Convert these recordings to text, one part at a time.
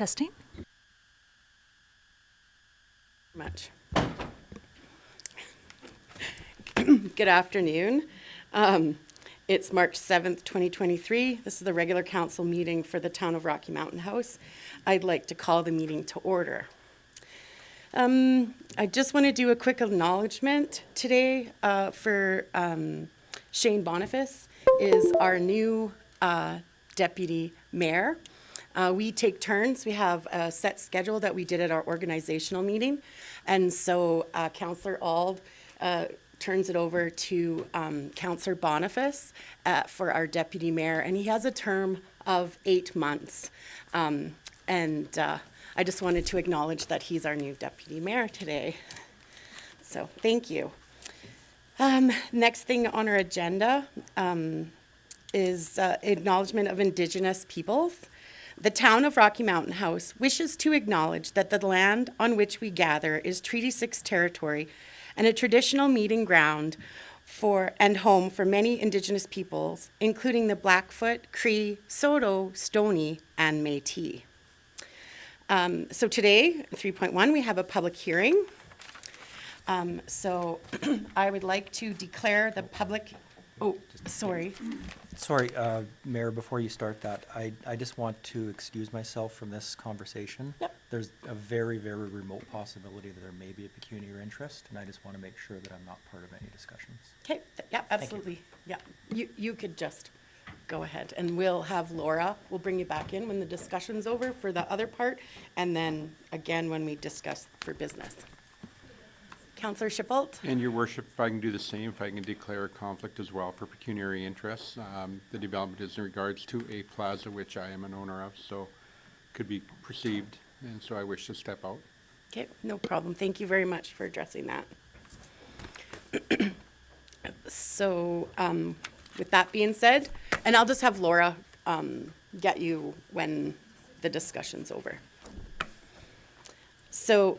Testing. Much. Good afternoon. It's March 7th, 2023. This is the regular council meeting for the Town of Rocky Mountain House. I'd like to call the meeting to order. I just want to do a quick acknowledgement today for Shane Boniface is our new deputy mayor. We take turns. We have a set schedule that we did at our organizational meeting. And so Councillor Auld turns it over to Councillor Boniface for our deputy mayor. And he has a term of 8 months. I just wanted to acknowledge that he's our new deputy mayor today. So thank you. Next thing on our agenda is acknowledgement of Indigenous peoples. The Town of Rocky Mountain House wishes to acknowledge that the land on which we gather is Treaty 6 territory and a traditional meeting ground for and home for many Indigenous peoples, including the Blackfoot, Cree, Saulteaux, Stoney, and Métis. So today, 3.1, we have a public hearing. So I would like to declare the public, sorry. Sorry, Mayor, before you start that, I just want to excuse myself from this conversation. Yep. There's a very, very remote possibility that there may be a pecuniary interest, and I just want to make sure that I'm not part of any discussions. Okay, yeah, absolutely. Yeah, you could just go ahead, and we'll have Laura, we'll bring you back in when the discussion's over for the other part, and then again when we discuss for business. Councillor Schipholt? And Your Worship, if I can do the same, if I can declare a conflict as well for pecuniary interests. The development is in regards to a plaza which I am an owner of, so could be perceived, and so I wish to step out. Okay, no problem. Thank you very much for addressing that. So with that being said, and I'll just have Laura get you when the discussion's over. So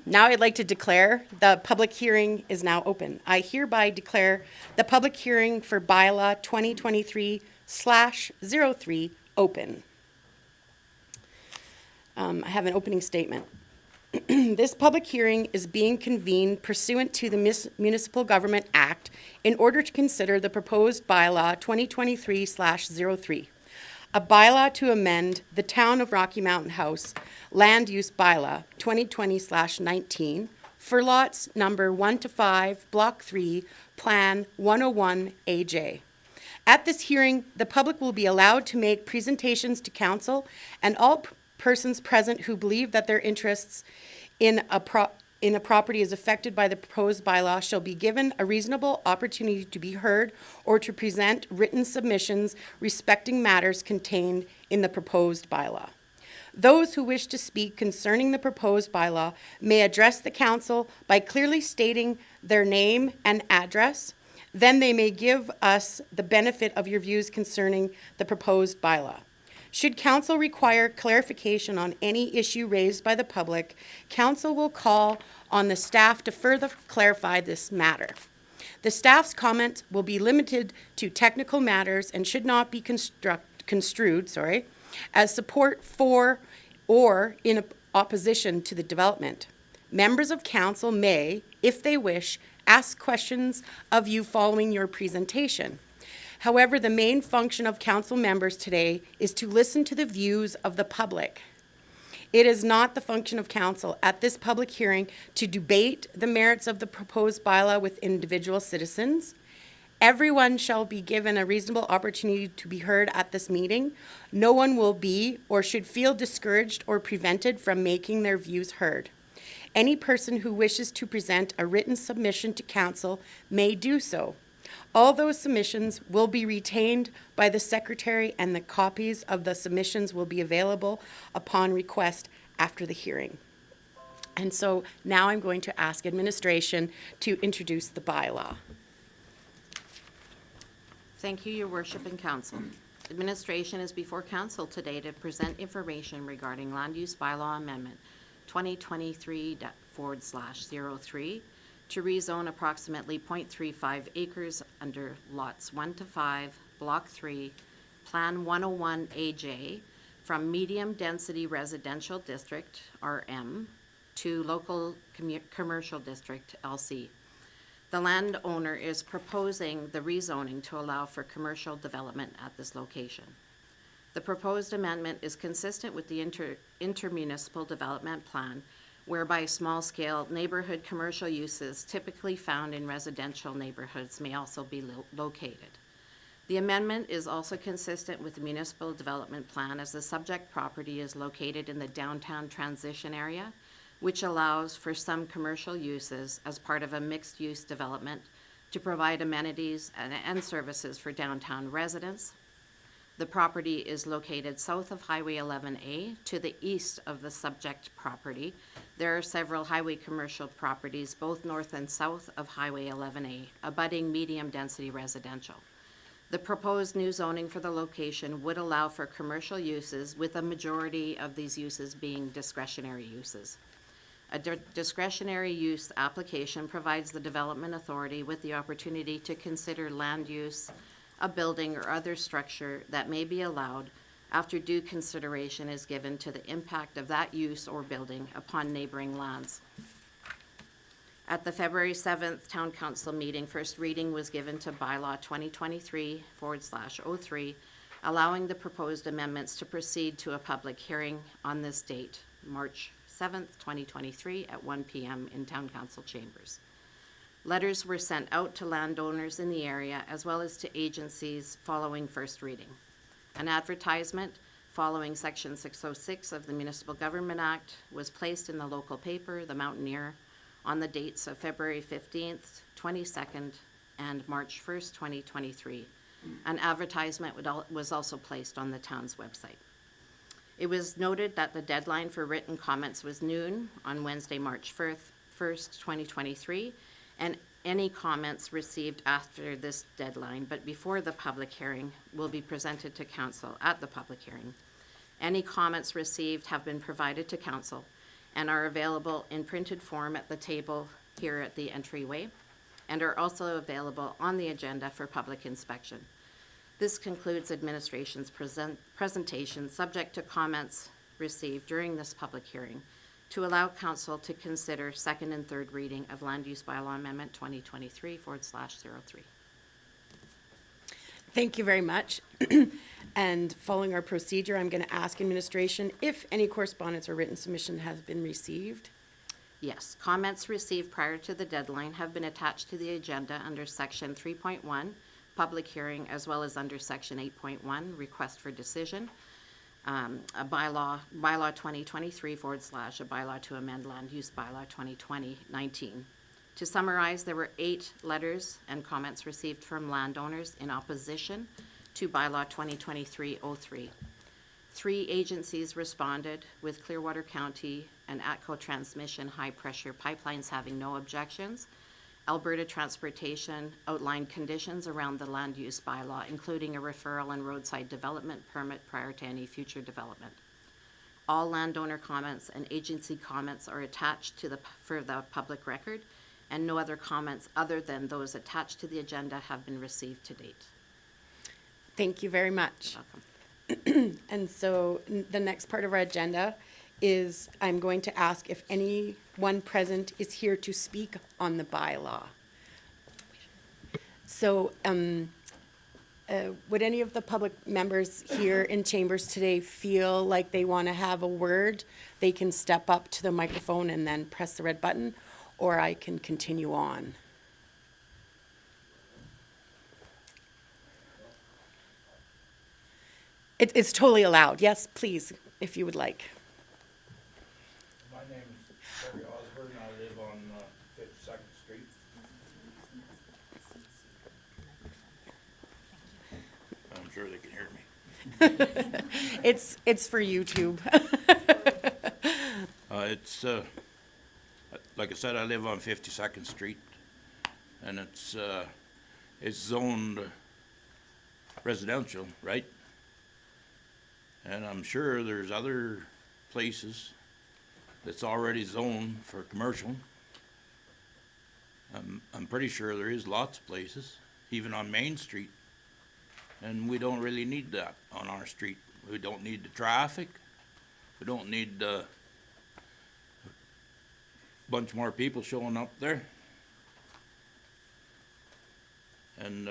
now I'd like to declare the public hearing is now open. I hereby declare the public hearing for bylaw 2023/03 open. I have an opening statement. This public hearing is being convened pursuant to the Municipal Government Act in order to consider the proposed bylaw 2023/03. A bylaw to amend the Town of Rocky Mountain House Land Use Bylaw 2020/19 for lots number 1 to 5, Block 3, Plan 101 AJ. At this hearing, the public will be allowed to make presentations to council, and all persons present who believe that their interests in a property is affected by the proposed bylaw shall be given a reasonable opportunity to be heard or to present written submissions respecting matters contained in the proposed bylaw. Those who wish to speak concerning the proposed bylaw may address the council by clearly stating their name and address. Then they may give us the benefit of your views concerning the proposed bylaw. Should council require clarification on any issue raised by the public, council will call on the staff to further clarify this matter. The staff's comment will be limited to technical matters and should not be construed as support for or in opposition to the development. Members of council may, if they wish, ask questions of you following your presentation. However, the main function of council members today is to listen to the views of the public. It is not the function of council at this public hearing to debate the merits of the proposed bylaw with individual citizens. Everyone shall be given a reasonable opportunity to be heard at this meeting. No one will be or should feel discouraged or prevented from making their views heard. Any person who wishes to present a written submission to council may do so. All those submissions will be retained by the secretary, and the copies of the submissions will be available upon request after the hearing. And so now I'm going to ask administration to introduce the bylaw. Thank you, Your Worship and Council. Administration is before Council today to present information regarding Land Use Bylaw Amendment 2023/03 to rezone approximately 0.35 acres under lots 1 to 5, Block 3, Plan 101 AJ from medium-density residential district, RM, to local commercial district, LC. The landowner is proposing the rezoning to allow for commercial development at this location. The proposed amendment is consistent with the intermunicipal development plan, whereby small-scale neighborhood commercial uses typically found in residential neighborhoods may also be located. The amendment is also consistent with the municipal development plan, as the subject property is located in the downtown transition area, which allows for some commercial uses as part of a mixed-use development to provide amenities and services for downtown residents. The property is located south of Highway 11A to the east of the subject property. There are several highway commercial properties, both north and south of Highway 11A, abutting medium-density residential. The proposed new zoning for the location would allow for commercial uses, with a majority of these uses being discretionary uses. A discretionary use application provides the development authority with the opportunity to consider land use, a building or other structure that may be allowed after due consideration is given to the impact of that use or building upon neighboring lands. At the February 7th Town Council meeting, first reading was given to bylaw 2023/03, allowing the proposed amendments to proceed to a public hearing on this date, March 7th, 2023, at 1 p.m. in Town Council chambers. Letters were sent out to landowners in the area as well as to agencies following first reading. An advertisement following Section 606 of the Municipal Government Act was placed in the local paper, The Mountaineer, on the dates of February 15th, 22nd, and March 1st, 2023. An advertisement was also placed on the town's website. It was noted that the deadline for written comments was noon on Wednesday, March 1st, 2023, and any comments received after this deadline but before the public hearing will be presented to council at the public hearing. Any comments received have been provided to council and are available in printed form at the table here at the entryway, and are also available on the agenda for public inspection. This concludes administration's presentation, subject to comments received during this public hearing, to allow council to consider second and third reading of Land Use Bylaw Amendment 2023/03. Thank you very much. And following our procedure, I'm going to ask administration if any correspondence or written submission has been received. Yes, comments received prior to the deadline have been attached to the agenda under section 3.1, public hearing, as well as under section 8.1, request for decision. A bylaw 2023/ a bylaw to amend land use bylaw 2020-19. To summarize, there were 8 letters and comments received from landowners in opposition to bylaw 2023-03. 3 agencies responded, with Clearwater County and ATCO Transmission high-pressure pipelines having no objections. Alberta Transportation outlined conditions around the land use bylaw, including a referral and roadside development permit prior to any future development. All landowner comments and agency comments are attached for the public record, and no other comments other than those attached to the agenda have been received to date. Thank you very much. Welcome. And so the next part of our agenda is I'm going to ask if anyone present is here to speak on the bylaw. So would any of the public members here in chambers today feel like they want to have a word? They can step up to the microphone and then press the red button, or I can continue on. It's totally allowed. Yes, please, if you would like. My name is Terry Osborne. I live on 52nd Street. I'm sure they can hear me. It's for YouTube. It's like I said, I live on 52nd Street, and it's zoned residential, right? And I'm sure there's other places that's already zoned for commercial. I'm pretty sure there is lots of places, even on Main Street, and we don't really need that on our street. We don't need the traffic. We don't need, bunch more people showing up there. And,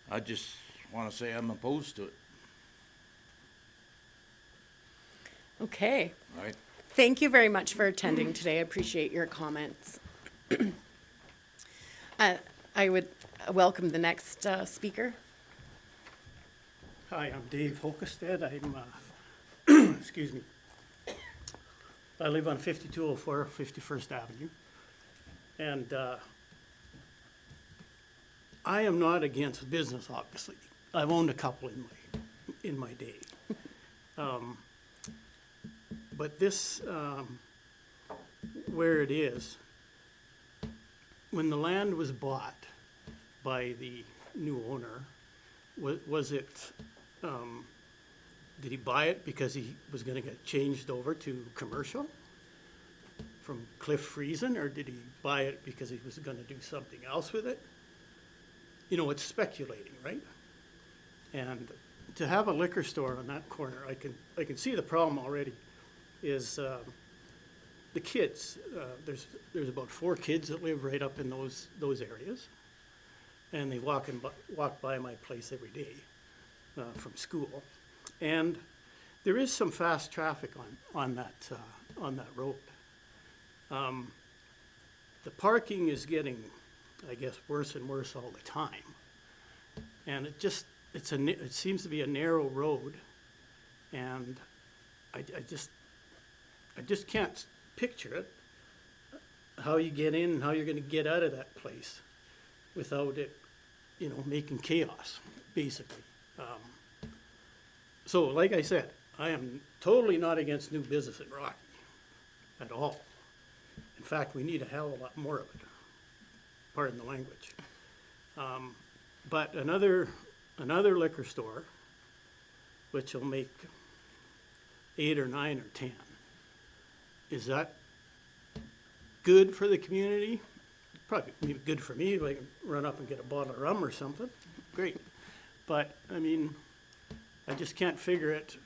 I just wanna say I'm opposed to it, Okay. right? Thank you very much for attending today. I appreciate your comments. I would welcome the next speaker. Hi, I'm Dave Hokestead. I'm, excuse me. I live on 5204 51st Avenue. And I am not against business, obviously. I've owned a couple in my day. But this, where it is, when the land was bought by the new owner, was it, did he buy it because he was gonna get changed over to commercial from Cliff Friesen, or did he buy it because he was gonna do something else with it? You know, it's speculating, right? And to have a liquor store on that corner, I can see the problem already, is, the kids. There's about 4 kids that live right up in those areas. And they walk by my place every day from school, and there is some fast traffic on that road. The parking is getting, I guess, worse and worse all the time, and it seems to be a narrow road, and I just can't picture it, how you get in and how you're gonna get out of that place without it, you know, making chaos, basically. So, like I said, I am totally not against new business in Rocky, at all. In fact, we need a hell of a lot more of it, pardon the language. But another liquor store, which will make 8 or 9 or 10, is that good for the community? Probably be good for me if I can run up and get a bottle of rum or something, great. But, I mean, I just can't figure it,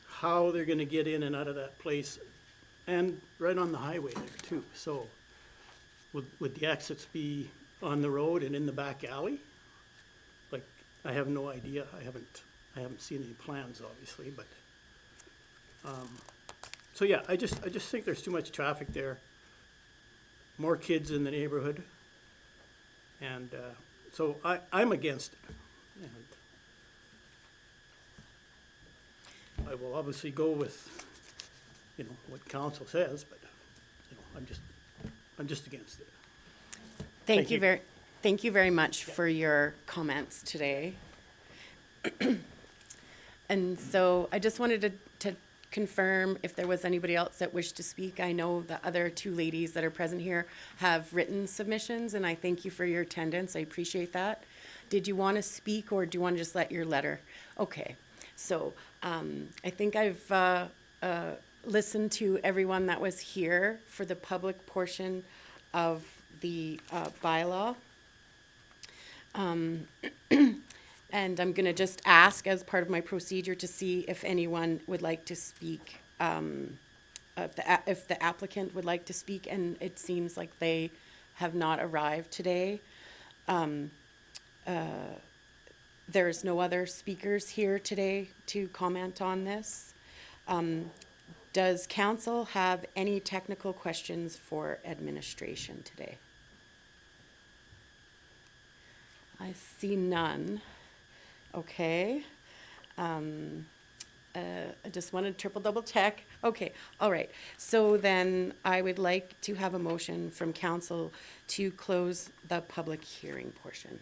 how they're gonna get in and out of that place, and right on the highway there too. So, would the exits be on the road and in the back alley? Like, I have no idea, I haven't seen any plans, obviously, but, so yeah, I just think there's too much traffic there. More kids in the neighborhood, and so I'm against it. And I will obviously go with, you know, what council says, but, you know, I'm just against it. Thank you. Thank you very much for your comments today. And so I just wanted to confirm if there was anybody else that wished to speak. I know the other 2 ladies that are present here have written submissions, and I thank you for your attendance. I appreciate that. Did you want to speak, or do you want to just let your letter? Okay. So I think I've listened to everyone that was here for the public portion of the bylaw. And I'm going to just ask, as part of my procedure, to see if anyone would like to speak, if the applicant would like to speak, and it seems like they have not arrived today. There's no other speakers here today to comment on this. Does council have any technical questions for administration today? I see none. Okay. I just wanted to triple double check. Okay, all right. So then I would like to have a motion from council to close the public hearing portion.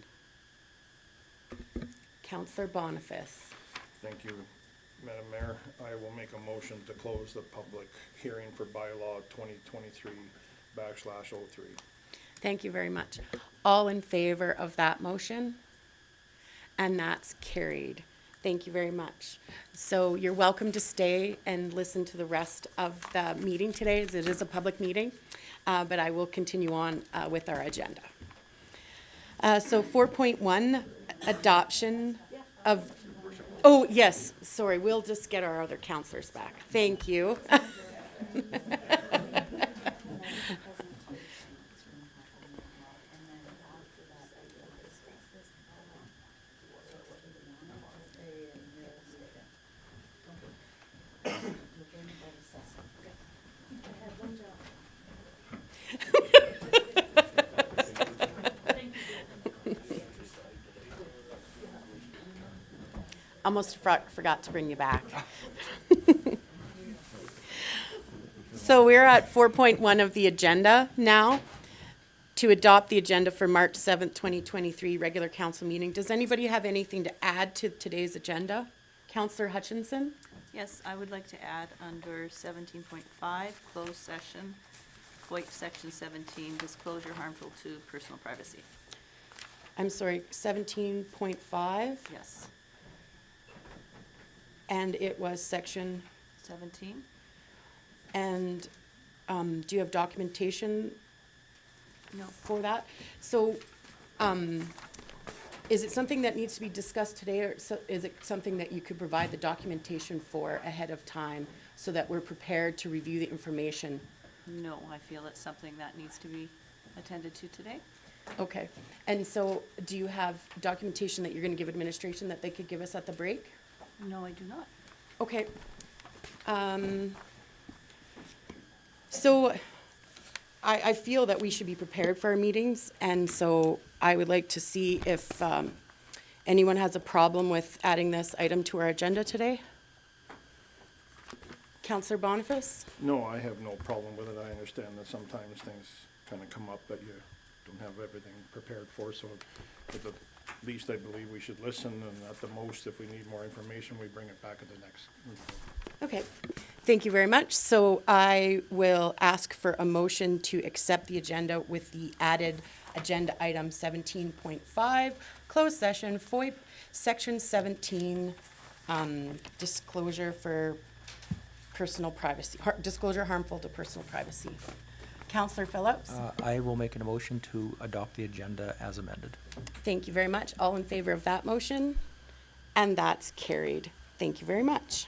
Councillor Boniface. Thank you, Madam Mayor. I will make a motion to close the public hearing for bylaw 2023/03. Thank you very much. All in favor of that motion? And that's carried. Thank you very much. So you're welcome to stay and listen to the rest of the meeting today, as it is a public meeting, but I will continue on with our agenda. So 4.1, adoption. of, oh, yes, sorry, we'll just get our other counselors back. Thank you. Almost forgot to bring you back. So we're at 4.1 of the agenda now, to adopt the agenda for March 7th, 2023, regular council meeting. Does anybody have anything to add to today's agenda? Councillor Hutchinson? Yes, I would like to add under 17.5, closed session, FOIP Section 17, disclosure harmful to personal privacy. I'm sorry, 17.5, Yes, and it was section, 17? and do you have documentation No. for that? So, is it something that needs to be discussed today, or is it something that you could provide the documentation for ahead of time so that we're prepared to review the information? No, I feel it's something that needs to be attended to today. Okay, and so do you have documentation that you're gonna give administration that they could give us at the break? No, I do not. Okay. So I feel that we should be prepared for our meetings, and so I would like to see if anyone has a problem with adding this item to our agenda today. Councillor Boniface? No, I have no problem with it. I understand that sometimes things kind of come up that you don't have everything prepared for, so at the least, I believe we should listen, and at the most, if we need more information, we bring it back at the next review. Okay, thank you very much. So I will ask for a motion to accept the agenda with the added agenda item 17.5, closed session, FOIP, Section 17, disclosure for personal privacy, disclosure harmful to personal privacy. Councillor Phillips? I will make a motion to adopt the agenda as amended. Thank you very much. All in favor of that motion? And that's carried. Thank you very much.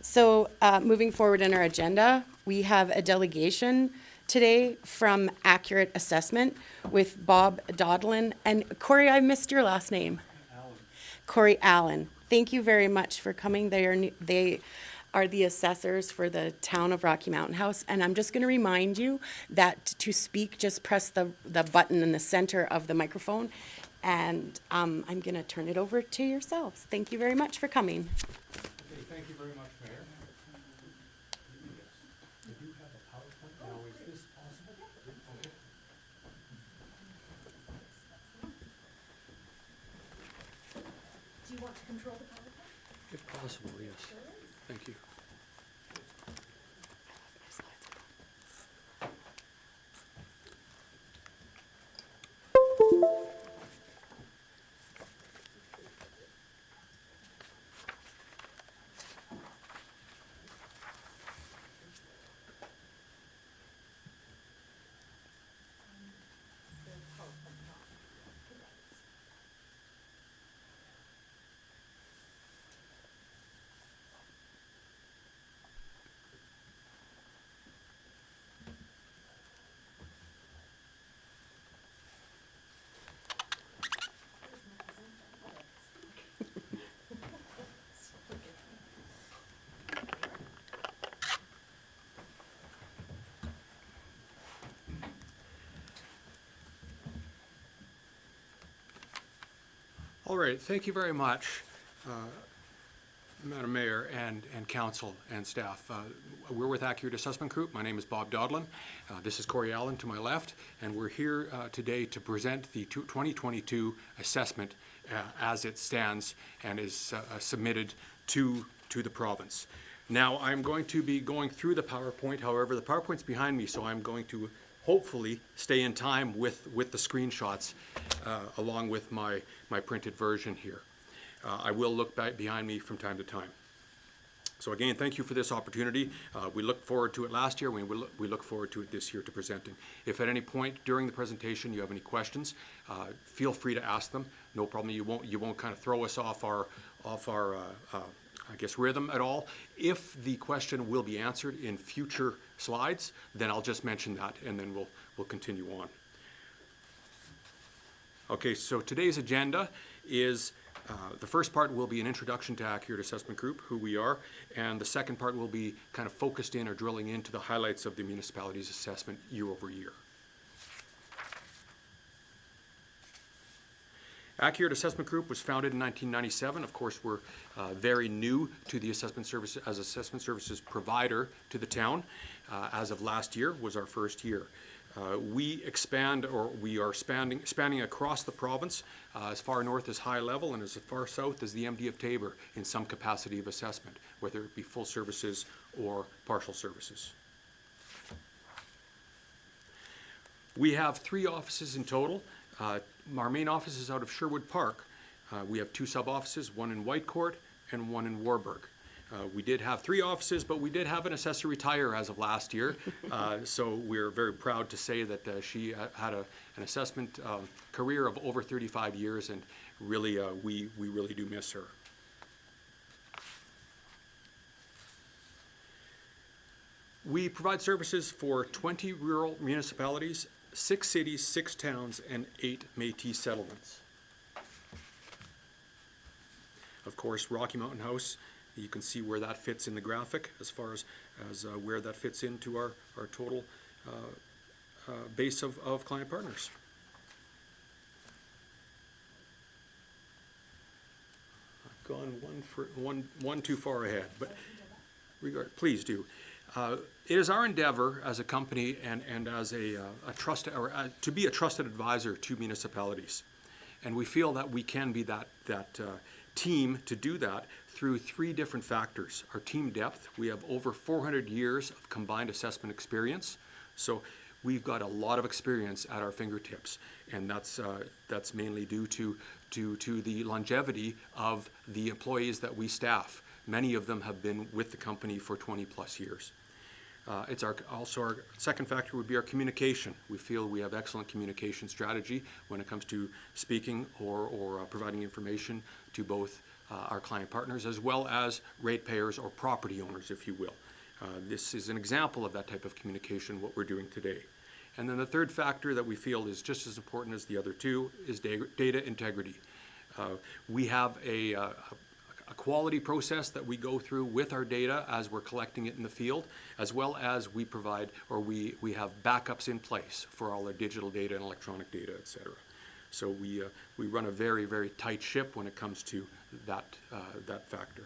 So moving forward in our agenda, we have a delegation today from Accurate Assessment with Bob Dodlin. And Corey, I missed your last name. Corey Allen. Thank you very much for coming. They are the assessors for the town of Rocky Mountain House. And I'm just going to remind you that to speak, just press the button in the center of the microphone. And I'm going to turn it over to yourselves. Thank you very much for coming. Okay, thank you very much, Mayor. I do have a PowerPoint now. Is this possible? Okay. Do you want to control the PowerPoint? If possible, yes. Thank you. All right, thank you very much, Madam Mayor and council and staff. We're with Accurate Assessment Group. My name is Bob Dodlin. This is Corey Allen to my left, and we're here today to present the 2022 assessment as it stands and is submitted to the province. Now, I'm going to be going through the PowerPoint. However, the PowerPoint's behind me, so I'm going to hopefully stay in time with the screenshots along with my printed version here. I will look back behind me from time to time. So again, thank you for this opportunity. We looked forward to it last year. We look forward to it this year to presenting. If at any point during the presentation you have any questions, feel free to ask them. No problem. You won't kind of throw us off our I guess rhythm at all. If the question will be answered in future slides, then I'll just mention that, and then we'll continue on. Okay, so today's agenda is the first part will be an introduction to Accurate Assessment Group, who we are, and the second part will be kind of focused in or drilling into the highlights of the municipality's assessment year over year. Accurate Assessment Group was founded in 1997. Of course, we're very new to the assessment service as assessment services provider to the town. As of last year was our first year. We are spanning across the province as far north as High Level and as far south as the MD of Taber in some capacity of assessment, whether it be full services or partial services. We have 3 offices in total. Our main office is out of Sherwood Park. We have 2 sub-offices, one in Whitecourt and one in Warburg. We did have 3 offices, but we did have an assessor retire as of last year. So we're very proud to say that she had an assessment career of over 35 years, and really, we really do miss her. We provide services for 20 rural municipalities, 6 cities, 6 towns, and 8 Métis settlements. Of course, Rocky Mountain House, you can see where that fits in the graphic as far as where that fits into our total base of client partners. I've gone one too far ahead, but please do. It is our endeavor as a company and as a trusted, or to be a trusted advisor to municipalities, and we feel that we can be that team to do that through 3 different factors. Our team depth, we have over 400 years of combined assessment experience, so we've got a lot of experience at our fingertips, and that's mainly due to the longevity of the employees that we staff. Many of them have been with the company for 20 plus years. Also our second factor would be our communication. We feel we have excellent communication strategy when it comes to speaking or providing information to both our client partners as well as ratepayers or property owners, if you will. This is an example of that type of communication, what we're doing today. And then the third factor that we feel is just as important as the other 2 is data integrity. We have a quality process that we go through with our data as we're collecting it in the field, as well as we provide, or we have backups in place for all our digital data and electronic data, et cetera. So we run a very, very tight ship when it comes to that factor.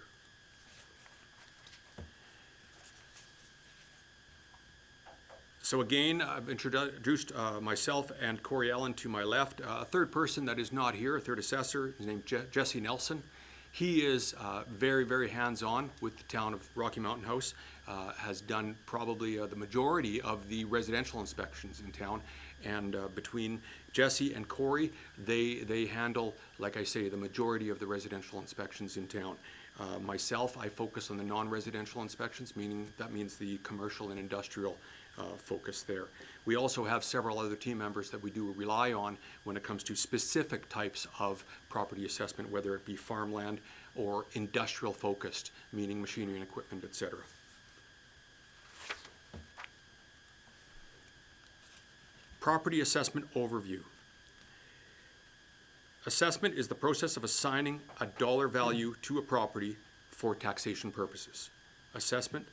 So again, I've introduced myself and Corey Allen to my left. A third person that is not here, a third assessor, his name is Jesse Nelson. He is very, very hands-on with the town of Rocky Mountain House, has done probably the majority of the residential inspections in town, and between Jesse and Corey, they handle, like I say, the majority of the residential inspections in town. Myself, I focus on the non-residential inspections, meaning that means the commercial and industrial focus there. We also have several other team members that we do rely on when it comes to specific types of property assessment, whether it be farmland or industrial focused, meaning machinery and equipment, etc. Property assessment overview. Assessment is the process of assigning a dollar value to a property for taxation purposes. Assessment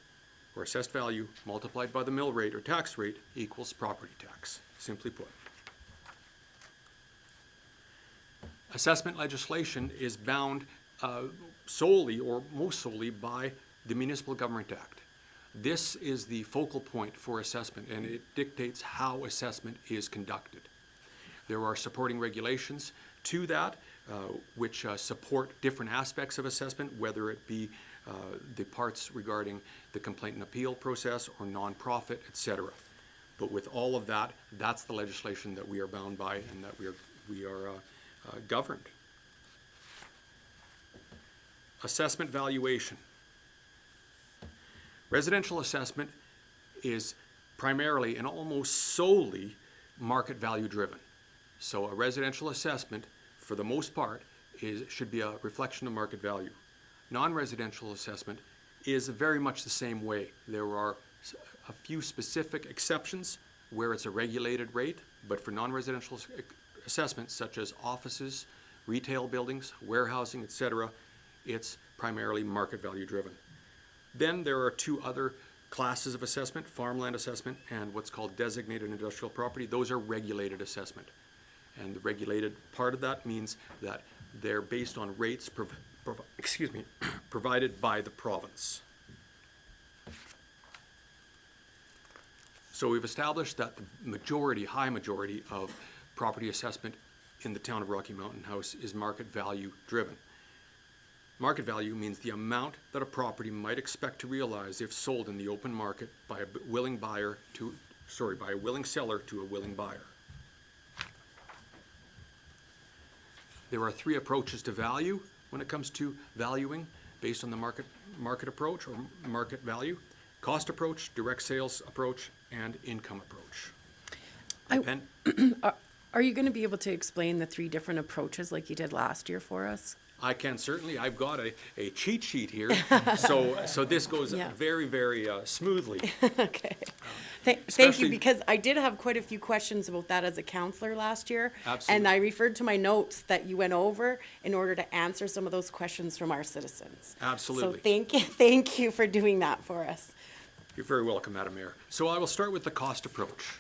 or assessed value multiplied by the mill rate or tax rate equals property tax, simply put. Assessment legislation is bound solely or most solely by the Municipal Government Act. This is the focal point for assessment, and it dictates how assessment is conducted. There are supporting regulations to that which support different aspects of assessment, whether it be the parts regarding the complaint and appeal process or nonprofit, etc. But with all of that, that's the legislation that we are bound by and that we are governed. Assessment valuation. Residential assessment is primarily and almost solely market value driven. So a residential assessment, for the most part, should be a reflection of market value. Non-residential assessment is very much the same way. There are a few specific exceptions where it's a regulated rate, but for non-residential assessments such as offices, retail buildings, warehousing, etc., it's primarily market value driven. Then there are two other classes of assessment, farmland assessment and what's called designated industrial property. Those are regulated assessment. And the regulated part of that means that they're based on rates provided by the province. So we've established that the majority, high majority of property assessment in the town of Rocky Mountain House is market value driven. Market value means the amount that a property might expect to realize if sold in the open market by a willing seller to a willing buyer. There are three approaches to value when it comes to valuing based on the market approach or market value: cost approach, direct sales approach, and income approach. Are you going to be able to explain the three different approaches like you did last year for us? I can certainly. I've got a cheat sheet here, so this goes Yeah. very, very smoothly. Okay. Thank you, especially- because I did have quite a few questions about that as a counselor last year. Absolutely. And I referred to my notes that you went over in order to answer some of those questions from our citizens. Absolutely. So thank you for doing that for us. You're very welcome, Madam Mayor. So I will start with the cost approach.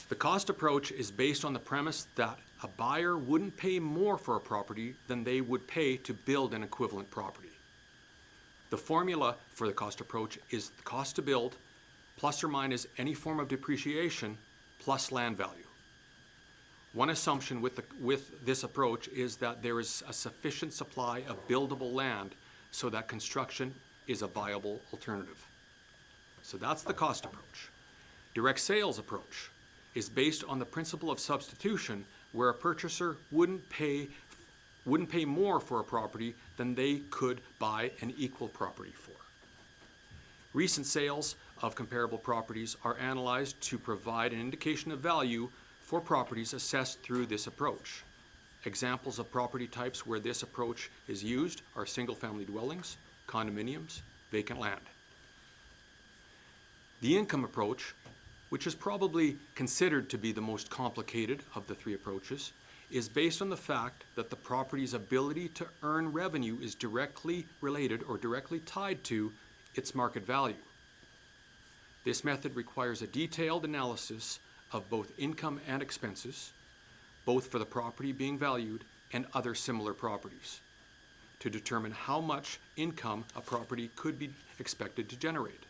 The cost approach is based on the premise that a buyer wouldn't pay more for a property than they would pay to build an equivalent property. The formula for the cost approach is the cost to build plus or minus any form of depreciation plus land value. One assumption with this approach is that there is a sufficient supply of buildable land so that construction is a viable alternative. So that's the cost approach. Direct sales approach is based on the principle of substitution, where a purchaser wouldn't pay more for a property than they could buy an equal property for. Recent sales of comparable properties are analyzed to provide an indication of value for properties assessed through this approach. Examples of property types where this approach is used are single-family dwellings, condominiums, vacant land. The income approach, which is probably considered to be the most complicated of the three approaches, is based on the fact that the property's ability to earn revenue is directly related or directly tied to its market value. This method requires a detailed analysis of both income and expenses, both for the property being valued and other similar properties, to determine how much income a property could be expected to generate.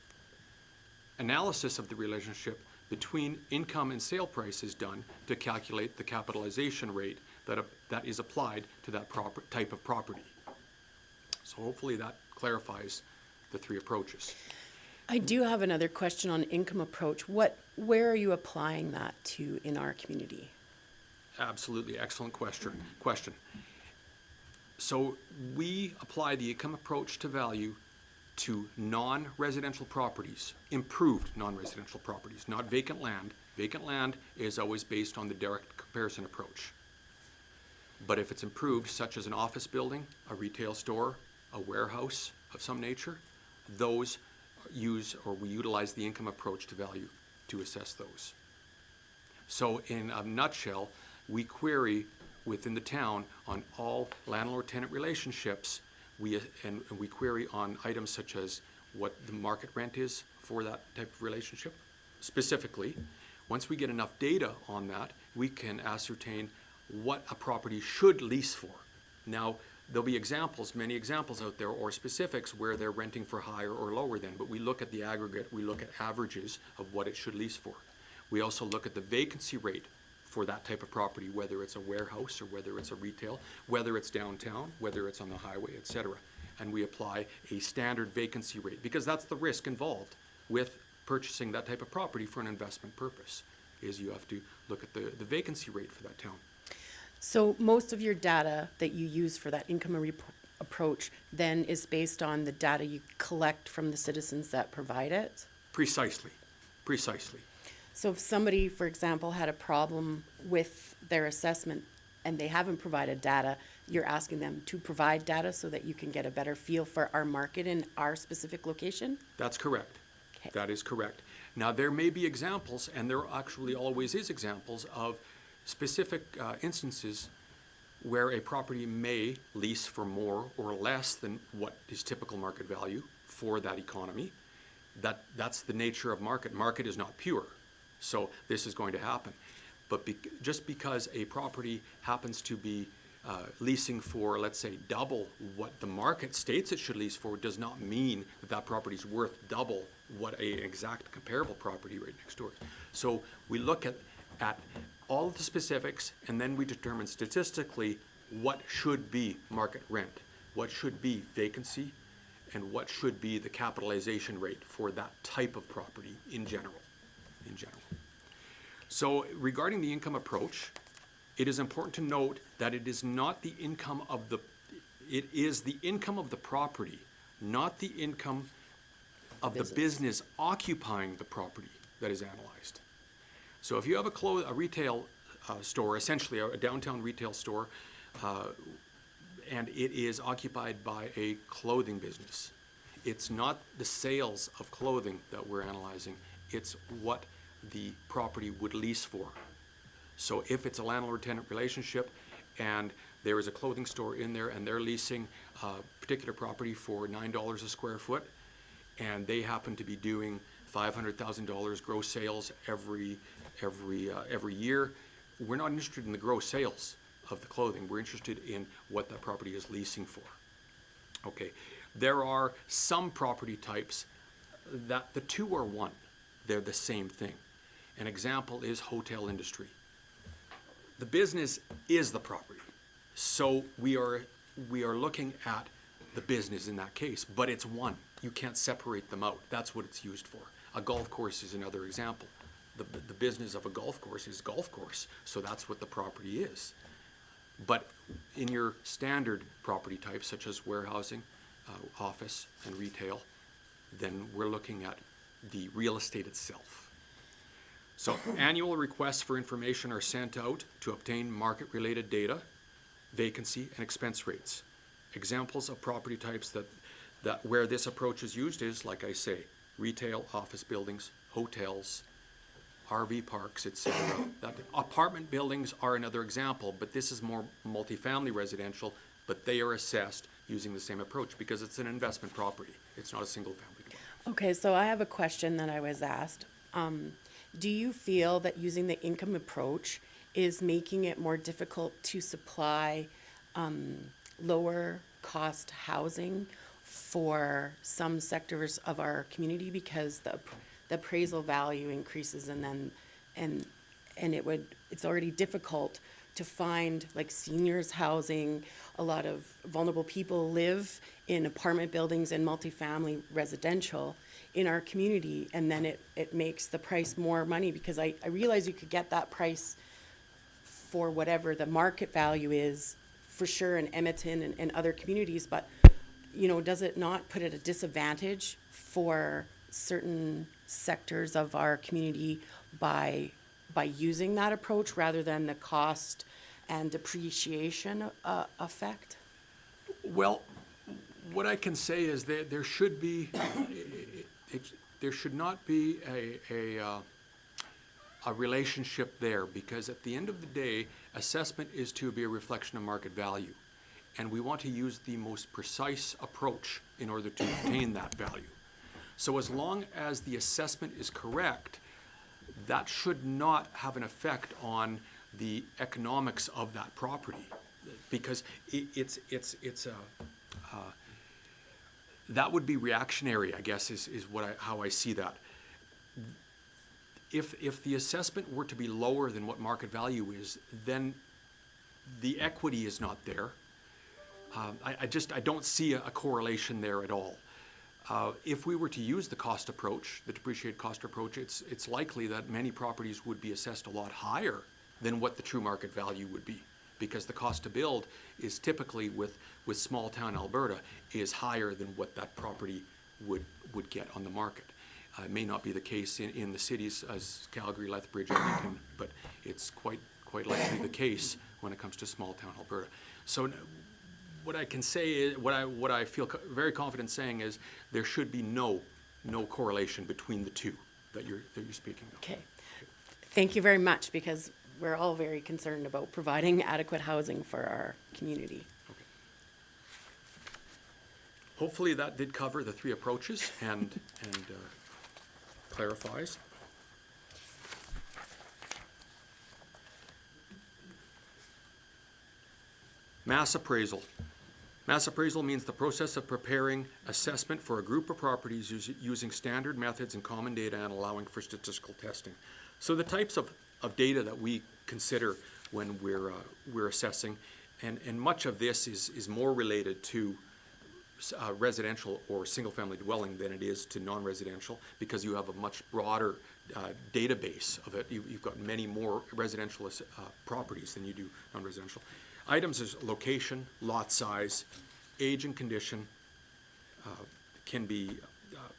Analysis of the relationship between income and sale price is done to calculate the capitalization rate that is applied to that type of property. So hopefully that clarifies the three approaches. I do have another question on income approach. Where are you applying that to in our community? Absolutely, excellent question. So we apply the income approach to value to non-residential properties, improved non-residential properties, not vacant land. Vacant land is always based on the direct comparison approach. But if it's improved, such as an office building, a retail store, a warehouse of some nature, those we utilize the income approach to value to assess those. So in a nutshell, we query within the town on all landlord-tenant relationships. We query on items such as what the market rent is for that type of relationship. Specifically, once we get enough data on that, we can ascertain what a property should lease for. Now, there'll be many examples out there, or specifics where they're renting for higher or lower than, but we look at the aggregate, we look at averages of what it should lease for. We also look at the vacancy rate for that type of property, whether it's a warehouse or whether it's a retail, whether it's downtown, whether it's on the highway, etc. And we apply a standard vacancy rate, because that's the risk involved with purchasing that type of property for an investment purpose, is you have to look at the vacancy rate for that town. So most of your data that you use for that income approach then is based on the data you collect from the citizens that provide it? Precisely, precisely. So if somebody, for example, had a problem with their assessment and they haven't provided data, you're asking them to provide data so that you can get a better feel for our market in our specific location? That's correct. Okay. That is correct. Now, there may be examples, and there actually always is examples of specific instances where a property may lease for more or less than what is typical market value for that economy. That's the nature of market. Market is not pure, so this is going to happen. But just because a property happens to be leasing for, let's say, double what the market states it should lease for, does not mean that that property is worth double what an exact comparable property right next door. So we look at all of the specifics, and then we determine statistically what should be market rent, what should be vacancy, and what should be the capitalization rate for that type of property in general. So regarding the income approach, it is important to note that it is not the income of it is the income of the property, not the income of the business occupying the property that is analyzed. So if you have a retail store, essentially a downtown retail store, and it is occupied by a clothing business, it's not the sales of clothing that we're analyzing, it's what the property would lease for. So if it's a landlord-tenant relationship and there is a clothing store in there and they're leasing a particular property for $9 a square foot, and they happen to be doing $500,000 gross sales every year, we're not interested in the gross sales of the clothing. We're interested in what that property is leasing for. Okay, there are some property types that the two are one. They're the same thing. An example is hotel industry. The business is the property. So we are looking at the business in that case, but it's one. You can't separate them out. That's what it's used for. A golf course is another example. The business of a golf course is golf course, so that's what the property is. But in your standard property types, such as warehousing, office, and retail, then we're looking at the real estate itself. So annual requests for information are sent out to obtain market-related data, vacancy, and expense rates. Examples of property types that where this approach is used is, like I say, retail, office buildings, hotels, RV parks, etc. Apartment buildings are another example, but this is more multifamily residential, but they are assessed using the same approach because it's an investment property. It's not a single-family dwelling. Okay, so I have a question that I was asked. Do you feel that using the income approach is making it more difficult to supply lower cost housing for some sectors of our community because the appraisal value increases and it's already difficult to find like seniors housing. A lot of vulnerable people live in apartment buildings and multifamily residential in our community, and then it makes the price more money because I realize you could get that price for whatever the market value is for sure in Edmonton and other communities, but does it not put at a disadvantage for certain sectors of our community by using that approach rather than the cost and depreciation effect? Well, what I can say is that there should be, there should not be a relationship there, because at the end of the day, assessment is to be a reflection of market value. And we want to use the most precise approach in order to obtain that value. So as long as the assessment is correct, that should not have an effect on the economics of that property, because that would be reactionary, I guess, is how I see that. If the assessment were to be lower than what market value is, then the equity is not there. I don't see a correlation there at all. If we were to use the cost approach, the depreciated cost approach, it's likely that many properties would be assessed a lot higher than what the true market value would be, because the cost to build is typically with small town Alberta is higher than what that property would get on the market. It may not be the case in the cities as Calgary, Lethbridge, Edmonton, but it's quite likely the case when it comes to small town Alberta. So what I can say is, what I feel very confident saying is there should be no correlation between the two that you're speaking of. Okay. Thank you very much, because we're all very concerned about providing adequate housing for our community. Hopefully that did cover the three approaches and clarifies. Mass appraisal. Mass appraisal means the process of preparing assessment for a group of properties using standard methods and common data and allowing for statistical testing. So the types of data that we consider when we're assessing, and much of this is more related to residential or single-family dwelling than it is to non-residential, because you have a much broader database of it. You've got many more residential properties than you do non-residential. Items is location, lot size, age and condition, can be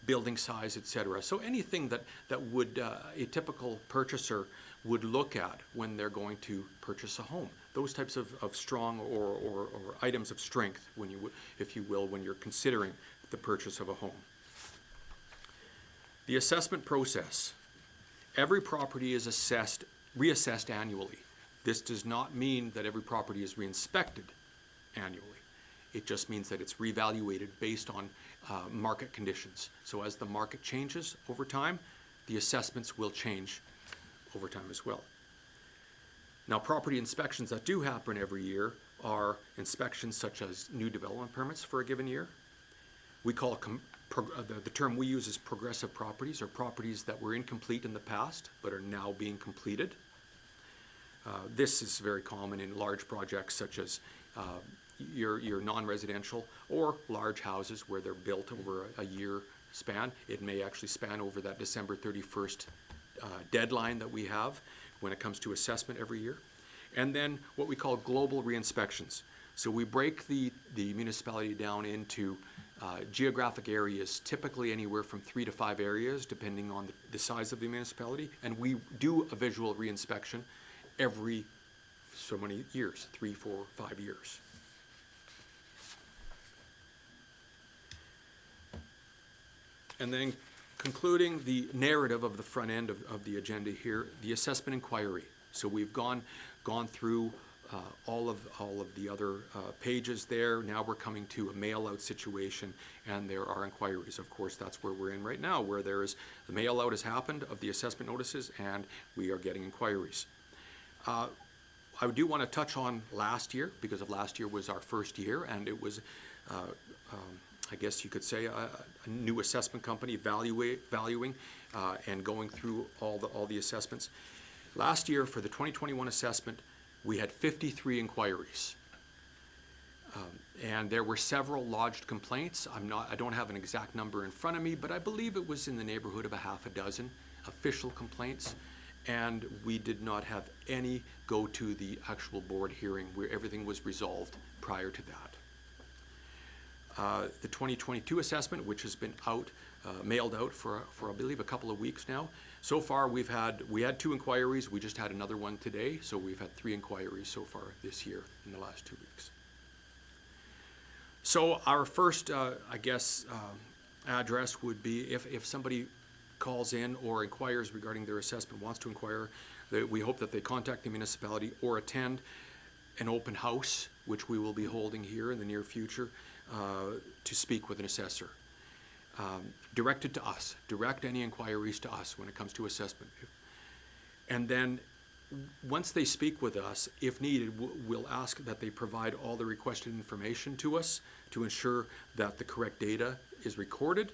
building size, etc. So anything that would a typical purchaser would look at when they're going to purchase a home. Those types of strong or items of strength, if you will, when you're considering the purchase of a home. The assessment process. Every property is reassessed annually. This does not mean that every property is re-inspected annually. It just means that it's reevaluated based on market conditions. So as the market changes over time, the assessments will change over time as well. Now, property inspections that do happen every year are inspections such as new development permits for a given year. We call the term we use is progressive properties, or properties that were incomplete in the past but are now being completed. This is very common in large projects such as your non-residential or large houses where they're built over a year span. It may actually span over that December 31st deadline that we have when it comes to assessment every year. And then what we call global re-inspections. So we break the municipality down into geographic areas, typically anywhere from 3 to 5 areas, depending on the size of the municipality. And we do a visual re-inspection every so many years, 3, 4, 5 years. And then concluding the narrative of the front end of the agenda here, the assessment inquiry. So we've gone through all of the other pages there. Now we're coming to a mail-out situation, and there are inquiries. Of course, that's where we're in right now, where there is the mail-out has happened of the assessment notices, and we are getting inquiries. I do want to touch on last year, because of last year was our first year, and it was, I guess you could say, a new assessment company valuing and going through all the assessments. Last year, for the 2021 assessment, we had 53 inquiries. And there were several lodged complaints. I don't have an exact number in front of me, but I believe it was in the neighborhood of a half a dozen official complaints. And we did not have any go to the actual board hearing where everything was resolved prior to that. The 2022 assessment, which has been mailed out for I believe a couple of weeks now. So far we had 2 inquiries. We just had another one today, so we've had 3 inquiries so far this year in the last 2 weeks. So our first, address would be if somebody calls in or inquires regarding their assessment, wants to inquire, we hope that they contact the municipality or attend an open house, which we will be holding here in the near future, to speak with an assessor. Directed to us. Direct any inquiries to us when it comes to assessment. And then once they speak with us, if needed, we'll ask that they provide all the requested information to us to ensure that the correct data is recorded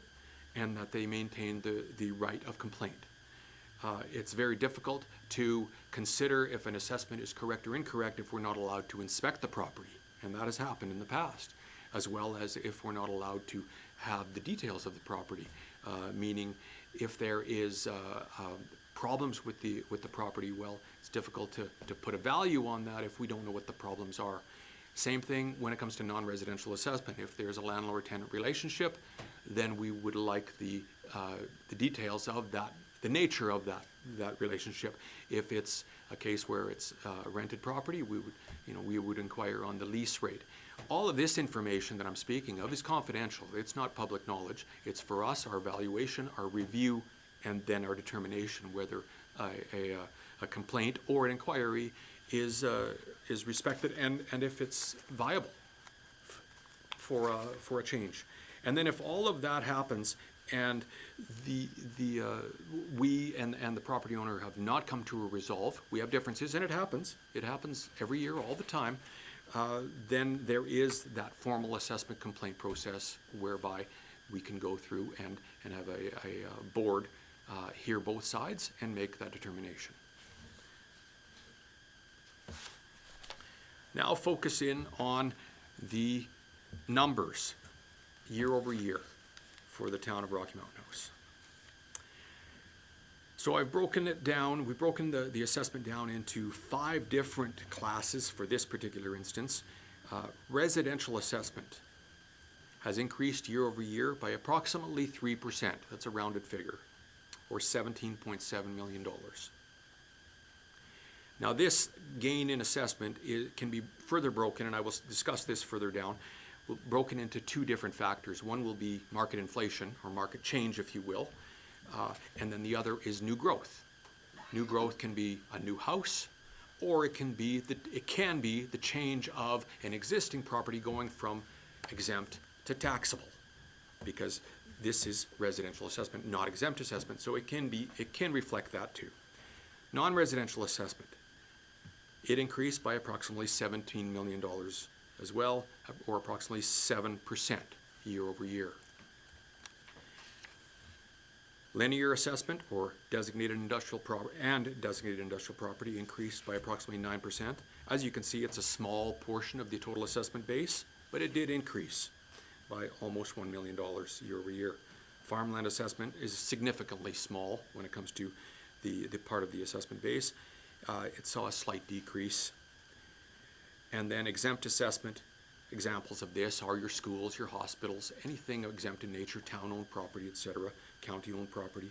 and that they maintain the right of complaint. It's very difficult to consider if an assessment is correct or incorrect if we're not allowed to inspect the property, and that has happened in the past, as well as if we're not allowed to have the details of the property, meaning if there is problems with the property, well, it's difficult to put a value on that if we don't know what the problems are. Same thing when it comes to non-residential assessment. If there's a landlord-tenant relationship, then we would like the details of that, the nature of that relationship. If it's a case where it's a rented property, we would inquire on the lease rate. All of this information that I'm speaking of is confidential. It's not public knowledge. It's for us, our evaluation, our review, and then our determination whether a complaint or an inquiry is respected and if it's viable for a change. And then if all of that happens and we and the property owner have not come to a resolve, we have differences, and it happens every year, all the time, then there is that formal assessment complaint process whereby we can go through and have a board hear both sides and make that determination. Now focus in on the numbers year over year for the town of Rocky Mountain House. So I've broken it down, we've broken the assessment down into 5 different classes for this particular instance. Residential assessment has increased year over year by approximately 3%. That's a rounded figure, or $17.7 million. Now this gain in assessment can be further broken, and I will discuss this further down, broken into 2 different factors. One will be market inflation, or market change, if you will, and then the other is new growth. New growth can be a new house, or it can be the change of an existing property going from exempt to taxable, because this is residential assessment, not exempt assessment, so it can reflect that too. Non-residential assessment, it increased by approximately $17 million as well, or approximately 7% year over year. Linear assessment, or designated industrial property, increased by approximately 9%. As you can see, it's a small portion of the total assessment base, but it did increase by almost $1 million year over year. Farmland assessment is significantly small when it comes to the part of the assessment base. It saw a slight decrease. And then exempt assessment, examples of this are your schools, your hospitals, anything exempt in nature, town-owned property, etc., county-owned property.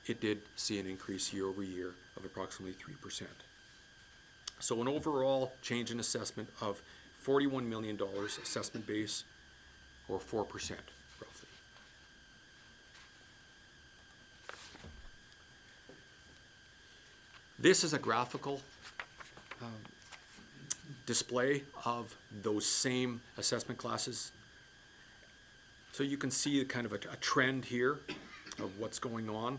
It did see an increase year over year of approximately 3%. So an overall change in assessment of $41 million assessment base, or 4% roughly. This is a graphical display of those same assessment classes. So you can see kind of a trend here of what's going on.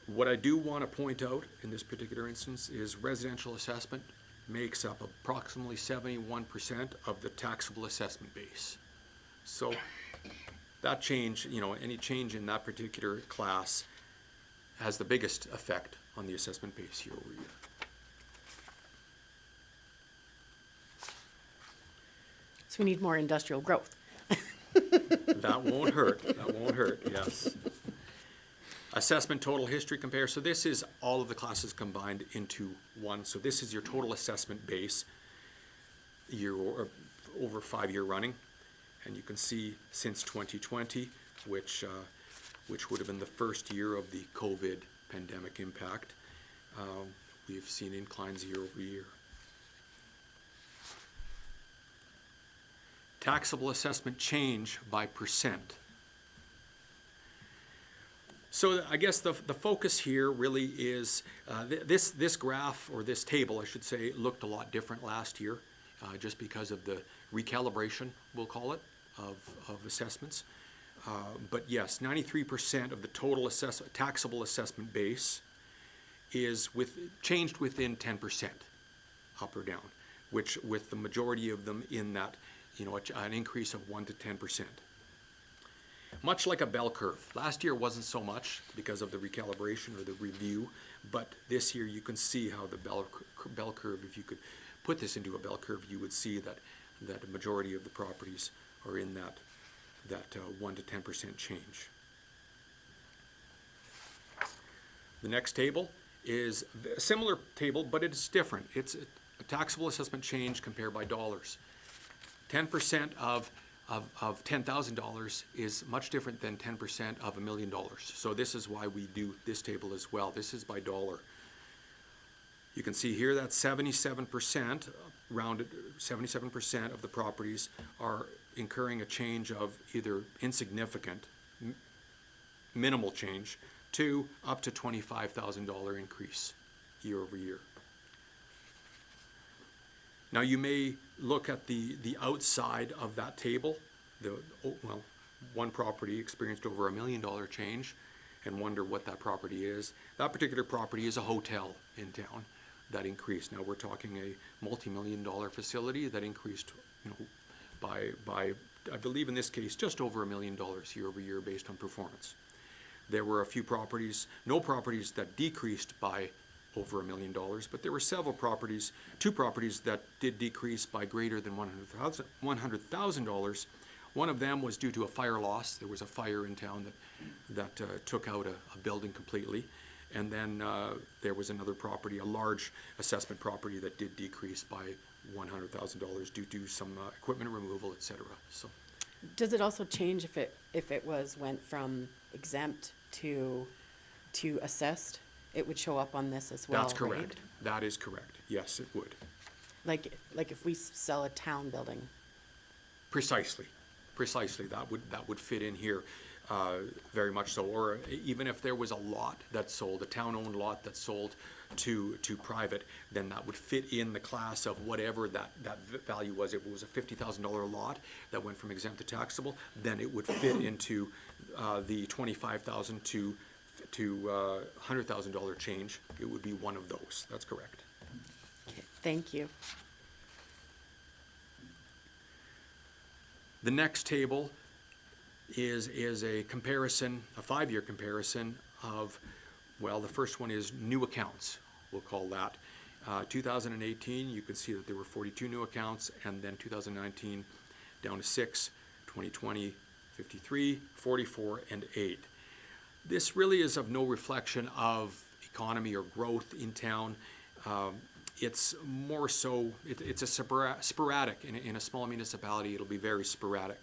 What I do want to point out in this particular instance is residential assessment makes up approximately 71% of the taxable assessment base. So that change, any change in that particular class has the biggest effect on the assessment base year over year. So we need more industrial growth. That won't hurt. That won't hurt, yes. Assessment total history compare. So this is all of the classes combined into one. So this is your total assessment base year or over 5-year running. And you can see since 2020, which would have been the first year of the COVID pandemic impact, we've seen inclines year over year. Taxable assessment change by percent. So I guess the focus here really is this graph, or this table I should say, looked a lot different last year just because of the recalibration, we'll call it, of assessments. But yes, 93% of the total taxable assessment base is changed within 10% up or down, which with the majority of them in that, an increase of 1 to 10%. Much like a bell curve. Last year wasn't so much because of the recalibration or the review, but this year you can see how the bell curve, if you could put this into a bell curve, you would see that a majority of the properties are in that 1 to 10% change. The next table is a similar table, but it's different. It's a taxable assessment change compared by dollars. 10% of $10,000 is much different than 10% of $1 million. So this is why we do this table as well. This is by dollar. You can see here that 77%, rounded 77% of the properties are incurring a change of either insignificant, minimal change, to up to $25,000 increase year over year. Now you may look at the outside of that table. One property experienced over $1 million change and wonder what that property is. That particular property is a hotel in town that increased. Now we're talking a multi-million-dollar facility that increased, by I believe in this case just over $1 million year over year based on performance. There were a few properties, no properties that decreased by over $1 million, but there were several properties, 2 properties that did decrease by greater than $100,000. One of them was due to a fire loss. There was a fire in town that took out a building completely. And then there was another property, a large assessment property that did decrease by $100,000 due to some equipment removal, et cetera. So, Does it also change if it went from exempt to assessed? It would show up on this as well, that's correct. right? That is correct. Yes, it would. Like if we sell a town building. Precisely. That would fit in here very much so. Or even if there was a lot that sold, a town-owned lot that sold to private, then that would fit in the class of whatever that value was. If it was a $50,000 lot that went from exempt to taxable, then it would fit into the $25,000 to $100,000 change. It would be one of those. That's correct. Okay, thank you. The next table is a comparison, a 5-year comparison of, the first one is new accounts, we'll call that. 2018, you can see that there were 42 new accounts, and then 2019 down to 6, 2020, 53, 44, and 8. This really is of no reflection of economy or growth in town. It's more so, it's a sporadic. In a small municipality, it'll be very sporadic.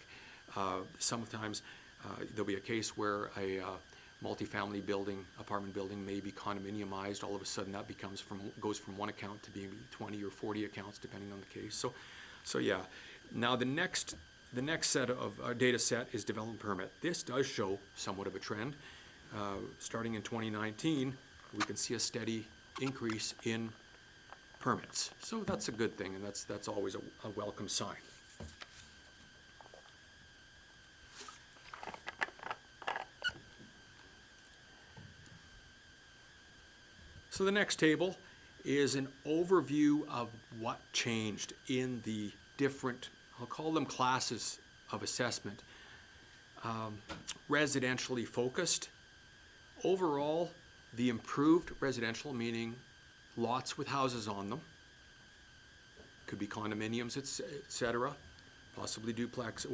Sometimes there'll be a case where a multifamily building, apartment building may be condominiumized. All of a sudden that goes from one account to being 20 or 40 accounts depending on the case. So yeah. Now the next set of data set is development permit. This does show somewhat of a trend. Starting in 2019, we can see a steady increase in permits. So that's a good thing, and that's always a welcome sign. So the next table is an overview of what changed in the different, I'll call them classes of assessment. Residentially focused. Overall, the improved residential, meaning lots with houses on them, could be condominiums, et cetera, possibly duplex,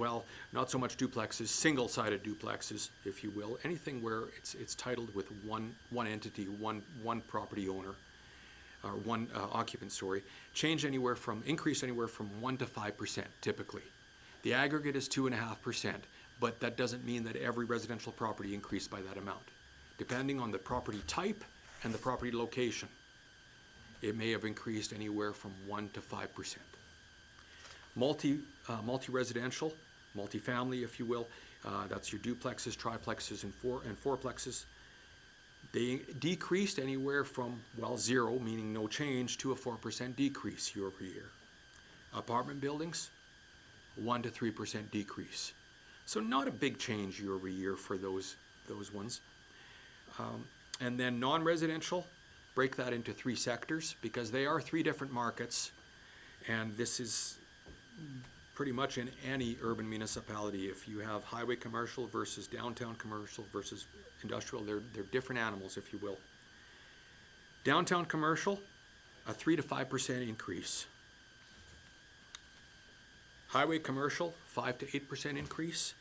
not so much duplexes, single-sided duplexes, if you will, anything where it's titled with one entity, one property owner, or one occupant, increase anywhere from 1 to 5% typically. The aggregate is 2.5%, but that doesn't mean that every residential property increased by that amount. Depending on the property type and the property location, it may have increased anywhere from 1 to 5%. Multi-residential, multifamily, if you will, that's your duplexes, triplexes, and fourplexes. They decreased anywhere from, 0, meaning no change, to a 4% decrease year over year. Apartment buildings, 1 to 3% decrease. So not a big change year over year for those ones. And then non-residential, break that into 3 sectors because they are 3 different markets, and this is pretty much in any urban municipality. If you have highway commercial versus downtown commercial versus industrial, they're different animals, if you will. Downtown commercial, a 3 to 5% increase. Highway commercial, 5 to 8% increase,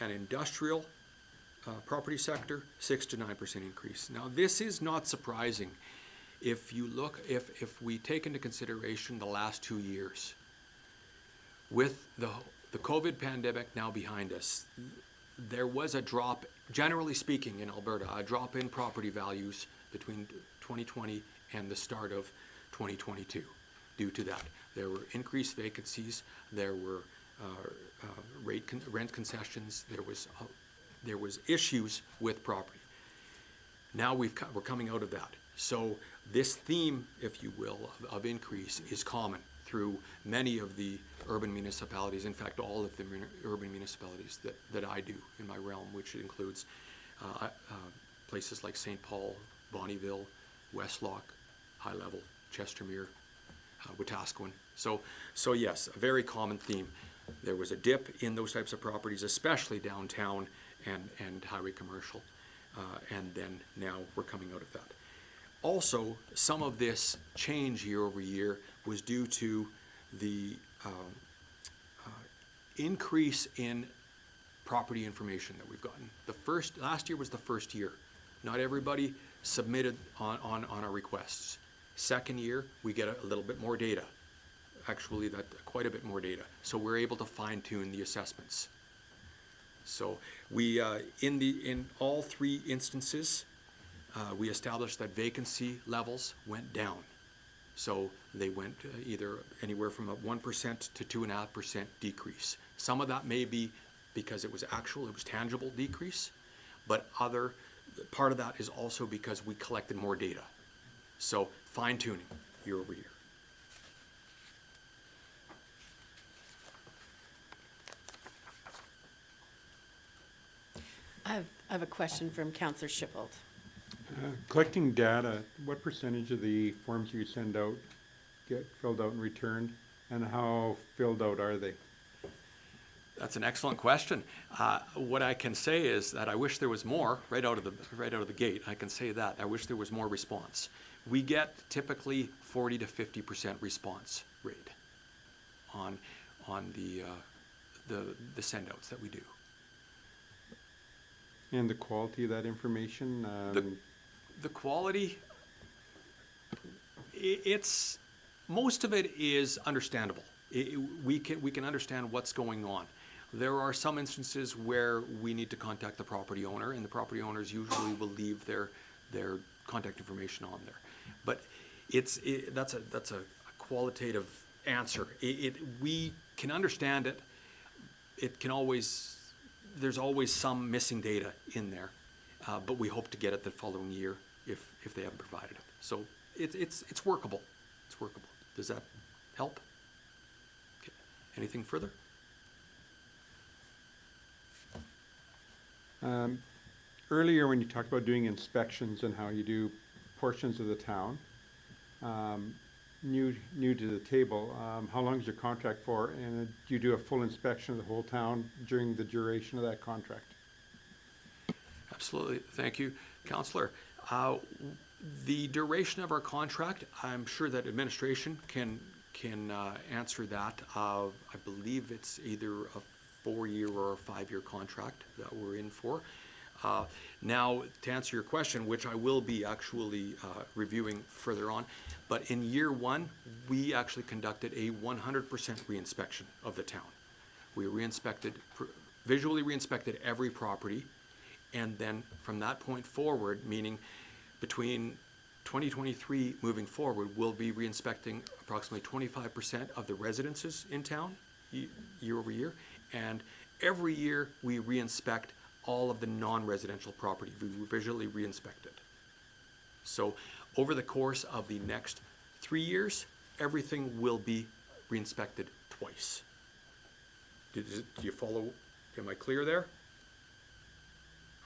and industrial, property sector, 6 to 9% increase. Now, this is not surprising if you look, if we take into consideration the last 2 years. With the COVID pandemic now behind us, there was a drop, generally speaking in Alberta, a drop in property values between 2020 and the start of 2022 due to that. There were increased vacancies, there were rent concessions, there was issues with property. Now we're coming out of that. So this theme, if you will, of increase is common through many of the urban municipalities, in fact, all of the urban municipalities that I do in my realm, which includes places like St. Paul, Bonnyville, Westlock, High Level, Chestermere, Wetaskiwin. So yes, a very common theme. There was a dip in those types of properties, especially downtown and highway commercial, and then now we're coming out of that. Also, some of this change year over year was due to the increase in property information that we've gotten. Last year was the first year. Not everybody submitted on our requests. Second year, we get a little bit more data. Actually, quite a bit more data. So we're able to fine tune the assessments. So we, in all 3 instances, we established that vacancy levels went down. So they went either anywhere from a 1% to 2.5% decrease. Some of that may be because it was tangible decrease, but part of that is also because we collected more data. So fine tuning year over year. I have a question from Councillor Shippold. Collecting data, what percentage of the forms you send out get filled out and returned, and how filled out are they? That's an excellent question. What I can say is that I wish there was more right out of the gate. I can say that. I wish there was more response. We get typically 40 to 50% response rate on the send-outs that we do. And the quality of that information? The quality, most of it is understandable. We can understand what's going on. There are some instances where we need to contact the property owner, and the property owners usually will leave their contact information on there. But that's a qualitative answer. We can understand it. There's always some missing data in there, but we hope to get it the following year if they haven't provided it. So it's workable. It's workable. Does that help? Okay. Anything further? Earlier when you talked about doing inspections and how you do portions of the town, new to the table, how long is your contract for, and do you do a full inspection of the whole town during the duration of that contract? Absolutely. Thank you, Councillor. The duration of our contract, I'm sure that administration can answer that. I believe it's either a 4-year or a 5-year contract that we're in for. Now, to answer your question, which I will be actually reviewing further on, but in year 1, we actually conducted a 100% reinspection of the town. We visually re-inspected every property, and then from that point forward, meaning between 2023 moving forward, we'll be re-inspecting approximately 25% of the residences in town year over year, and every year we re-inspect all of the non-residential property. We visually re-inspect it. So over the course of the next 3 years, everything will be re-inspected twice. Do you follow? Am I clear there?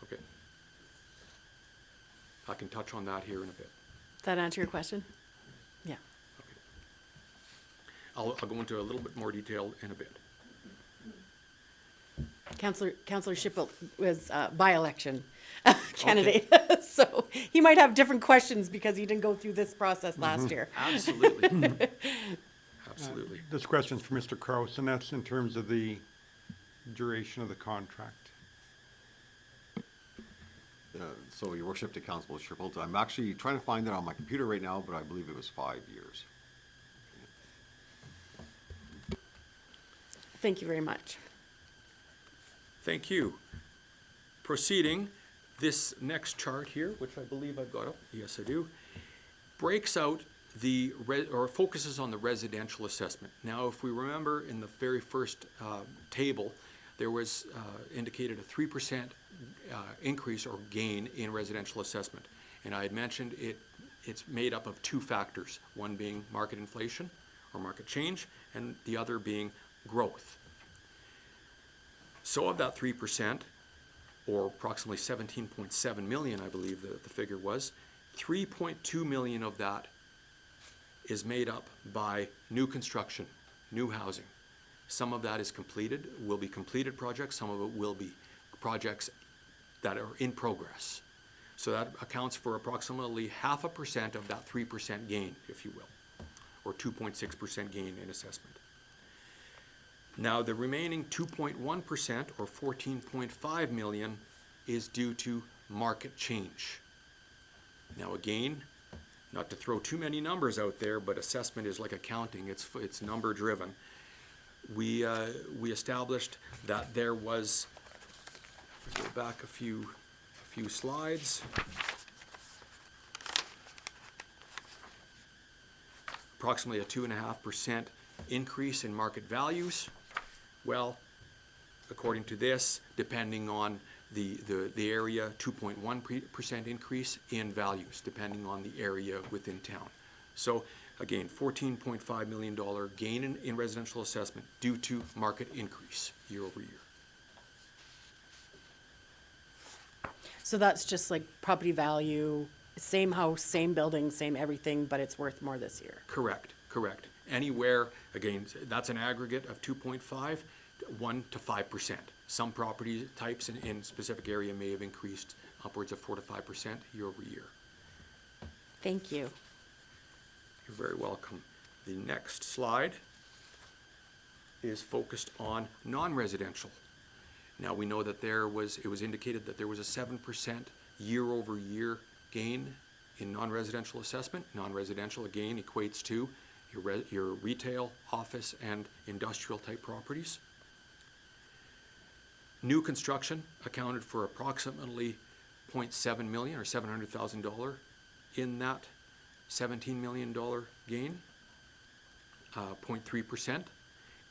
Okay. I can touch on that here in a bit. Does that answer your question? Yeah. Okay. I'll go into a little bit more detail in a bit. Councillor Shippold was by-election candidate, so he might have different questions because he didn't go through this process last year. Absolutely. Absolutely. This question's for Mr. Kraus, and that's in terms of the duration of the contract. So your worship to Councilor Sherbolt, I'm actually trying to find it on my computer right now, but I believe it was 5 years. Thank you very much. Thank you. Proceeding, this next chart here, which I believe I've got up, yes I do, breaks out or focuses on the residential assessment. Now, if we remember in the very first table, there was indicated a 3% increase or gain in residential assessment. And I had mentioned it's made up of two factors, one being market inflation or market change, and the other being growth. So of that 3%, or approximately 17.7 million, I believe the figure was, 3.2 million of that is made up by new construction, new housing. Some of that is completed, will be completed projects, some of it will be projects that are in progress. So that accounts for approximately 0.5% of that 3% gain, if you will, or 2.6% gain in assessment. Now, the remaining 2.1%, or 14.5 million, is due to market change. Now, again, not to throw too many numbers out there, but assessment is like accounting, it's number driven. We established that there was, go back a few slides, approximately a 2.5% increase in market values. Well, according to this, depending on the area, 2.1% increase in values, depending on the area within town. So again, $14.5 million gain in residential assessment due to market increase year over year. So that's just like property value, same house, same building, same everything, but it's worth more this year. Correct. Anywhere, again, that's an aggregate of 2.5, 1 to 5%. Some property types in specific area may have increased upwards of 4 to 5% year over year. Thank you. You're very welcome. The next slide is focused on non-residential. Now, we know that it was indicated that there was a 7% year over year gain in non-residential assessment. Non-residential, again, equates to your retail, office, and industrial type properties. New construction accounted for approximately 0.7 million or $700,000 in that $17 million gain, 0.3%,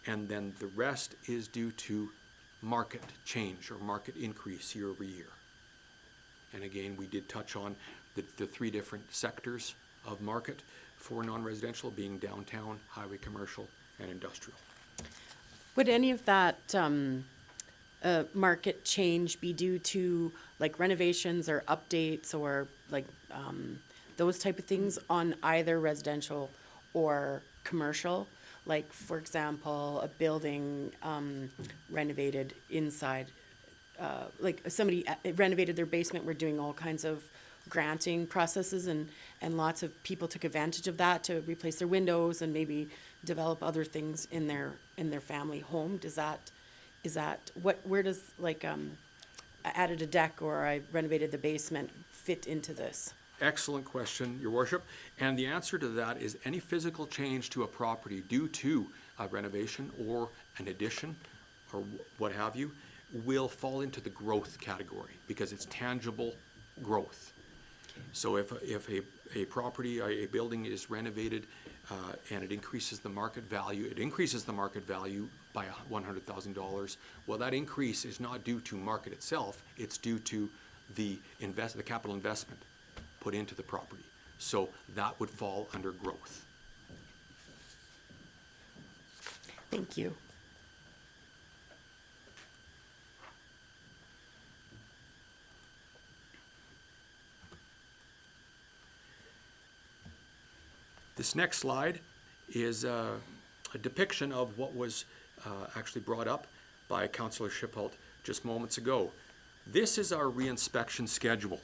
and then the rest is due to market change or market increase year over year. And again, we did touch on the three different sectors of market for non-residential being downtown, highway commercial, and industrial. Would any of that market change be due to like renovations or updates or like those type of things on either residential or commercial? Like, for example, a building renovated inside, like somebody renovated their basement, we're doing all kinds of granting processes and lots of people took advantage of that to replace their windows and maybe develop other things in their family home. Where does like I added a deck or I renovated the basement fit into this? Excellent question, Your Worship. And the answer to that is any physical change to a property due to a renovation or an addition or what have you will fall into the growth category because it's tangible growth. So if a property, a building is renovated and it increases the market value, by $100,000, well, that increase is not due to market itself, it's due to the capital investment put into the property. So that would fall under growth. Thank you. This next slide is a depiction of what was actually brought up by Councillor Schiphult just moments ago. This is our reinspection schedule.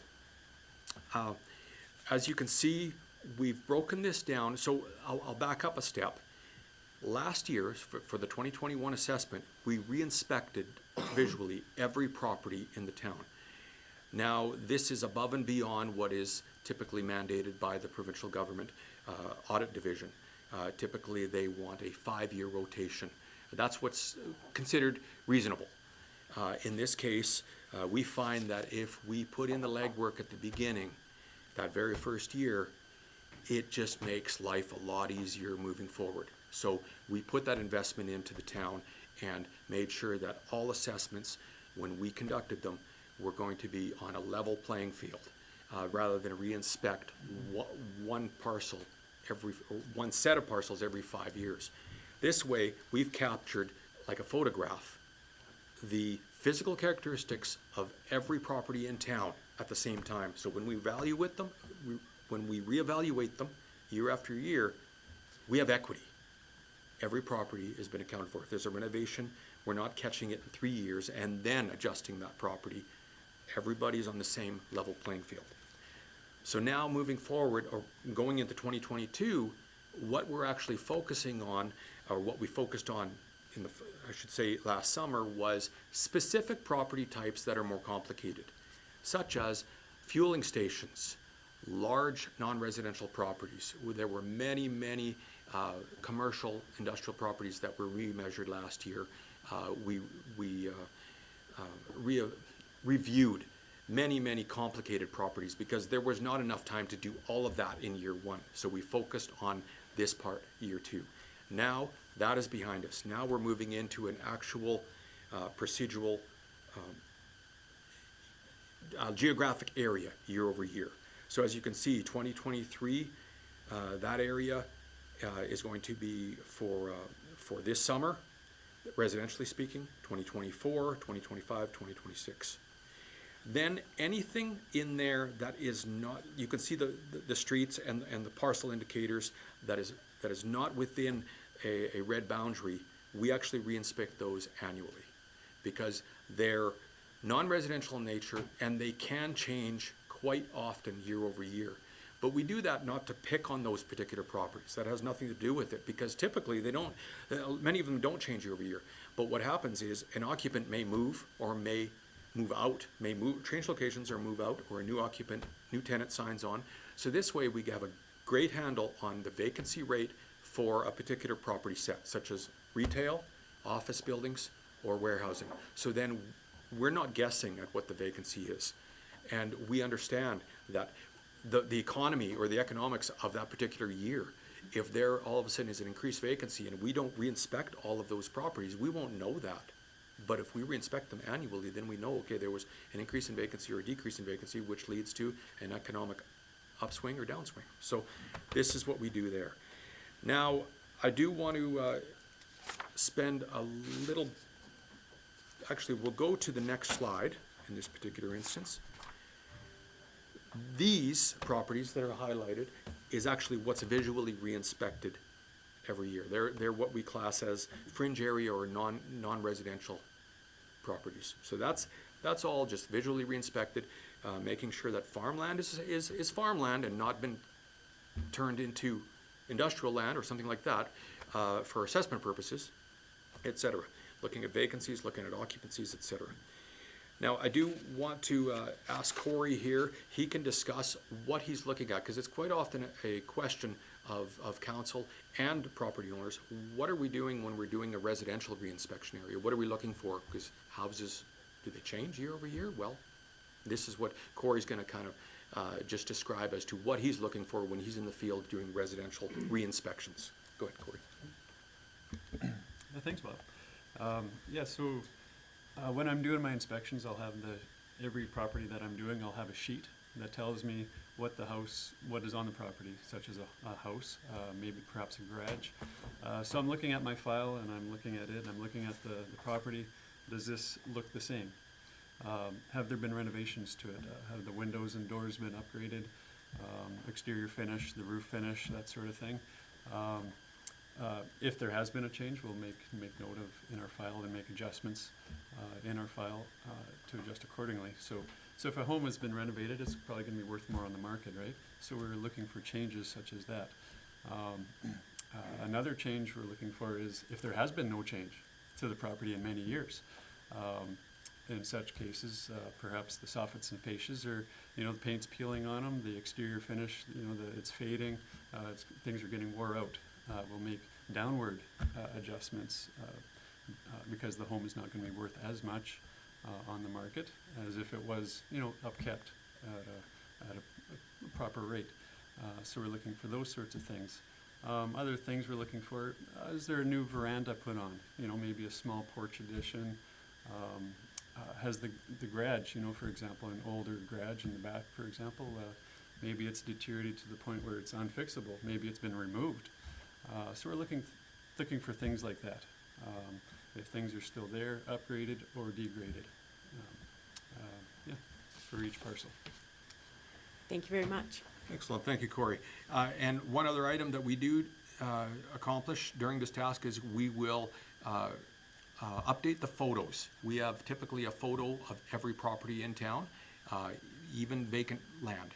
As you can see, we've broken this down, so I'll back up a step. Last year, for the 2021 assessment, we re-inspected visually every property in the town. Now, this is above and beyond what is typically mandated by the provincial government audit division. Typically, they want a 5-year rotation. That's what's considered reasonable. In this case, we find that if we put in the legwork at the beginning, that very first year, it just makes life a lot easier moving forward. So we put that investment into the town and made sure that all assessments, when we conducted them, were going to be on a level playing field, rather than re-inspect one parcel or one set of parcels every 5 years. This way, we've captured, like a photograph, the physical characteristics of every property in town at the same time. So when we when we reevaluate them year after year, we have equity. Every property has been accounted for. If there's a renovation, we're not catching it in 3 years and then adjusting that property. Everybody's on the same level playing field. So now moving forward, or going into 2022, what we're actually focusing on, or what we focused on I should say last summer, was specific property types that are more complicated, such as fueling stations, large non-residential properties. There were many, many commercial industrial properties that were remeasured last year. We reviewed many, many complicated properties because there was not enough time to do all of that in year 1. So we focused on this part, year 2. Now that is behind us. Now we're moving into an actual procedural geographic area year over year. So as you can see, 2023, that area is going to be for this summer, residentially speaking, 2024, 2025, 2026. Then anything in there that is not, you can see the streets and the parcel indicators that is not within a red boundary, we actually re-inspect those annually because they're non-residential in nature and they can change quite often year over year. But we do that not to pick on those particular properties. That has nothing to do with it because typically they don't, many of them don't change year over year. But what happens is an occupant may move or may move out, change locations or move out, or a new occupant, new tenant signs on. So this way we have a great handle on the vacancy rate for a particular property set, such as retail, office buildings, or warehousing. So then we're not guessing at what the vacancy is. And we understand that the economy or the economics of that particular year, if there all of a sudden is an increased vacancy and we don't re-inspect all of those properties, we won't know that. But if we re-inspect them annually, then we know, okay, there was an increase in vacancy or a decrease in vacancy, which leads to an economic upswing or downswing. So this is what we do there. Now, I do want to spend a little, actually, we'll go to the next slide in this particular instance. These properties that are highlighted is actually what's visually re-inspected every year. They're what we class as fringe area or non-residential properties. So that's all just visually re-inspected, making sure that farmland is farmland and not been turned into industrial land or something like that for assessment purposes, etc. Looking at vacancies, looking at occupancies, etc. Now, I do want to ask Corey here. He can discuss what he's looking at, because it's quite often a question of council and property owners. What are we doing when we're doing a residential reinspection area? What are we looking for? Because houses, do they change year over year? Well, this is what Corey's going to kind of just describe as to what he's looking for when he's in the field doing residential re-inspections. Go ahead, Corey. Thanks, Bob. So when I'm doing my inspections, I'll have every property that I'm doing, I'll have a sheet that tells me what is on the property, such as a house, maybe perhaps a garage. So I'm looking at my file and I'm looking at it, I'm looking at the property. Does this look the same? Have there been renovations to it? Have the windows and doors been upgraded? Exterior finish, the roof finish, that sort of thing. If there has been a change, we'll make note of in our file and make adjustments in our file to adjust accordingly. So if a home has been renovated, it's probably going to be worth more on the market, right? So we're looking for changes such as that. Another change we're looking for is if there has been no change to the property in many years. in such cases, perhaps the soffits and fascias are, the paint's peeling on them, the exterior finish, it's fading, things are getting wore out. We'll make downward adjustments because the home is not going to be worth as much on the market as if it was, upkept at a proper rate. So we're looking for those sorts of things. Other things we're looking for, is there a new veranda put on? Maybe a small porch addition. Has the garage, for example, an older garage in the back, for example, maybe it's deteriorated to the point where it's unfixable. Maybe it's been removed. So we're looking for things like that. If things are still there, upgraded or degraded. Yeah, for each parcel. Thank you very much. Excellent, thank you, Corey. And one other item that we do accomplish during this task is we will update the photos. We have typically a photo of every property in town, even vacant land,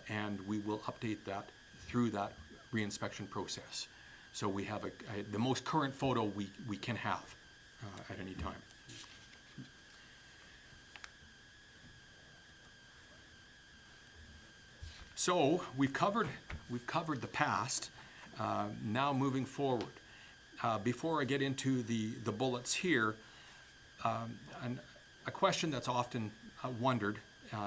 and we will update that through that reinspection process. So we have the most current photo we can have at any time. So we've covered the past. Now moving forward. Before I get into the bullets here, a question that's often wondered,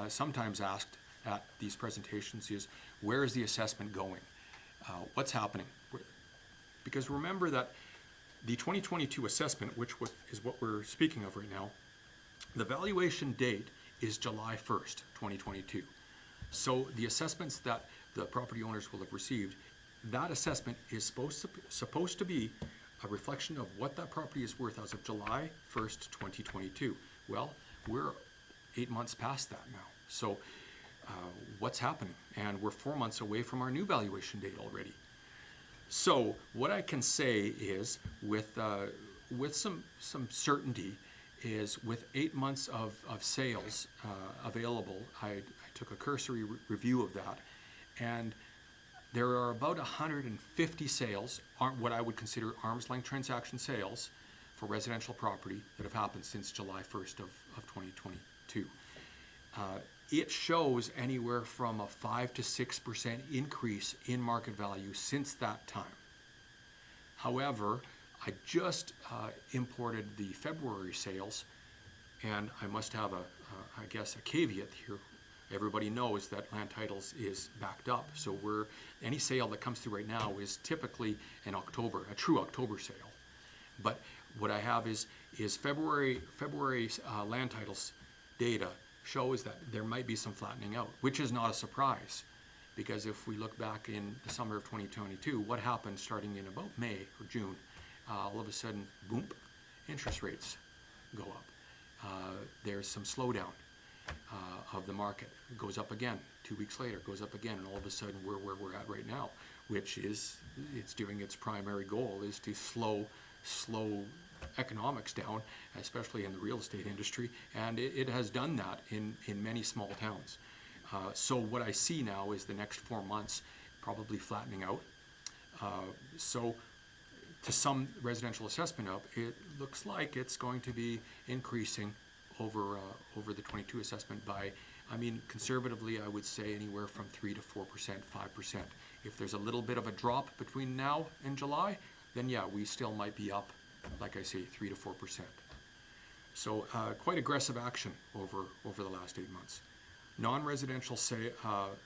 sometimes asked at these presentations is, where is the assessment going? What's happening? Because remember that the 2022 assessment, which is what we're speaking of right now, the valuation date is July 1st, 2022. So the assessments that the property owners will have received, that assessment is supposed to be a reflection of what that property is worth as of July 1st, 2022. Well, we're 8 months past that now. So what's happening? And we're 4 months away from our new valuation date already. So what I can say is, with some certainty, is with 8 months of sales available, I took a cursory review of that, and there are about 150 sales, what I would consider arm's length transaction sales for residential property that have happened since July 1st of 2022. It shows anywhere from a 5 to 6% increase in market value since that time. However, I just imported the February sales, and I must have I guess a caveat here. Everybody knows that Land Titles is backed up, so any sale that comes through right now is typically a true October sale. But what I have is February Land Titles data shows that there might be some flattening out, which is not a surprise, because if we look back in the summer of 2022, what happened starting in about May or June? All of a sudden, boom, interest rates go up. There's some slowdown of the market. It goes up again. 2 weeks later, it goes up again, and all of a sudden we're where we're at right now, which is, it's doing its primary goal is to slow economics down, especially in the real estate industry, and it has done that in many small towns. So what I see now is the next 4 months probably flattening out. So to sum residential assessment up, it looks like it's going to be increasing over the 22 assessment by, conservatively, I would say anywhere from 3 to 4%, 5%. If there's a little bit of a drop between now and July, then yeah, we still might be up, like I say, 3 to 4%. So quite aggressive action over the last 8 months. Non-residential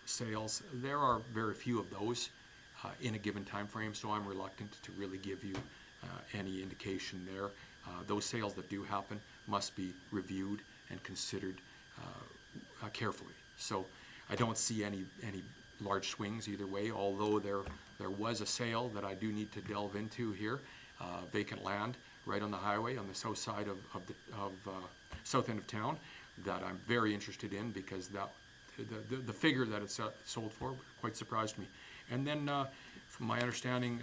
sales, there are very few of those in a given time frame, so I'm reluctant to really give you any indication there. Those sales that do happen must be reviewed and considered carefully. So I don't see any large swings either way, although there was a sale that I do need to delve into here, vacant land right on the highway on the south side of the south end of town, that I'm very interested in, because the figure that it's sold for quite surprised me. And then from my understanding,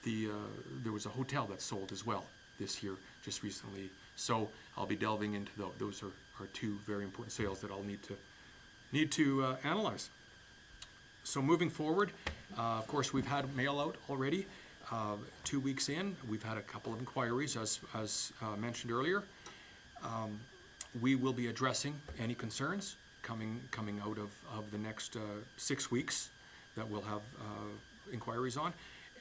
there was a hotel that sold as well this year, just recently. So I'll be delving into those. Those are two very important sales that I'll need to analyze. So moving forward, of course, we've had mail out already. 2 weeks in, we've had a couple of inquiries, as mentioned earlier. We will be addressing any concerns coming out of the next 6 weeks that we'll have inquiries on,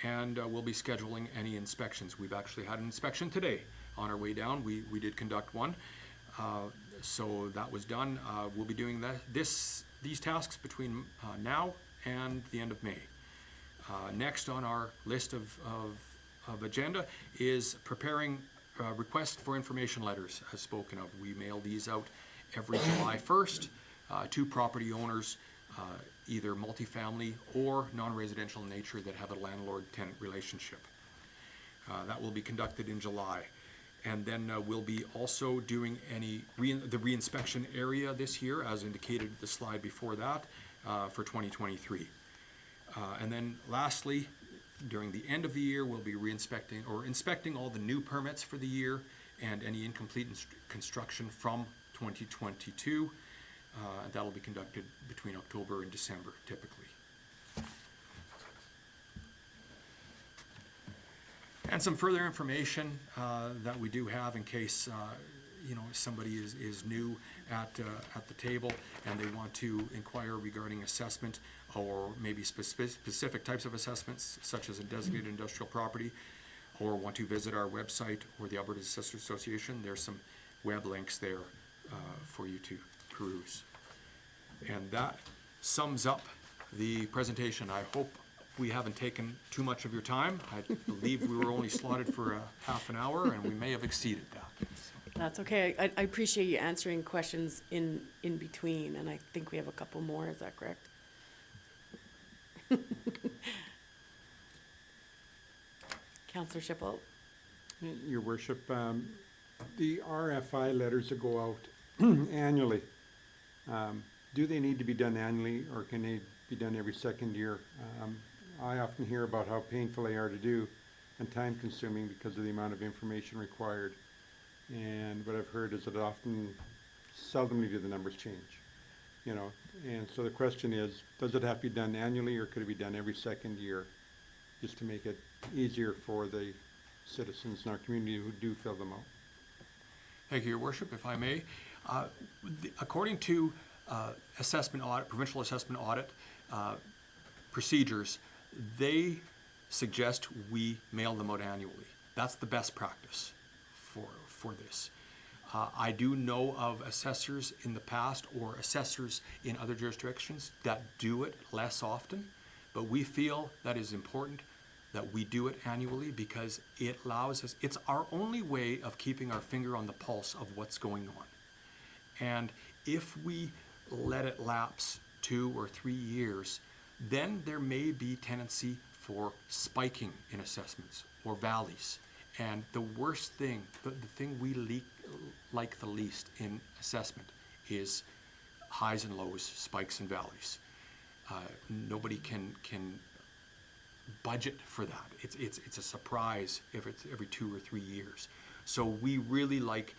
and we'll be scheduling any inspections. We've actually had an inspection today on our way down. We did conduct one, so that was done. We'll be doing these tasks between now and the end of May. Next on our list of agenda is preparing requests for information letters, as spoken of. We mail these out every July 1st to property owners, either multifamily or non-residential in nature that have a landlord-tenant relationship. That will be conducted in July. And then we'll be also doing the reinspection area this year, as indicated in the slide before that, for 2023. And then lastly, during the end of the year, we'll be inspecting all the new permits for the year and any incomplete construction from 2022. That'll be conducted between October and December, typically. And some further information that we do have in case somebody is new at the table and they want to inquire regarding assessment or maybe specific types of assessments, such as a designated industrial property, or want to visit our website or the Alberta Assessors Association. There's some web links there for you to peruse. And that sums up the presentation. I hope we haven't taken too much of your time. I believe we were only slotted for a half an hour, and we may have exceeded that. That's okay. I appreciate you answering questions in between, and I think we have a couple more. Is that correct? Councillor Schipple? Your worship, the RFI letters that go out annually, do they need to be done annually, or can they be done every second year? I often hear about how painful they are to do and time consuming because of the amount of information required. And what I've heard is that often, seldomly do the numbers change, and so the question is, does it have to be done annually, or could it be done every second year, just to make it easier for the citizens in our community who do fill them out? Thank you, Your Worship. If I may, according to provincial assessment audit procedures, they suggest we mail them out annually. That's the best practice for this. I do know of assessors in the past or assessors in other jurisdictions that do it less often, but we feel that is important that we do it annually because it allows us, it's our only way of keeping our finger on the pulse of what's going on. And if we let it lapse 2 or 3 years, then there may be tendency for spiking in assessments or valleys. And the worst thing, the thing we like the least in assessment is highs and lows, spikes and valleys. Nobody can budget for that. It's a surprise if it's every 2 or 3 years. So we really like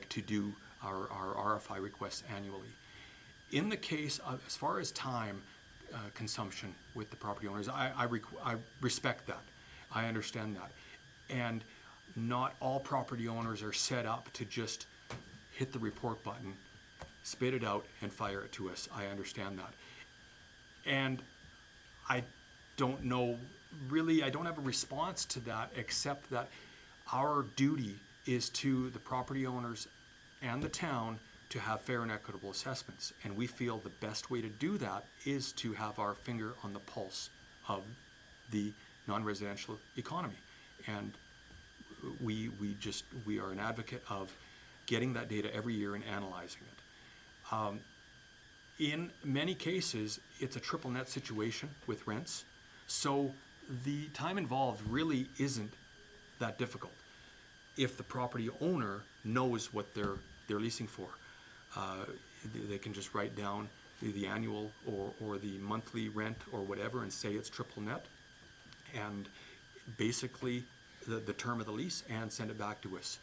to do our RFI requests annually. In the case of, as far as time consumption with the property owners, I respect that. I understand that. And not all property owners are set up to just hit the report button, spit it out, and fire it to us. I understand that. And I don't know, really, I don't have a response to that, except that our duty is to the property owners and the town to have fair and equitable assessments. And we feel the best way to do that is to have our finger on the pulse of the non-residential economy. And we are an advocate of getting that data every year and analyzing it. In many cases, it's a triple net situation with rents, so the time involved really isn't that difficult if the property owner knows what they're leasing for. They can just write down the annual or the monthly rent or whatever and say it's triple net, and basically the term of the lease, and send it back to us.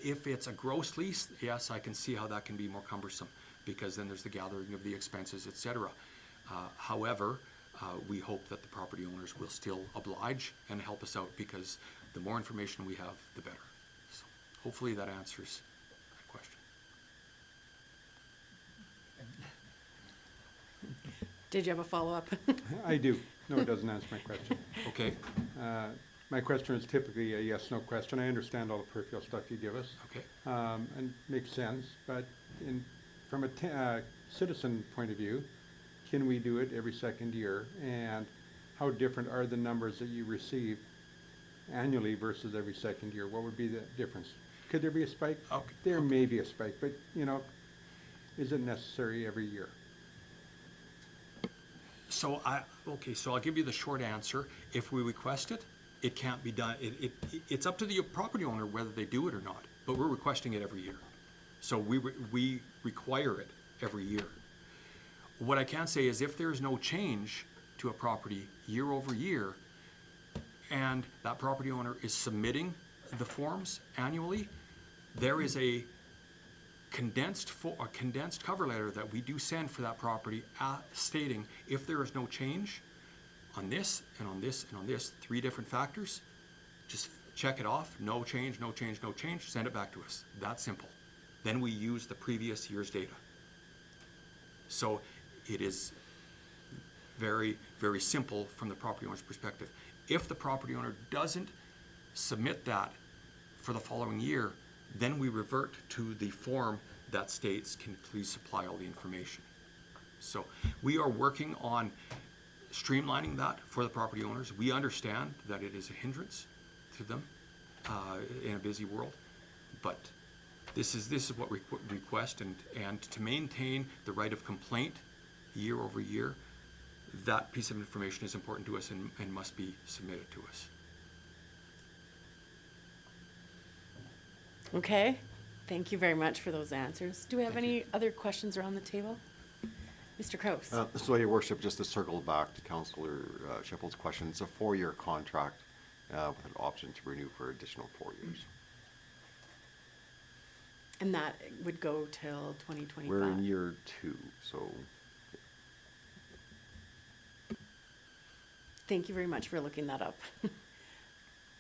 If it's a gross lease, yes, I can see how that can be more cumbersome, because then there's the gathering of the expenses, etc. However, we hope that the property owners will still oblige and help us out, because the more information we have, the better. So hopefully that answers that question. Did you have a follow-up? I do. No, it doesn't answer my question. Okay, My question is typically a yes/no question. I understand all the peripheral stuff you give us. okay. And makes sense, but from a citizen point of view, can we do it every second year? And how different are the numbers that you receive annually versus every second year? What would be the difference? Could there be a spike? Okay, There may be a spike, but, is it necessary every year? So I'll give you the short answer. If we request it, it can't be done. It's up to the property owner whether they do it or not, but we're requesting it every year. So we require it every year. What I can say is if there is no change to a property year over year, and that property owner is submitting the forms annually, there is a condensed cover letter that we do send for that property stating if there is no change on this and on this and on this, 3 different factors, just check it off, no change, no change, no change, send it back to us. That simple. Then we use the previous year's data. So it is very, very simple from the property owner's perspective. If the property owner doesn't submit that for the following year, then we revert to the form that states, can you please supply all the information? So we are working on streamlining that for the property owners. We understand that it is a hindrance to them in a busy world, but this is what we request, and to maintain the right of complaint year over year, that piece of information is important to us and must be submitted to us. Okay, thank you very much for those answers. Do we have any other questions around the table? Mr. Kraus? So, Your Worship, just to circle back to Councillor Schiphol's question, it's a 4-year contract with an option to renew for additional 4 years. And that would go till 2025? We're in year 2, so Thank you very much for looking that up.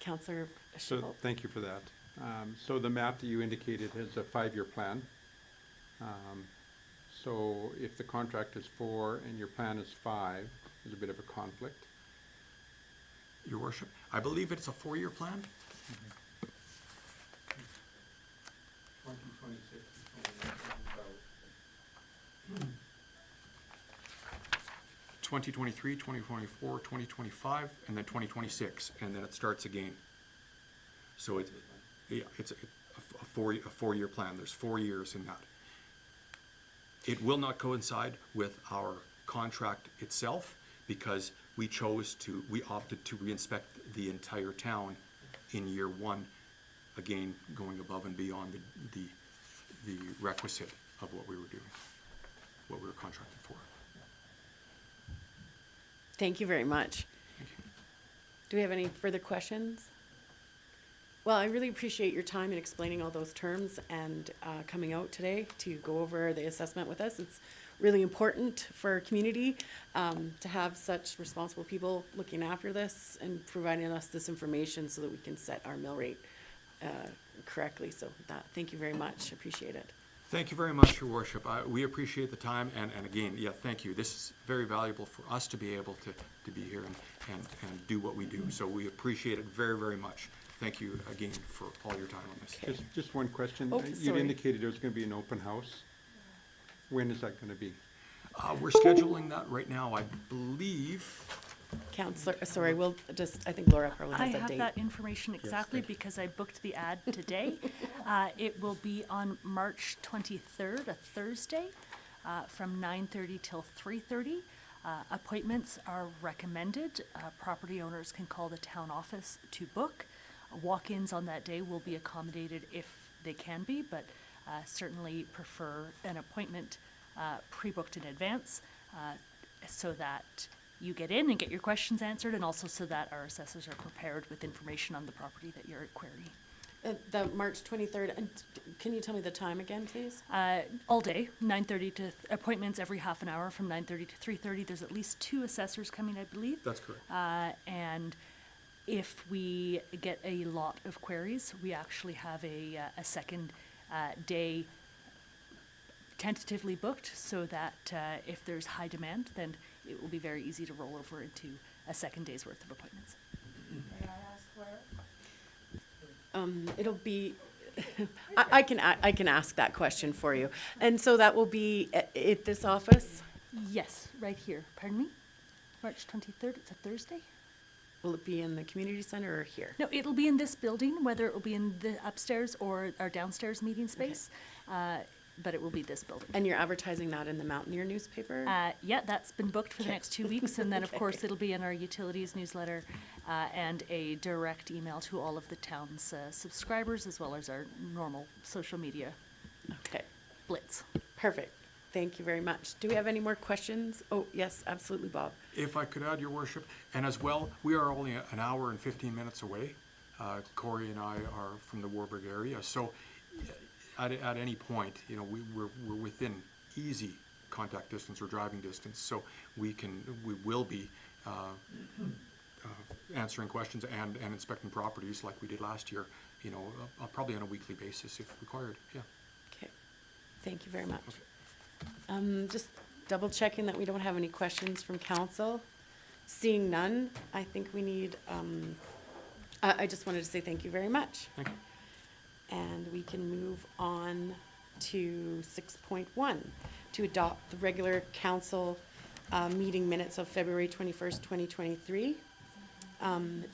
Councillor So Schipol? thank you for that. So the map that you indicated is a 5-year plan. So if the contract is 4 and your plan is 5, there's a bit of a conflict. Your Worship, I believe it's a 4-year plan. 2023, 2024, 2025, and then 2026, and then it starts again. So it's a 4-year plan. There's 4 years in that. It will not coincide with our contract itself because we opted to reinspect the entire town in year 1, again, going above and beyond the requisite of what we were doing, what we were contracted for. Thank you very much. Thank you. Do we have any further questions? Well, I really appreciate your time in explaining all those terms and coming out today to go over the assessment with us. It's really important for our community to have such responsible people looking after this and providing us this information so that we can set our mill rate correctly. So thank you very much. Appreciate it. Thank you very much, Your Worship. We appreciate the time, and again, yeah, thank you. This is very valuable for us to be able to be here and do what we do. So we appreciate it very, very much. Thank you again for all your time on this. Just one question. Oh, You'd sorry. indicated there was going to be an open house. When is that going to be? We're scheduling that right now, I believe. Counselor, sorry, I think Laura probably I has that have date. that information exactly because I booked the ad today. It will be on March 23rd, a Thursday, from 9:30 till 3:30. Appointments are recommended. Property owners can call the town office to book. Walk-ins on that day will be accommodated if they can be, but certainly prefer an appointment pre-booked in advance so that you get in and get your questions answered, and also so that our assessors are prepared with information on the property that you're querying. The March 23rd, and can you tell me the time again, please? All day, 9:30 to appointments every half an hour from 9:30 to 3:30. There's at least 2 assessors coming, I believe. That's correct. And if we get a lot of queries, we actually have a second day tentatively booked so that if there's high demand, then it will be very easy to roll over into a second day's worth of appointments. It'll be, I can ask that question for you. And so that will be at this office? Yes, right here. Pardon me? March 23rd, it's a Thursday? Will it be in the community center or here? No, it'll be in this building, whether it will be in the upstairs or our downstairs meeting space, but it will be this building. And you're advertising that in the Mountaineer newspaper? Yeah, that's been booked for the next 2 weeks, and then, of Okay. course, it'll be in our utilities newsletter and a direct email to all of the town's subscribers, as well as our normal social media Okay, blitz. perfect. Thank you very much. Do we have any more questions? Oh, yes, absolutely, Bob. If I could add, Your Worship, and as well, we are only an hour and 15 minutes away. Corey and I are from the Warburg area, so at any point, you know, we're within easy contact distance or driving distance, so we will be answering questions and inspecting properties like we did last year, you know, probably on a weekly basis if required, yeah. Okay, thank you very much. Just double checking that we don't have any questions from council. Seeing none, I think we need, I just wanted to say thank you very much. Thank you. And we can move on to 6.1, to adopt the regular council meeting minutes of February 21st, 2023.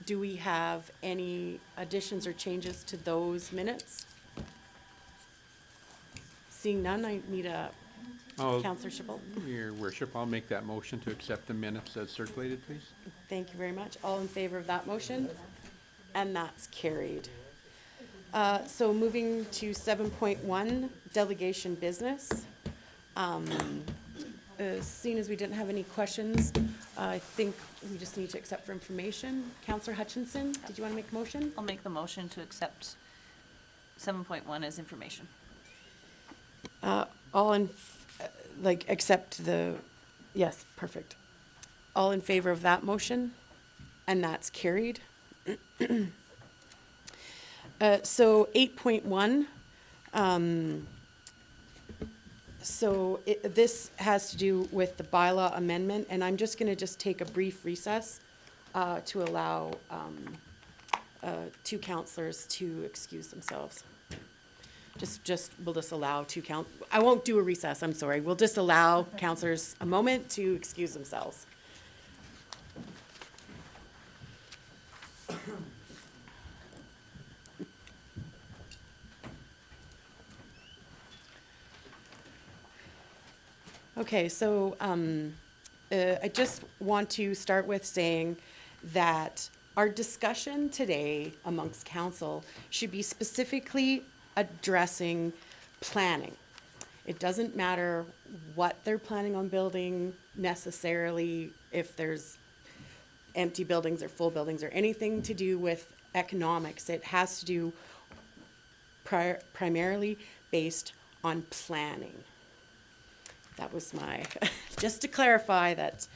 Do we have any additions or changes to those minutes? Seeing none, I need a Oh, Councillor Chabot. Your Worship, I'll make that motion to accept the minutes as circulated, please. Thank you very much. All in favor of that motion? And that's carried. So moving to 7.1, delegation business. Seeing as we didn't have any questions, I think we just need to accept for information. Councillor Hutchinson, did you want to make a motion? I'll make the motion to accept 7.1 as information. All in, accept the, yes, perfect. All in favor of that motion? And that's carried. So 8.1, this has to do with the bylaw amendment, and I'm just gonna take a brief recess to allow two councillors to excuse themselves. We'll just allow I won't do a recess, I'm sorry. We'll just allow councillors a moment to excuse themselves. Okay, so I just want to start with saying that our discussion today amongst council should be specifically addressing planning. It doesn't matter what they're planning on building necessarily, if there's empty buildings or full buildings or anything to do with economics. It has to do primarily based on planning. That was just to clarify that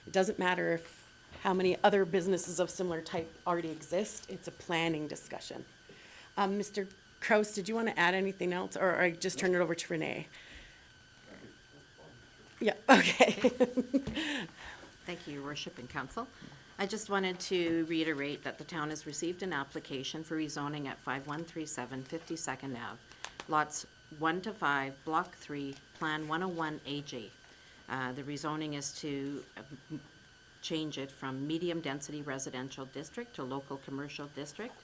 it doesn't matter how many other businesses of similar type already exist, it's a planning discussion. Mr. Kraus, did you want to add anything else, or I just turn it over to Renee? Yeah, okay. Thank you, Your Worship and Council. I just wanted to reiterate that the town has received an application for rezoning at 5137 52nd Ave, lots 1 to 5, Block 3, Plan 101 AJ. The rezoning is to change it from medium-density residential district to local commercial district.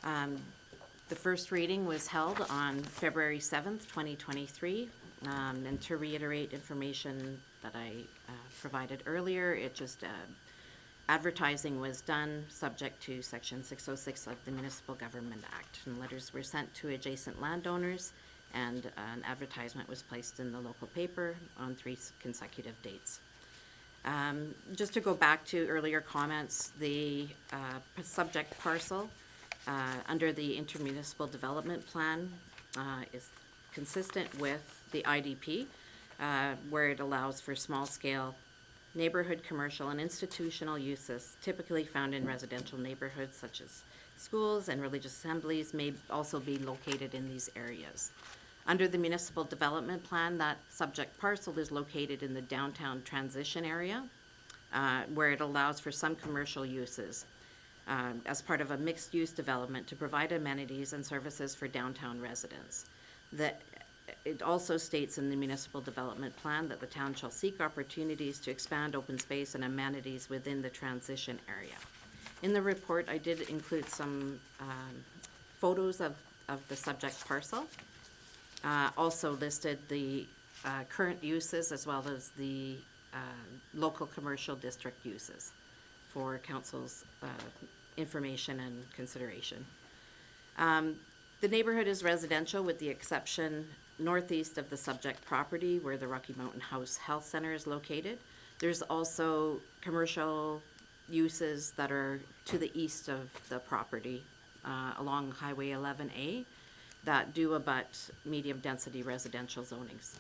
The first reading was held on February 7th, 2023. And to reiterate information that I provided earlier, advertising was done subject to Section 606 of the Municipal Government Act. And letters were sent to adjacent landowners, and an advertisement was placed in the local paper on 3 consecutive dates. Just to go back to earlier comments, the subject parcel under the intermunicipal development plan is consistent with the IDP, where it allows for small-scale neighborhood, commercial, and institutional uses typically found in residential neighborhoods such as schools and religious assemblies may also be located in these areas. Under the municipal development plan, that subject parcel is located in the downtown transition area, where it allows for some commercial uses as part of a mixed-use development to provide amenities and services for downtown residents. It also states in the municipal development plan that the town shall seek opportunities to expand open space and amenities within the transition area. In the report, I did include some photos of the subject parcel. Also listed the current uses as well as the local commercial district uses for council's information and consideration. The neighborhood is residential with the exception northeast of the subject property where the Rocky Mountain House Health Center is located. There's also commercial uses that are to the east of the property along Highway 11A that do abut medium-density residential zonings.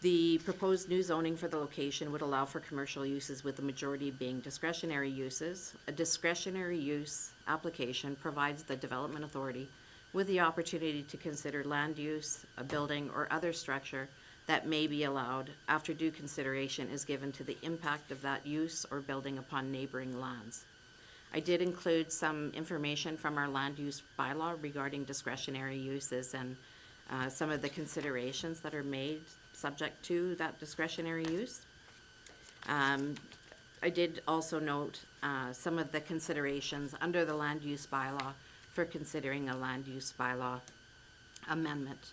The proposed new zoning for the location would allow for commercial uses with the majority being discretionary uses. A discretionary use application provides the development authority with the opportunity to consider land use, a building, or other structure that may be allowed after due consideration is given to the impact of that use or building upon neighboring lands. I did include some information from our land use bylaw regarding discretionary uses and some of the considerations that are made subject to that discretionary use. I did also note some of the considerations under the land use bylaw for considering a land use bylaw amendment.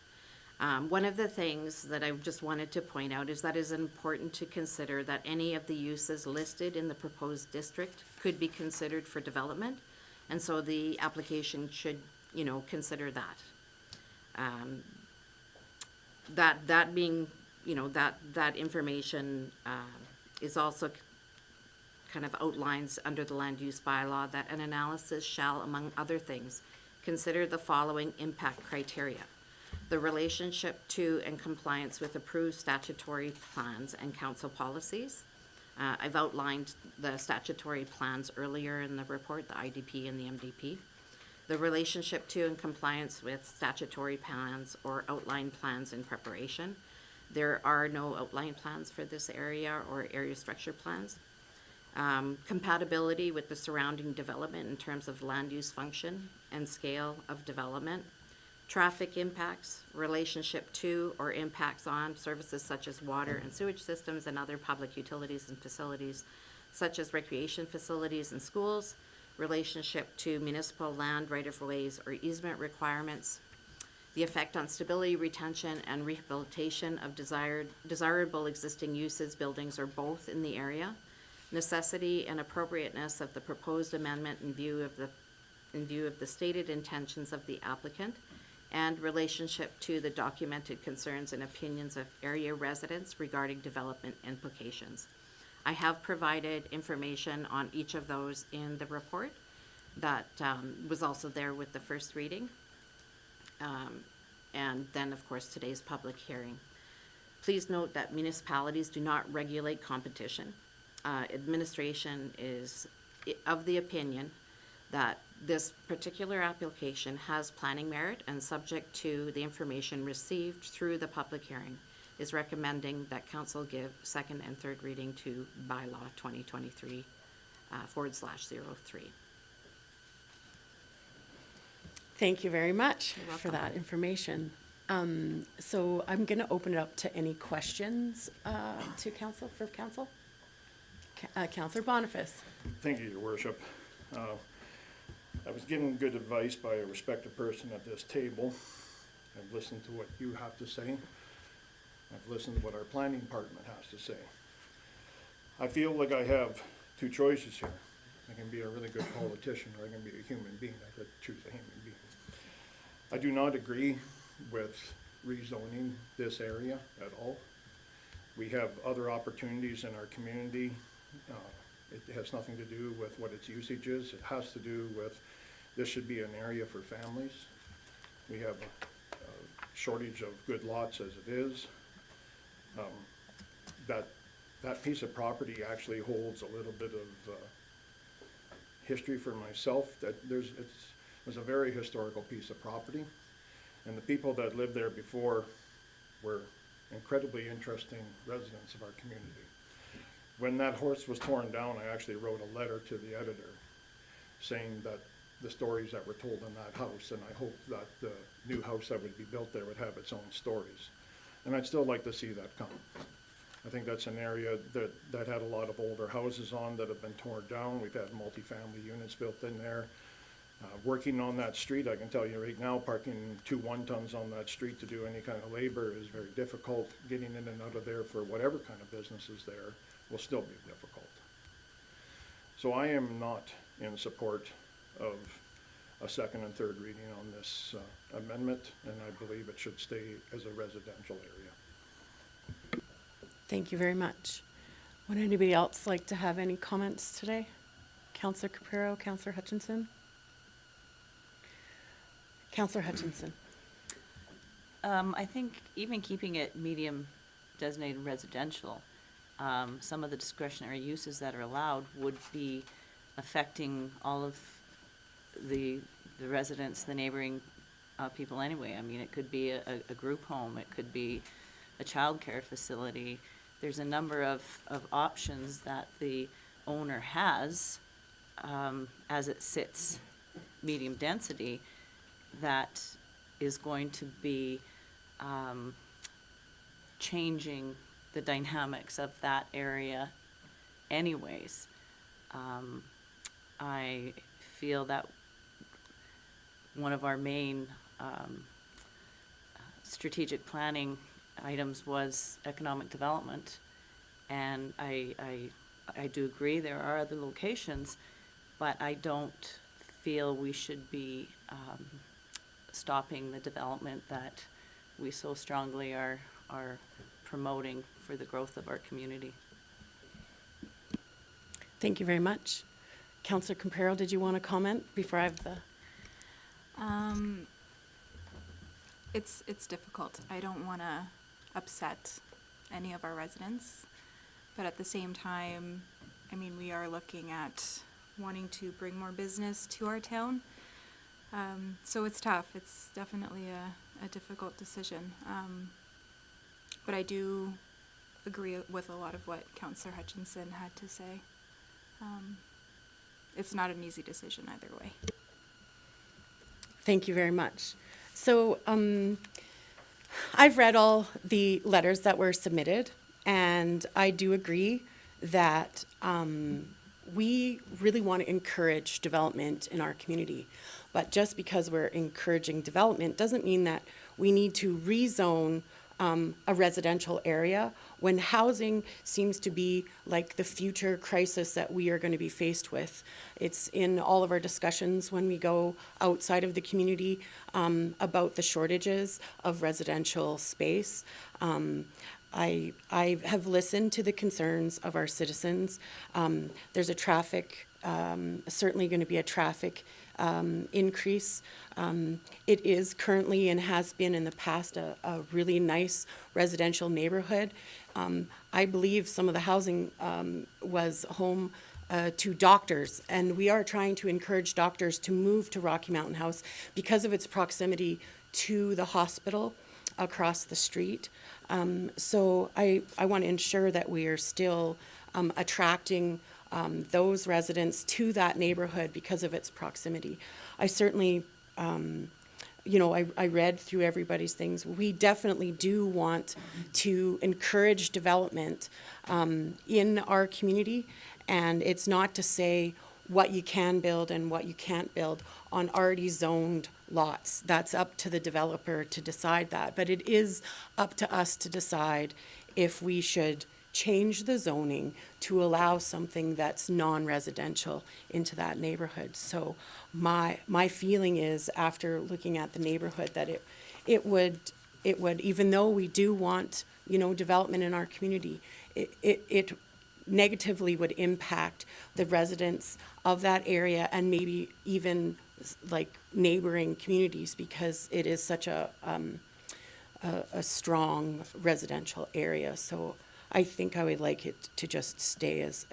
One of the things that I just wanted to point out is that it is important to consider that any of the uses listed in the proposed district could be considered for development, and so the application should, consider that. That being, that information is also kind of outlines under the land use bylaw that an analysis shall, among other things, consider the following impact criteria: the relationship to and compliance with approved statutory plans and council policies. I've outlined the statutory plans earlier in the report, the IDP and the MDP. The relationship to and compliance with statutory plans or outline plans in preparation. There are no outline plans for this area or area structure plans. Compatibility with the surrounding development in terms of land use function and scale of development. Traffic impacts, relationship to or impacts on services such as water and sewage systems and other public utilities and facilities such as recreation facilities and schools. Relationship to municipal land right-of-ways or easement requirements. The effect on stability, retention, and rehabilitation of desirable existing uses, buildings, or both in the area. Necessity and appropriateness of the proposed amendment in view of the stated intentions of the applicant, and relationship to the documented concerns and opinions of area residents regarding development implications. I have provided information on each of those in the report that was also there with the first reading. And then, of course, today's public hearing. Please note that municipalities do not regulate competition. Administration is of the opinion that this particular application has planning merit and subject to the information received through the public hearing is recommending that council give second and third reading to bylaw 2023 /03. Thank you very much for that information. So I'm going to open it up to any questions to council, for council. Councillor Boniface. Thank you, Your Worship. I was given good advice by a respected person at this table. I've listened to what you have to say. I've listened to what our planning department has to say. I feel like I have two choices here. I can be a really good politician, or I can be a human being. I could choose a human being. I do not agree with rezoning this area at all. We have other opportunities in our community. It has nothing to do with what its usage is. It has to do with this should be an area for families. We have a shortage of good lots as it is. That piece of property actually holds a little bit of history for myself. That it was a very historical piece of property. And the people that lived there before were incredibly interesting residents of our community. When that horse was torn down, I actually wrote a letter to the editor saying that the stories that were told in that house, and I hoped that the new house that would be built there would have its own stories. And I'd still like to see that come. I think that's an area that had a lot of older houses on that have been torn down. We've had multifamily units built in there. Working on that street, I can tell you right now, parking 2 1-tons on that street to do any kind of labor is very difficult. Getting in and out of there for whatever kind of business is there will still be difficult. So I am not in support of a second and third reading on this amendment, and I believe it should stay as a residential area. Thank you very much. Would anybody else like to have any comments today? Councillor Capero, Councillor Hutchinson? Councillor Hutchinson. I think even keeping it medium designated residential, some of the discretionary uses that are allowed would be affecting all of the residents, the neighboring people anyway. I mean, it could be a group home, it could be a childcare facility. There's a number of options that the owner has as it sits medium density that is going to be changing the dynamics of that area anyways. I feel that one of our main strategic planning items was economic development, and I do agree there are other locations, but I don't feel we should be stopping the development that we so strongly are promoting for the growth of our community. Thank you very much. Councillor Campero, did you want to comment before I have the... It's difficult. I don't want to upset any of our residents, but at the same time, I mean, we are looking at wanting to bring more business to our town. So it's tough. It's definitely a difficult decision. But I do agree with a lot of what Councillor Hutchinson had to say. It's not an easy decision either way. Thank you very much. So I've read all the letters that were submitted, and I do agree that we really want to encourage development in our community. But just because we're encouraging development doesn't mean that we need to rezone a residential area when housing seems to be like the future crisis that we are going to be faced with. It's in all of our discussions when we go outside of the community about the shortages of residential space. I have listened to the concerns of our citizens. There's a traffic, certainly going to be a traffic increase. It is currently and has been in the past a really nice residential neighborhood. I believe some of the housing was home to doctors, and we are trying to encourage doctors to move to Rocky Mountain House because of its proximity to the hospital across the street. So I want to ensure that we are still attracting those residents to that neighborhood because of its proximity. I certainly, I read through everybody's things. We definitely do want to encourage development in our community, and it's not to say what you can build and what you can't build on already zoned lots. That's up to the developer to decide that, but it is up to us to decide if we should change the zoning to allow something that's non-residential into that neighborhood. So my feeling is, after looking at the neighborhood, that it would, even though we do want, development in our community, it negatively would impact the residents of that area and maybe even like neighboring communities, because it is such a strong residential area. So I think I would like it to just stay as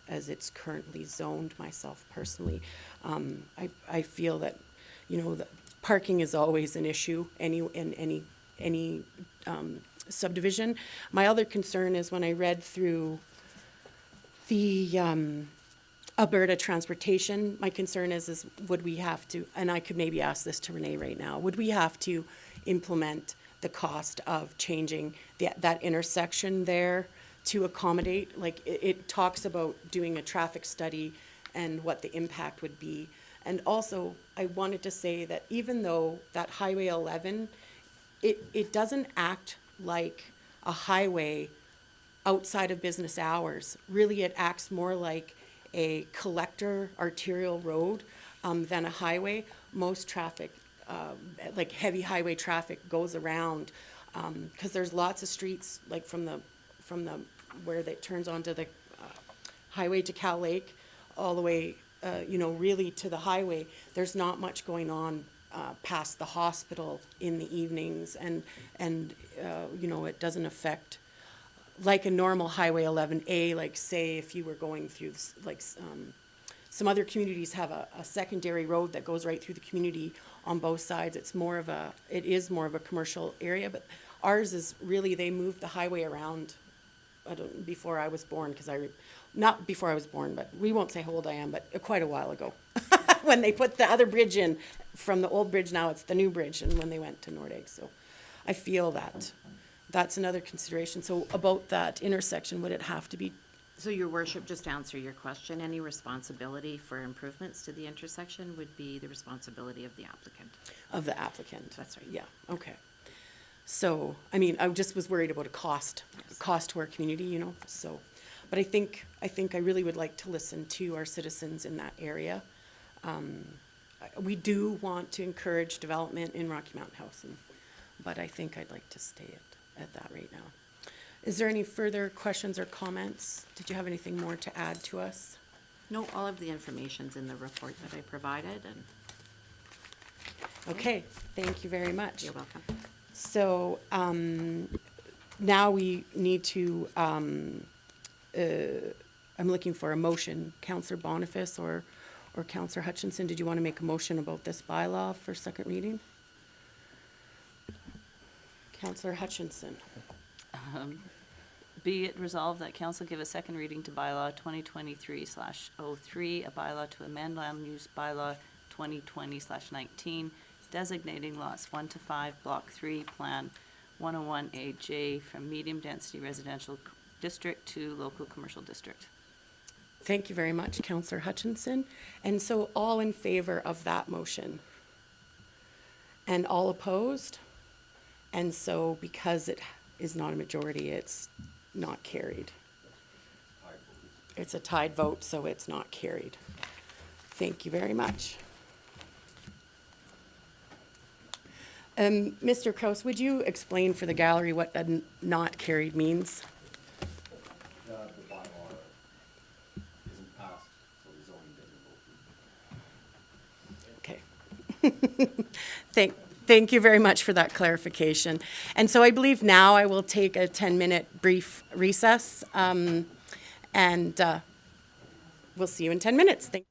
it's currently zoned myself personally. I feel that, parking is always an issue in any subdivision. My other concern is when I read through the Alberta transportation, my concern is would we have to, and I could maybe ask this to Renee right now, would we have to implement the cost of changing that intersection there to accommodate, like, it talks about doing a traffic study and what the impact would be. And also, I wanted to say that even though that Highway 11, it doesn't act like a highway outside of business hours. Really, it acts more like a collector arterial road than a highway. Most traffic, like heavy highway traffic, goes around because there's lots of streets, like from the where it turns onto the highway to Cow Lake, all the way, really to the highway. There's not much going on past the hospital in the evenings, and it doesn't affect like a normal Highway 11A, like say if you were going through, some other communities have a secondary road that goes right through the community on both sides. It is more of a commercial area, but ours is really, they moved the highway around before I was born, not before I was born, but we won't say how old I am, but quite a while ago. When they put the other bridge in, from the old bridge, now it's the new bridge, and when they went to Nordegg. So I feel that's another consideration. So about that intersection, would it have to be? So, Your Worship, just to answer your question, any responsibility for improvements to the intersection would be the responsibility of the applicant. Of the applicant? That's right. Yeah, okay. So, I mean, I just was worried about a cost to our community, so. But I think I really would like to listen to our citizens in that area. We do want to encourage development in Rocky Mountain House, but I think I'd like to stay at that right now. Is there any further questions or comments? Did you have anything more to add to us? No, all of the information's in the report that I provided, and Okay, thank you very much. you're welcome. So now we need to, I'm looking for a motion. Councillor Boniface or Councillor Hutchinson, did you want to make a motion about this bylaw for second reading? Councillor Hutchinson. Be it resolved that council give a second reading to bylaw 2023/03, a bylaw to amend land use bylaw 2020/19, designating lots 1 to 5, block 3, plan 101AJ from medium density residential district to local commercial district. Thank you very much, Councillor Hutchinson. And so all in favor of that motion? And all opposed? And so because it is not a majority, it's not carried. It's a tied vote, so it's not carried. Thank you very much. Mr. Kraus, would you explain for the gallery what a not carried means? The bylaw isn't passed, so the zoning doesn't go through. Okay. Thank you very much for that clarification. And so I believe now I will take a 10-minute brief recess, and we'll see you in 10 minutes. Thank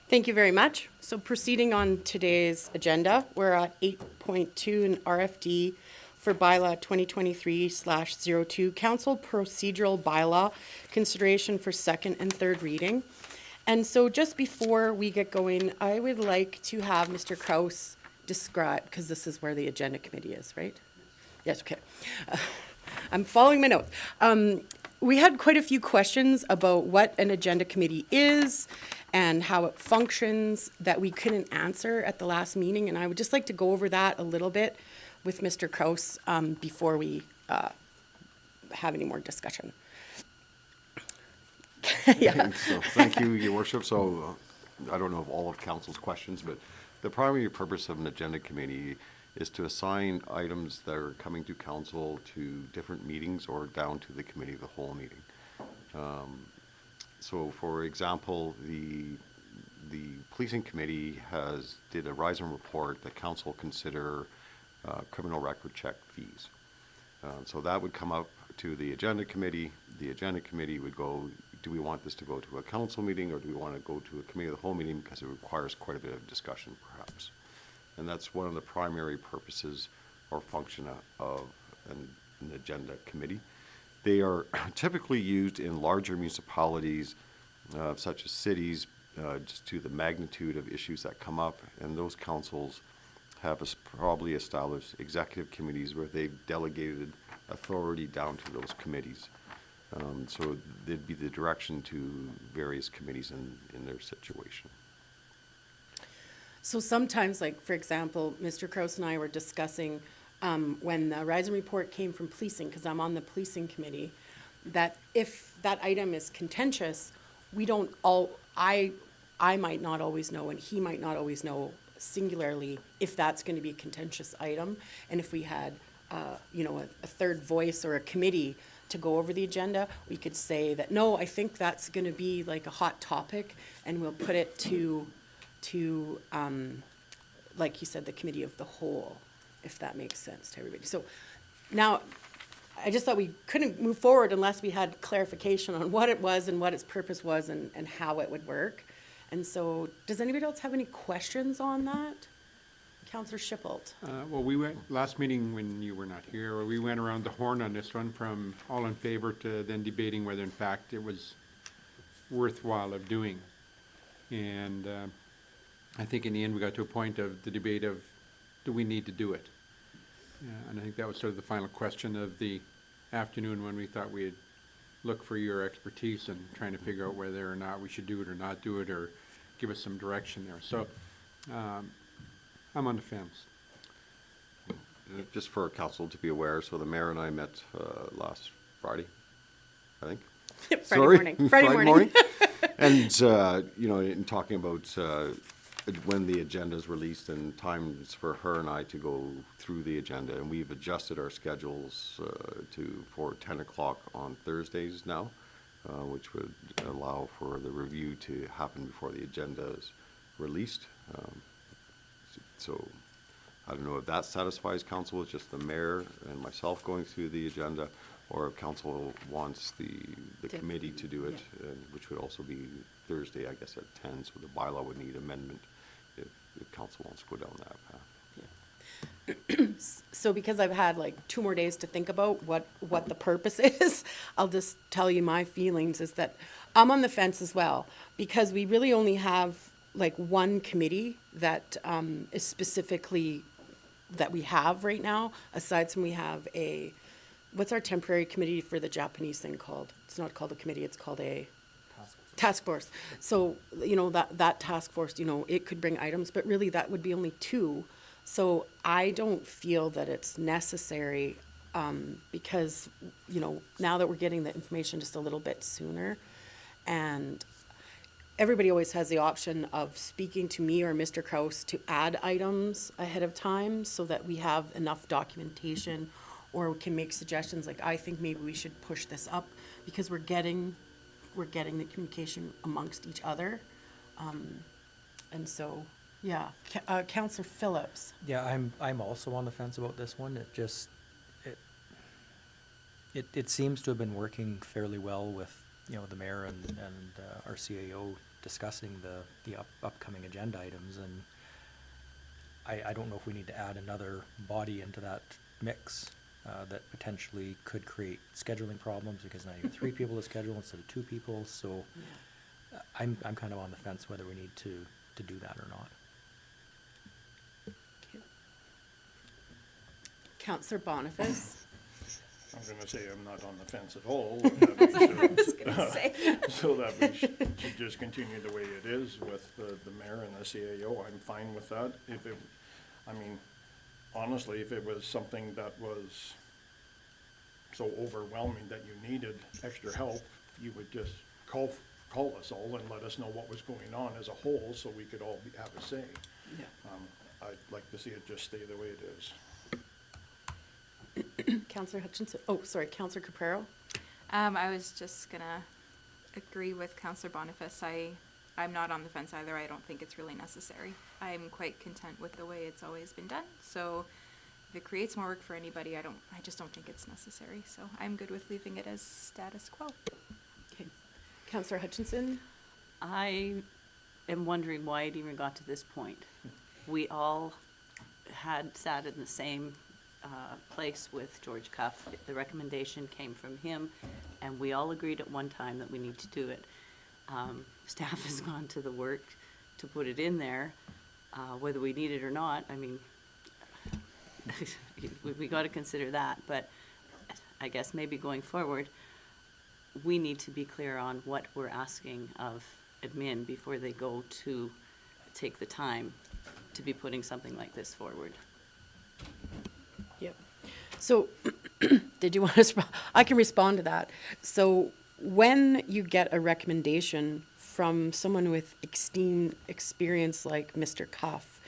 Thank you very much. So proceeding on today's agenda, we're at 8.2 in RFD for bylaw 2023/02, council procedural bylaw, consideration for second and third reading. And so just before we get going, I would like to have Mr. Kraus describe, because this is where the agenda committee is, right? Yes, okay. I'm following my notes. We had quite a few questions about what an agenda committee is and how it functions that we couldn't answer at the last meeting, and I would just like to go over that a little bit with Mr. Kraus before we have any more discussion. Yeah. So, thank you, Your Worship. So, I don't know of all of council's questions, but the primary purpose of an agenda committee is to assign items that are coming to council to different meetings or down to the committee of the whole meeting. So, for example, the policing committee did a rise and report that council consider criminal record check fees. So that would come up to the agenda committee. The agenda committee would go, do we want this to go to a council meeting or do we want to go to a committee of the whole meeting, because it requires quite a bit of discussion perhaps. And that's one of the primary purposes or function of an agenda committee. They are typically used in larger municipalities such as cities, just to the magnitude of issues that come up, and those councils have probably established executive committees where they've delegated authority down to those committees. So there'd be the direction to various committees in their situation. So sometimes, like, for example, Mr. Kraus and I were discussing when the Rise and Report came from policing, because I'm on the policing committee, that if that item is contentious, we don't all, I might not always know, and he might not always know singularly if that's going to be a contentious item. And if we had, a third voice or a committee to go over the agenda, we could say that, no, I think that's going to be like a hot topic, and we'll put it to like you said, the committee of the whole, if that makes sense to everybody. So now, I just thought we couldn't move forward unless we had clarification on what it was and what its purpose was and how it would work. And so, does anybody else have any questions on that? Councillor Shippold. Well, we went, last meeting when you were not here, we went around the horn on this one from all in favor to then debating whether in fact it was worthwhile of doing. And I think in the end we got to a point of the debate of, do we need to do it? And I think that was sort of the final question of the afternoon when we thought we'd look for your expertise and trying to figure out whether or not we should do it or not do it, or give us some direction there. So I'm on the fence. Just for council to be aware, so the mayor and I met last Friday, I think. Friday morning. And, in talking about when the agenda is released and times for her and I to go through the agenda, and we've adjusted our schedules for 10 o'clock on Thursdays now, which would allow for the review to happen before the agenda is released. So I don't know if that satisfies council, it's just the mayor and myself going through the agenda, or if council wants the committee to do it, which would also be Thursday, I guess, at 10, so the bylaw would need amendment if council wants to go down that path. So because I've had like 2 more days to think about what the purpose is, I'll just tell you my feelings is that I'm on the fence as well, because we really only have like one committee that is specifically that we have right now, aside from we have what's our temporary committee for the Japanese thing called? It's not called a committee, it's called a task force. So, that task force, it could bring items, but really that would be only 2. So I don't feel that it's necessary because, now that we're getting the information just a little bit sooner, and everybody always has the option of speaking to me or Mr. Kraus to add items ahead of time so that we have enough documentation, or we can make suggestions like, I think maybe we should push this up because we're getting the communication amongst each other. And so, yeah. Councillor Phillips. Yeah, I'm also on the fence about this one. It seems to have been working fairly well with you know, the mayor and our CAO discussing the upcoming agenda items, and I don't know if we need to add another body into that mix that potentially could create scheduling problems, because now you have 3 people to schedule instead of 2 people, so I'm kind of on the fence whether we need to do that or not. Counselor Boniface? I'm gonna say I'm not on the fence at all. That we should- So that we should just continue the way it is with the mayor and the CAO. I'm fine with that. If it, I mean, honestly, if it was something that was so overwhelming that you needed extra help, you would just call us all and let us know what was going on as a whole, so we could all have a say. I'd like to see it just stay the way it is. Counselor Hutchinson, oh, sorry, Counselor Caprero? I was just gonna agree with Counselor Boniface. I'm not on the fence either. I don't think it's really necessary. I'm quite content with the way it's always been done. So if it creates more work for anybody, I just don't think it's necessary. So I'm good with leaving it as status quo. Okay. Counselor Hutchinson? I am wondering why it even got to this point. We all had sat in the same place with George Cuff. The recommendation came from him, and we all agreed at one time that we need to do it. Staff has gone to the work to put it in there, whether we need it or not. I mean, we got to consider that, but I guess maybe going forward, we need to be clear on what we're asking of admin before they go to take the time to be putting something like this forward. Yep. So, did you want to, I can respond to that. So, when you get a recommendation from someone with esteemed experience like Mr. Cuff,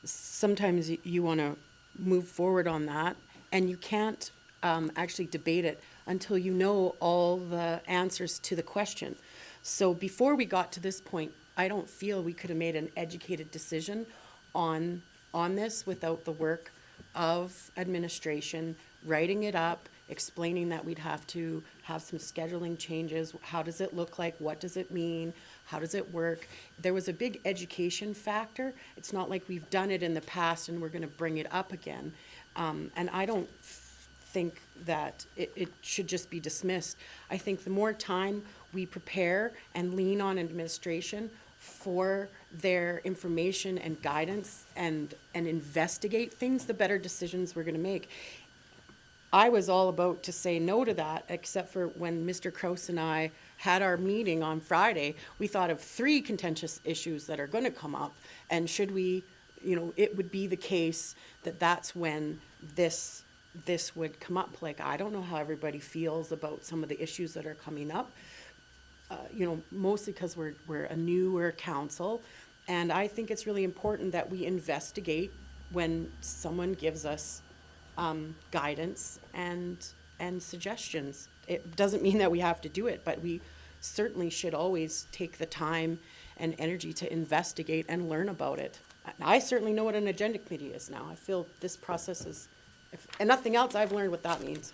sometimes you want to move forward on that, and you can't actually debate it until you know all the answers to the question. So before we got to this point, I don't feel we could have made an educated decision on this without the work of administration, writing it up, explaining that we'd have to have some scheduling changes. How does it look like? What does it mean? How does it work? There was a big education factor. It's not like we've done it in the past and we're going to bring it up again. And I don't think that it should just be dismissed. I think the more time we prepare and lean on administration for their information and guidance and investigate things, the better decisions we're going to make. I was all about to say no to that, except for when Mr. Kraus and I had our meeting on Friday, we thought of 3 contentious issues that are going to come up, and should we, it would be the case that that's when this would come up. Like, I don't know how everybody feels about some of the issues that are coming up, mostly because we're a newer council, and I think it's really important that we investigate when someone gives us guidance and suggestions. It doesn't mean that we have to do it, but we certainly should always take the time and energy to investigate and learn about it. I certainly know what an agenda committee is now. I feel this process is, and nothing else, I've learned what that means.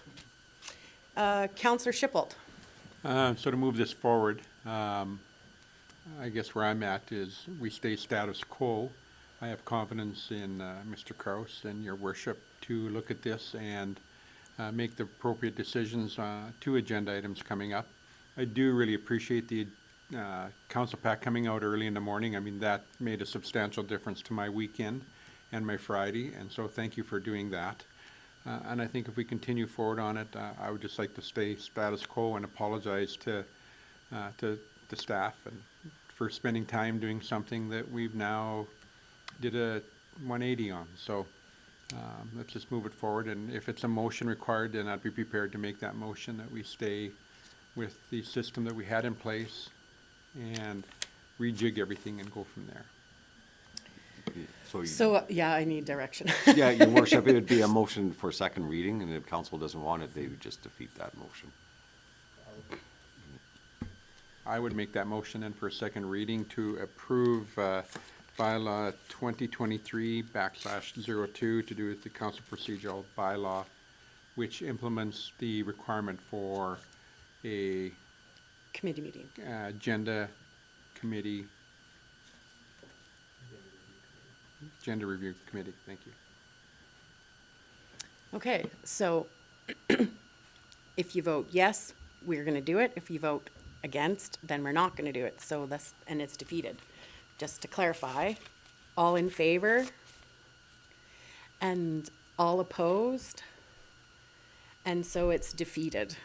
Councillor Shippold. So to move this forward, I guess where I'm at is we stay status quo. I have confidence in Mr. Kraus and your worship to look at this and make the appropriate decisions to agenda items coming up. I do really appreciate the council pack coming out early in the morning. I mean, that made a substantial difference to my weekend and my Friday, and so thank you for doing that. And I think if we continue forward on it, I would just like to stay status quo and apologize to the staff and for spending time doing something that we've now did a 180 on. So let's just move it forward, and if it's a motion required, then I'd be prepared to make that motion that we stay with the system that we had in place and rejig everything and go from there. So, yeah, I need direction. Yeah, your worship, it would be a motion for second reading, and if council doesn't want it, they would just defeat that motion. I would make that motion then for a second reading to approve bylaw 2023/02 to do with the council procedural bylaw, which implements the requirement for a committee meeting. Agenda Committee. Agenda Review Committee, thank you. Okay, so if you vote yes, we're gonna do it. If you vote against, then we're not gonna do it. So that's, and it's defeated. Just to clarify, all in favor? And all opposed? And so it's defeated.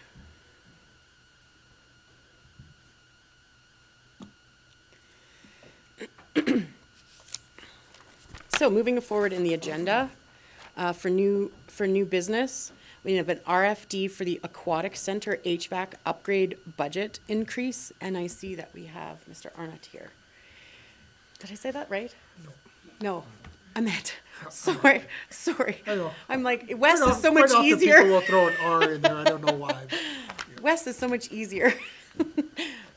So moving forward in the agenda, for new business, we have an RFD for the Aquatic Center HVAC upgrade budget increase, and I see that we have Mr. Arnott here. Did I say that right? No, I meant, sorry. I know. I'm like, Wes is so Quite much often easier. People will throw an R in there, I don't know why. Wes is so much easier.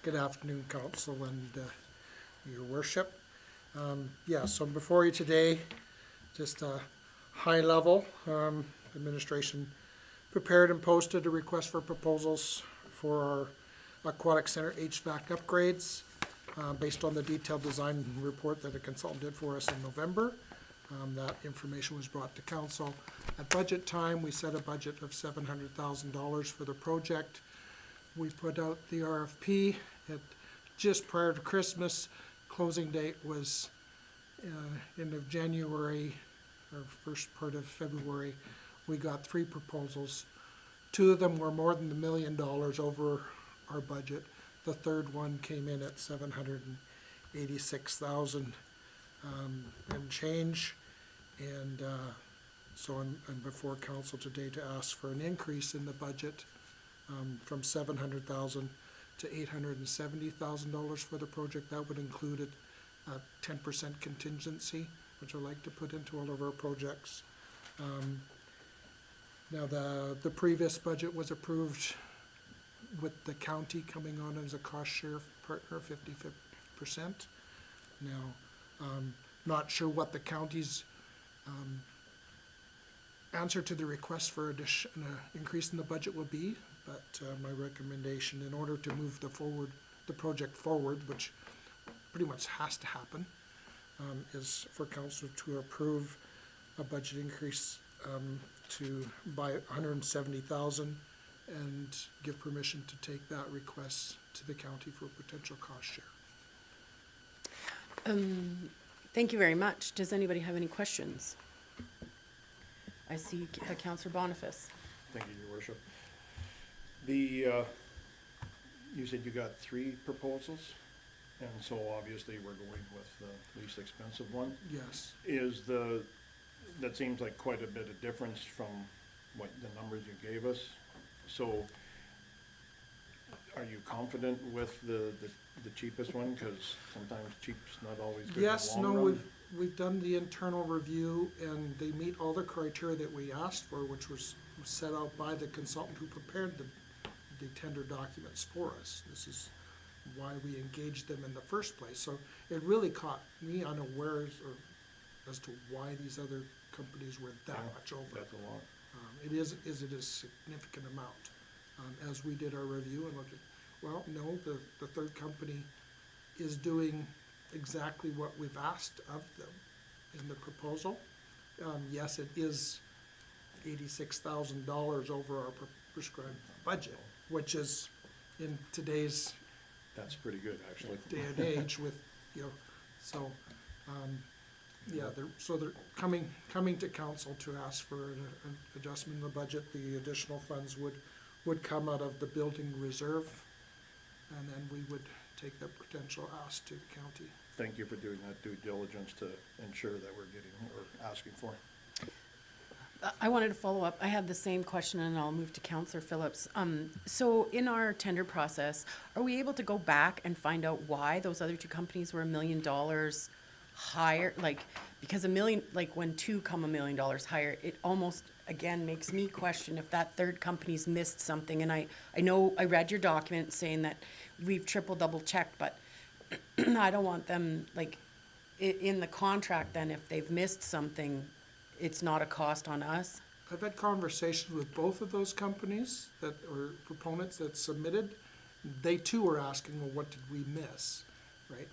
Good afternoon, council and your worship. Yeah, so before you today, just a high level, administration prepared and posted a request for proposals for our aquatic center HVAC upgrades based on the detailed design report that a consultant did for us in November. That information was brought to council. At budget time, we set a budget of $700,000 for the project. We put out the RFP at just prior to Christmas. Closing date was end of January or first part of February. We got 3 proposals. 2 of them were more than $1 million over our budget. The third one came in at $786,000 and change. And so I'm before council today to ask for an increase in the budget from $700,000 to $870,000 for the project. That would include a 10% contingency, which I like to put into all of our projects. Now the previous budget was approved with the county coming on as a cost share partner, 50%. Now, not sure what the county's answer to the request for an increase in the budget will be, but my recommendation, in order to move the project forward, which pretty much has to happen, is for council to approve a budget increase by $170,000 and give permission to take that request to the county for potential cost share. Thank you very much. Does anybody have any questions? I see Councillor Boniface. Thank you, your worship. You said you got 3 proposals, and so obviously we're going with the least expensive one. Yes. That seems like quite a bit of difference from what the numbers you gave us. So are you confident with the cheapest one? Because sometimes cheap's not always good in the Yes, long no, run. we've done the internal review and they meet all the criteria that we asked for, which was set out by the consultant who prepared the tender documents for us. This is why we engaged them in the first place. So it really caught me unawares as to why these other companies were that much over. That's a lot. It is a significant amount. As we did our review and looked at, well, no, the third company is doing exactly what we've asked of them in the proposal. Yes, it is $86,000 over our prescribed budget, which is in today's That's pretty good, actually. day and age with, so, yeah, they're coming to council to ask for an adjustment in the budget. The additional funds would come out of the building reserve, and then we would take the potential ask to the county. Thank you for doing that due diligence to ensure that we're getting, or asking for. I wanted to follow up. I have the same question, and I'll move to Councillor Phillips. So in our tender process, are we able to go back and find out why those other 2 companies were $1 million higher? Like, because when 2 come $1 million higher, it almost, again, makes me question if that third company's missed something. And I know I read your document saying that we've double checked, but I don't want them, like, in the contract then, if they've missed something, it's not a cost on us? I've had conversations with both of those companies or proponents that submitted, they too were asking, well, what did we miss, right?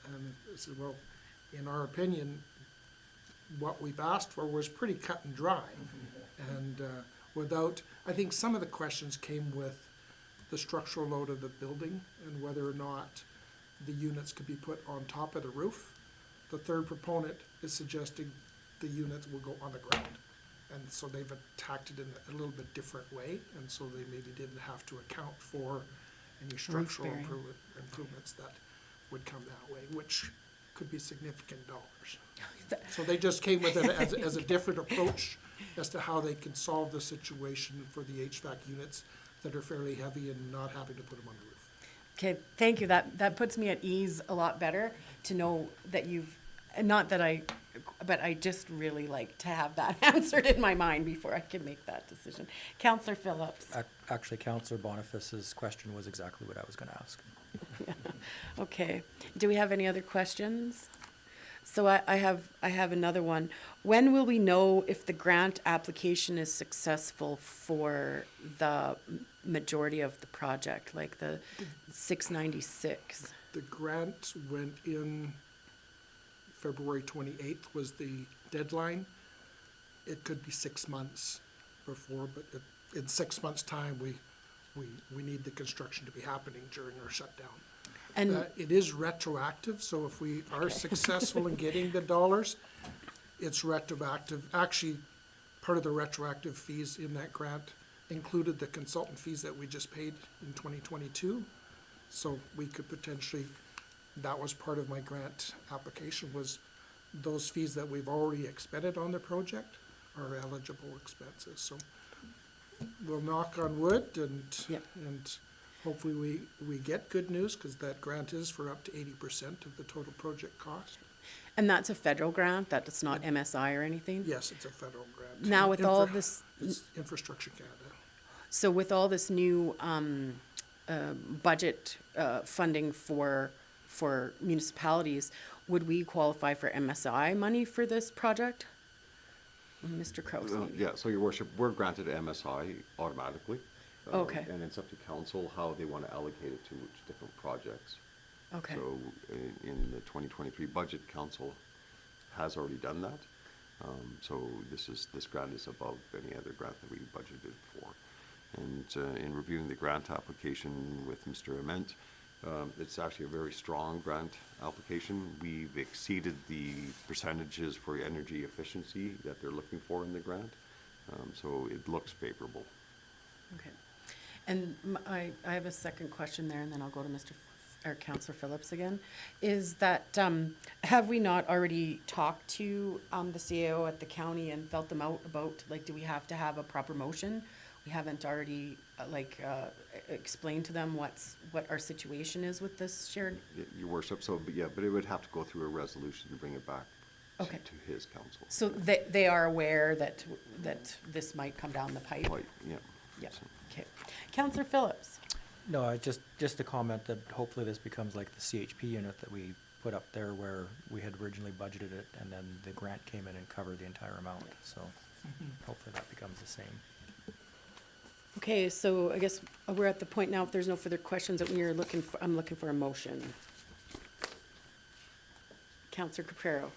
And I said, well, in our opinion, what we've asked for was pretty cut and dry. And without, I think some of the questions came with the structural load of the building and whether or not the units could be put on top of the roof. The third proponent is suggesting the units will go on the ground. And so they've attacked it in a little bit different way, and so they maybe didn't have to account for any structural bearing. improvements that would come that way, which could be significant dollars. So they just came with it as a different approach as to how they can solve the situation for the HVAC units that are fairly heavy and not having to put them on the roof. Okay, thank you. That puts me at ease a lot better to know that you've, not that I, but I just really like to have that answered in my mind before I can make that decision. Councillor Phillips. Actually, Councillor Boniface's question was exactly what I was gonna ask. Okay, do we have any other questions? So I have another one. When will we know if the grant application is successful for the majority of the project, like the 696? The grant went in February 28th was the deadline. It could be 6 months before, but in 6 months' time, we need the construction to be happening during our shutdown. And It is retroactive, so if we are successful in getting the dollars, it's retroactive. Actually, part of the retroactive fees in that grant included the consultant fees that we just paid in 2022. So we could potentially, that was part of my grant application, was those fees that we've already expended on the project are eligible expenses. So we'll knock on wood Yep. and hopefully we get good news, because that grant is for up to 80% of the total project cost. and that's a federal grant, that's not MSI or anything? Yes, it's a federal grant. Now with all of this, It's Infrastructure Canada. so with all this new budget funding for municipalities, would we qualify for MSI money for this project? Mr. Kraus, maybe? Yeah, so your worship, we're granted MSI automatically. Okay. And it's up to council how they want to allocate it to which different projects. Okay, So in the 2023 budget, council has already done that. So this grant is above any other grant that we budgeted for. And in reviewing the grant application with Mr. Ament, it's actually a very strong grant application. We've exceeded the percentages for energy efficiency that they're looking for in the grant. So it looks favorable. okay. And I have a second question there, and then I'll go to Councillor Phillips again. Is that, have we not already talked to the CAO at the county and felt them out about, like, do we have to have a proper motion? We haven't already, explained to them what our situation is with this shared? Your worship, but it would have to go through a resolution to bring it back Okay. to his council. So they are aware that this might come down the pipe? Right, yeah. Yeah, So- okay. Councillor Phillips? No, just a comment that hopefully this becomes like the CHP unit that we put up there where we had originally budgeted it and then the grant came in and covered the entire amount, so hopefully that becomes the same. Okay, so I guess we're at the point now, if there's no further questions, that I'm looking for a motion. Councillor Caprero.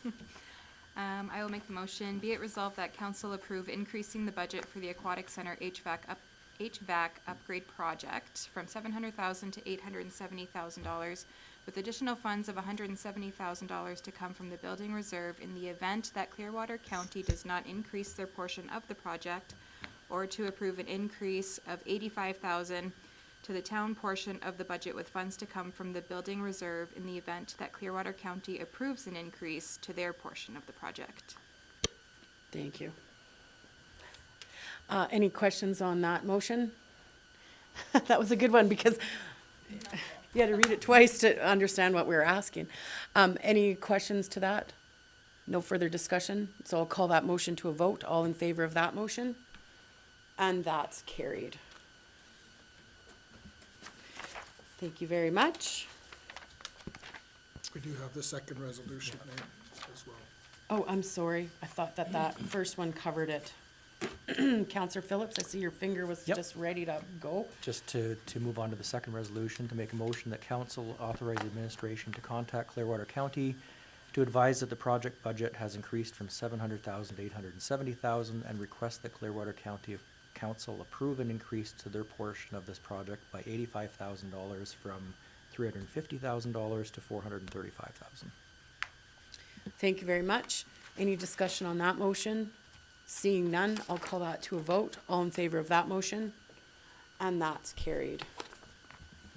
I will make the motion. Be it resolved that council approve increasing the budget for the Aquatic Center HVAC upgrade project from $700,000 to $870,000, with additional funds of $170,000 to come from the building reserve in the event that Clearwater County does not increase their portion of the project, or to approve an increase of $85,000 to the town portion of the budget with funds to come from the building reserve in the event that Clearwater County approves an increase to their portion of the project. Thank you. Any questions on that motion? That was a good one, because you had to read it twice to understand what we were asking. Any questions to that? No further discussion, so I'll call that motion to a vote. All in favor of that motion? And that's carried. Thank you very much. We do have the second resolution there as well. Oh, I'm sorry. I thought that first one covered it. Counselor Phillips, I see your finger was Yep. just ready to go. Just to move on to the second resolution, to make a motion that council authorize the administration to contact Clearwater County to advise that the project budget has increased from 700,000 to 870,000 and request that Clearwater County Council approve an increase to their portion of this project by $85,000 from $350,000 to $435,000. Thank you very much. Any discussion on that motion? Seeing none, I'll call that to a vote. All in favor of that motion? And that's carried.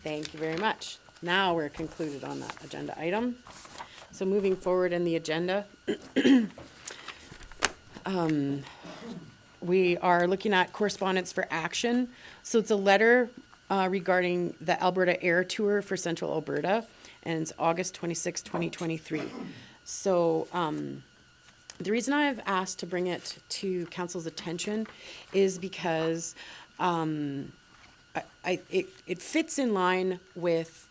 Thank you very much. Now we're concluded on that agenda item. So moving forward in the agenda, we are looking at correspondence for action. So it's a letter regarding the Alberta Air Tour for Central Alberta, and it's August 26, 2023. So the reason I've asked to bring it to council's attention is because it fits in line with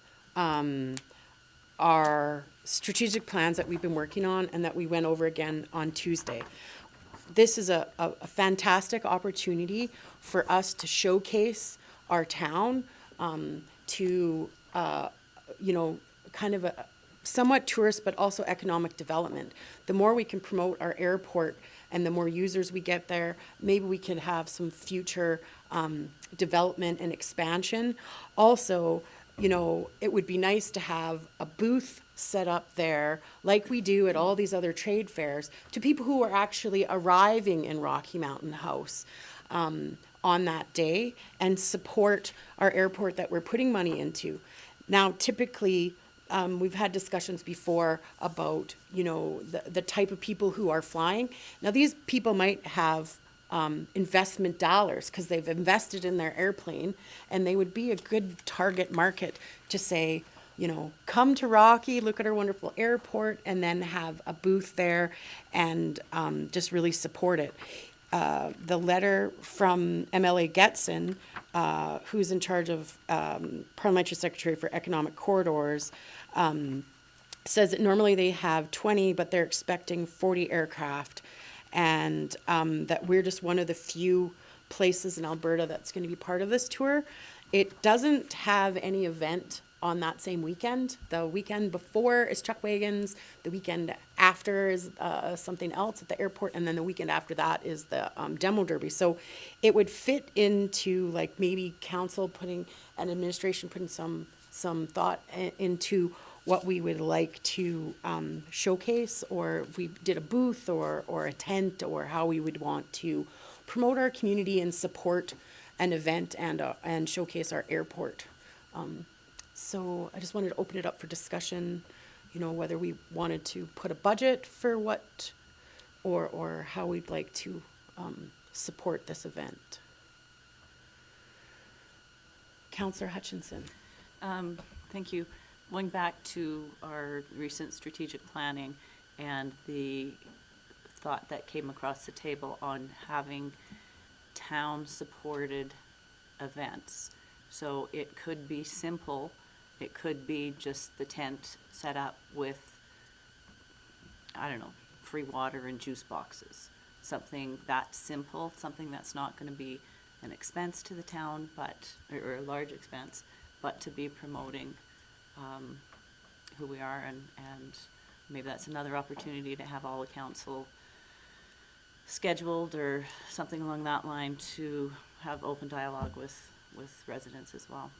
our strategic plans that we've been working on and that we went over again on Tuesday. This is a fantastic opportunity for us to showcase our town, to, kind of a somewhat tourist, but also economic development. The more we can promote our airport and the more users we get there, maybe we can have some future development and expansion. Also, it would be nice to have a booth set up there like we do at all these other trade fairs to people who are actually arriving in Rocky Mountain House on that day and support our airport that we're putting money into. Now, typically, we've had discussions before about, the type of people who are flying. Now, these people might have investment dollars because they've invested in their airplane, and they would be a good target market to say, come to Rocky, look at our wonderful airport, and then have a booth there and just really support it. The letter from MLA Getson, who's in charge of Parliamentary Secretary for Economic Corridors, says that normally they have 20, but they're expecting 40 aircraft, and that we're just one of the few places in Alberta that's going to be part of this tour. It doesn't have any event on that same weekend. The weekend before is Chuck Wagons, the weekend after is something else at the airport, and then the weekend after that is the demo derby. So it would fit into like maybe council putting and administration putting some thought into what we would like to showcase, or if we did a booth or a tent, or how we would want to promote our community and support an event and showcase our airport. So I just wanted to open it up for discussion, whether we wanted to put a budget for what, or how we'd like to support this event. Councillor Hutchinson. Thank you. Going back to our recent strategic planning and the thought that came across the table on having town-supported events. So it could be simple. It could be just the tent set up with, free water and juice boxes. Something that simple, something that's not going to be an expense to the town, or a large expense, but to be promoting who we are, and maybe that's another opportunity to have all the council scheduled or something along that line to have open dialogue with residents as well.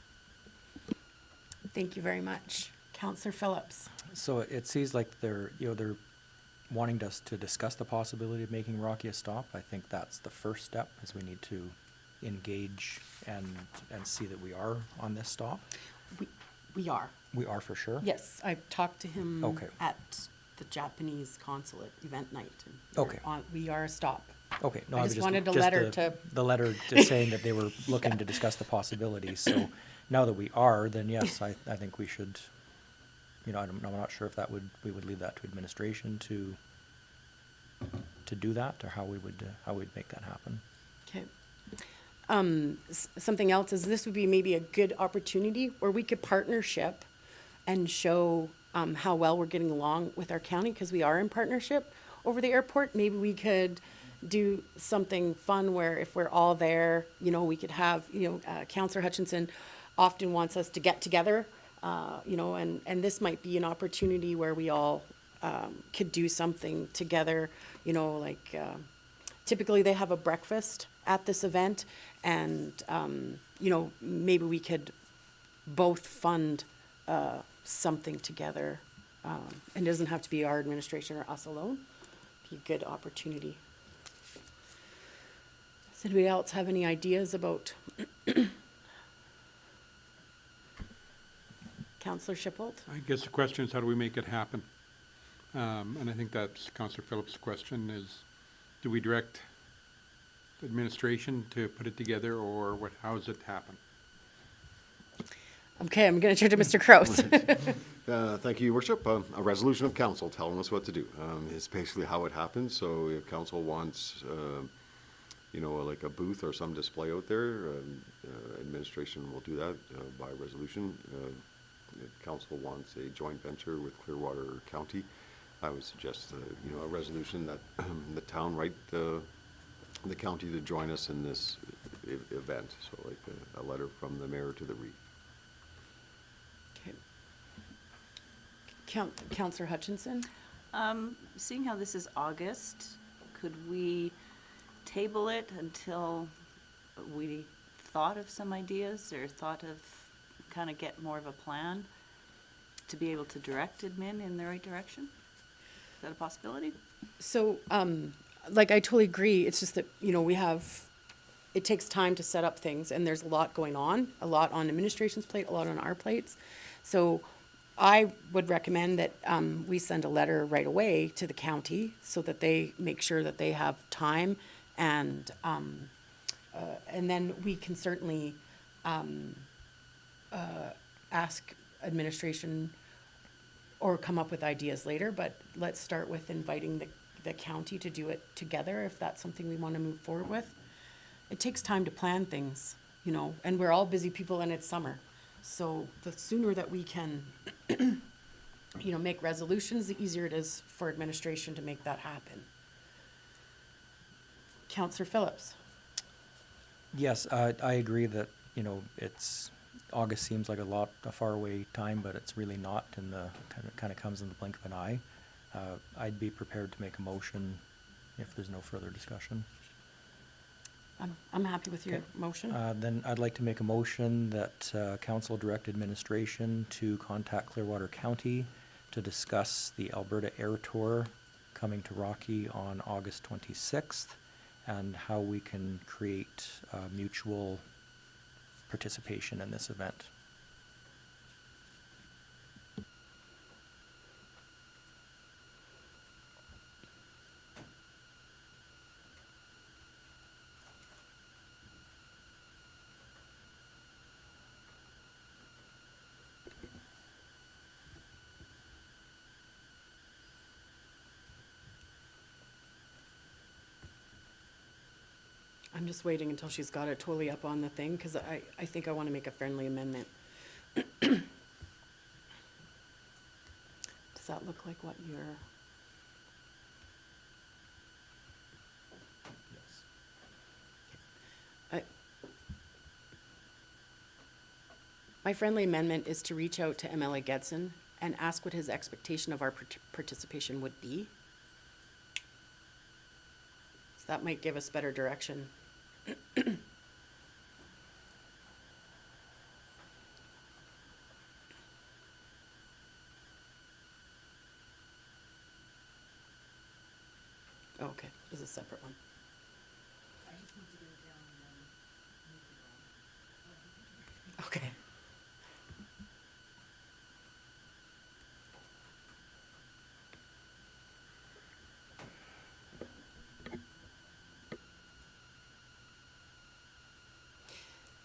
Thank you very much. Councillor Phillips. So it seems like they're wanting us to discuss the possibility of making Rocky a stop. I think that's the first step, is we need to engage and see that we are on this stop. We are. We are for sure? Yes, I've talked to him Okay. at the Japanese consulate event night. And Okay. We are a stop. Okay. No, I was just wanted a just letter to. the letter just saying that they were looking to discuss the possibilities. So now that we are, then yes, I think we should, I'm not sure if we would leave that to administration to do that, or how we'd make that happen. Okay. Something else is this would be maybe a good opportunity where we could partnership and show how well we're getting along with our county, because we are in partnership over the airport. Maybe we could, do something fun where if we're all there, you know, we could have, you know, Counselor Hutchinson often wants us to get together, you know, and this might be an opportunity where we all could do something together, you know, like typically they have a breakfast at this event, and, you know, maybe we could both fund something together. And it doesn't have to be our administration or us alone. Be a good opportunity. Does anybody else have any ideas about Councillor Shippold? I guess the question is, how do we make it happen? And I think that's Councillor Phillips' question is, do we direct administration to put it together, or what, how does it happen? Okay, I'm going to turn to Mr. Kraus. Thank you, Your Worship. A resolution of council telling us what to do is basically how it happens. So if council wants, you know, like a booth or some display out there, administration will do that by resolution. If council wants a joint venture with Clearwater County, I would suggest, you know, a resolution that the town write the county to join us in this event. So like a letter from the mayor to the REIT. Councillor Hutchinson? Seeing how this is August, could we table it until we thought of some ideas or thought of kind of get more of a plan to be able to direct admin in the right direction? Is that a possibility? So, like, I totally agree. It's just that, you know, it takes time to set up things, and there's a lot going on, a lot on administration's plate, a lot on our plates. So I would recommend that we send a letter right away to the county so that they make sure that they have time, and then we can certainly ask administration or come up with ideas later, but let's start with inviting the county to do it together if that's something we want to move forward with. It takes time to plan things, you know, and we're all busy people and it's summer. So the sooner that we can, you know, make resolutions, the easier it is for administration to make that happen. Councillor Phillips? Yes, I agree that, you know, August seems like a faraway time, but it's really not, and kind of comes in the blink of an eye. I'd be prepared to make a motion if there's no further discussion. I'm happy with your Okay. motion. Then I'd like to make a motion that council direct administration to contact Clearwater County to discuss the Alberta Air Tour coming to Rocky on August 26th and how we can create mutual participation in this event. I'm just waiting until she's got it totally up on the thing, because I think I want to make a friendly amendment. Does that look like what you're? My friendly amendment is to reach out to MLA Gedson and ask what his expectation of our participation would be. So that might give us better direction. Okay, this is a separate one. Okay.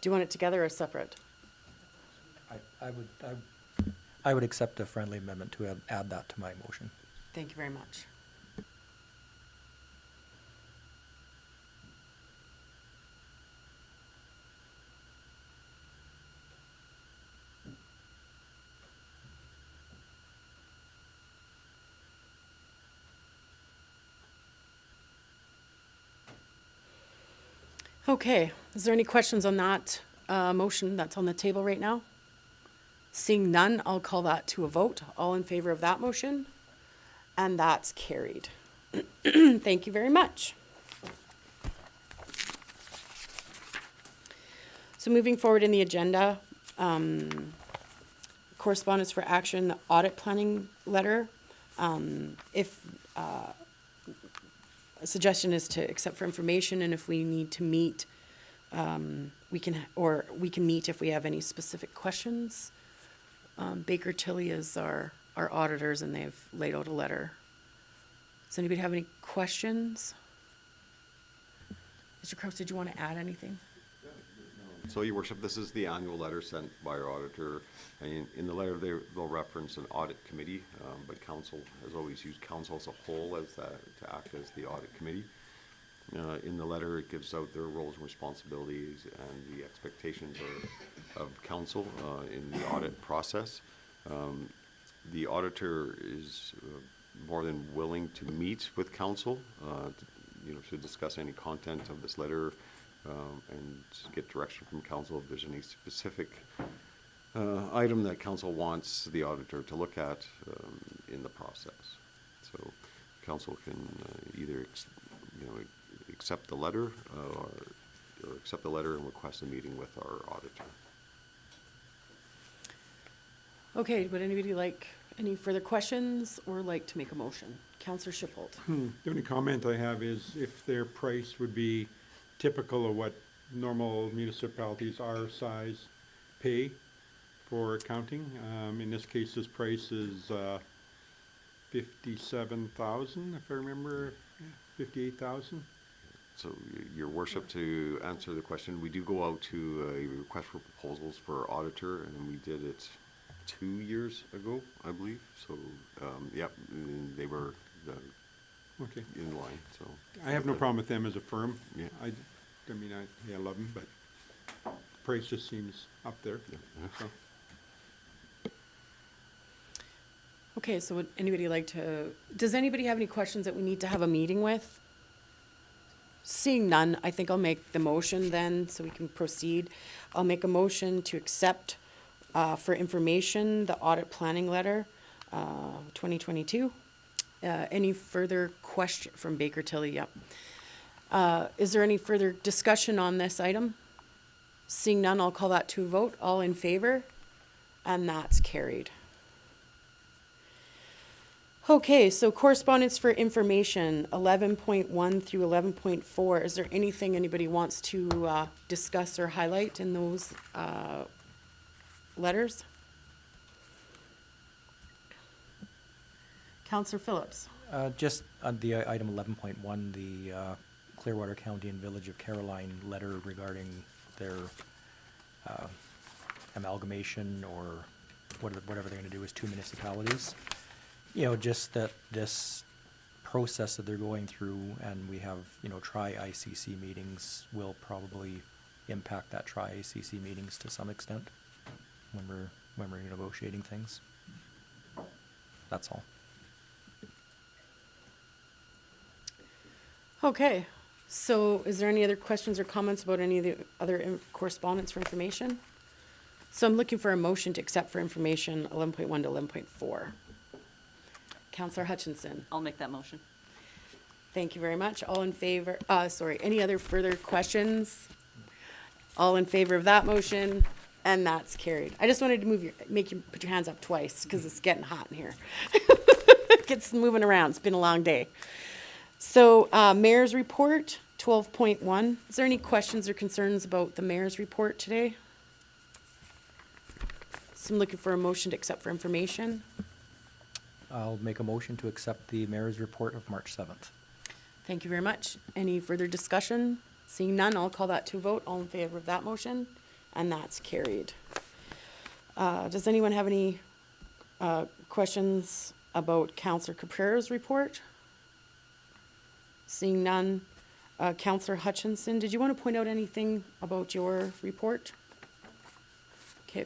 Do you want it together or separate? I would accept a friendly amendment to add that to my motion. Thank you very much. Okay, is there any questions on that motion that's on the table right now? Seeing none, I'll call that to a vote. All in favor of that motion? And that's carried. Thank you very much. So moving forward in the agenda, correspondence for action, the audit planning letter. A suggestion is to accept for information, and if we need to meet, we can meet if we have any specific questions. Baker Tilly is our auditors, and they've laid out a letter. Does anybody have any questions? Mr. Kraus, did you want to add anything? So, Your Worship, this is the annual letter sent by our auditor. In the letter, they'll reference an audit committee, but council has always used council as a whole to act as the audit committee. In the letter, it gives out their roles and responsibilities and the expectations of council in the audit process. The auditor is more than willing to meet with council, to discuss any content of this letter, and get direction from council if there's any specific item that council wants the auditor to look at in the process. So council can either accept the letter or accept the letter and request a meeting with our auditor. Okay, would anybody like any further questions or like to make a motion? Councillor Schipholt. The only comment I have is if their price would be typical of what normal municipalities our size pay for accounting. In this case, this price is 57,000, if I remember, 58,000. So, Your Worship, to answer the question, we do go out to a request for proposals for auditor, and we did it 2 years ago, I believe. So, they were Okay. in line. So I have no problem with them as a firm. Yeah. I love them, but the price just seems up there. So. Okay, so would anybody does anybody have any questions that we need to have a meeting with? Seeing none, I think I'll make the motion then, so we can proceed. I'll make a motion to accept for information the audit planning letter, 2022. Any further question from Baker Tilly? Yep. Is there any further discussion on this item? Seeing none, I'll call that to a vote. All in favor? And that's carried. Okay, so correspondence for information, 11.1 through 11.4. Is there anything anybody wants to discuss or highlight in those letters? Councillor Phillips. Just on the item 11.1, the Clearwater County and Village of Caroline letter regarding their amalgamation or whatever they're going to do as two municipalities. Just that this process that they're going through, and we have, tri-ICC meetings will probably impact that tri-ICC meetings to some extent when we're negotiating things. That's all. Okay, so is there any other questions or comments about any of the other correspondence for information? So I'm looking for a motion to accept for information 11.1 to 11.4. Councillor Hutchinson. I'll make that motion. Thank you very much. All in favor, any other further questions? All in favor of that motion, and that's carried. I just wanted to make you put your hands up twice, because it's getting hot in here. It gets moving around. It's been a long day. So, Mayor's Report, 12.1. Is there any questions or concerns about the Mayor's Report today? So I'm looking for a motion to accept for information. I'll make a motion to accept the Mayor's Report of March 7th. Thank you very much. Any further discussion? Seeing none, I'll call that to a vote. All in favor of that motion? And that's carried. Does anyone have any questions about Councillor Caprera's report? Seeing none. Councillor Hutchinson, did you want to point out anything about your report? Okay.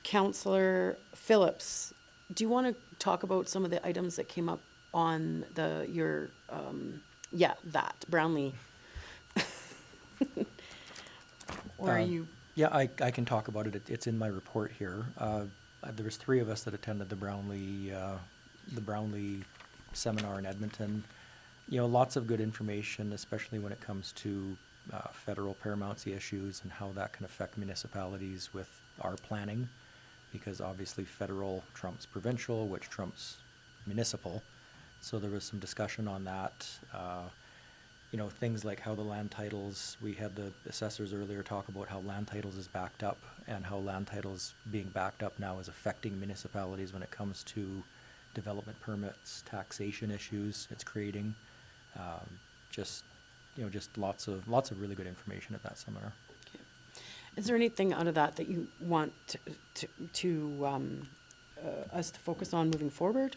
Councillor Phillips, do you want to talk about some of the items that came up on Brownlee? Or are Uh, you, Yeah, I can talk about it. It's in my report here. There was 3 of us that attended the Brownlee seminar in Edmonton. You know, lots of good information, especially when it comes to federal paramountcy issues and how that can affect municipalities with our planning, because obviously federal trumps provincial, which trumps municipal. So there was some discussion on that. You know, things like how the land titles, we had the assessors earlier talk about how land titles is backed up, and how land titles being backed up now is affecting municipalities when it comes to development permits, taxation issues it's creating. Just, you know, just lots of really good information at that seminar. Is there anything out of that that you want us to focus on moving forward?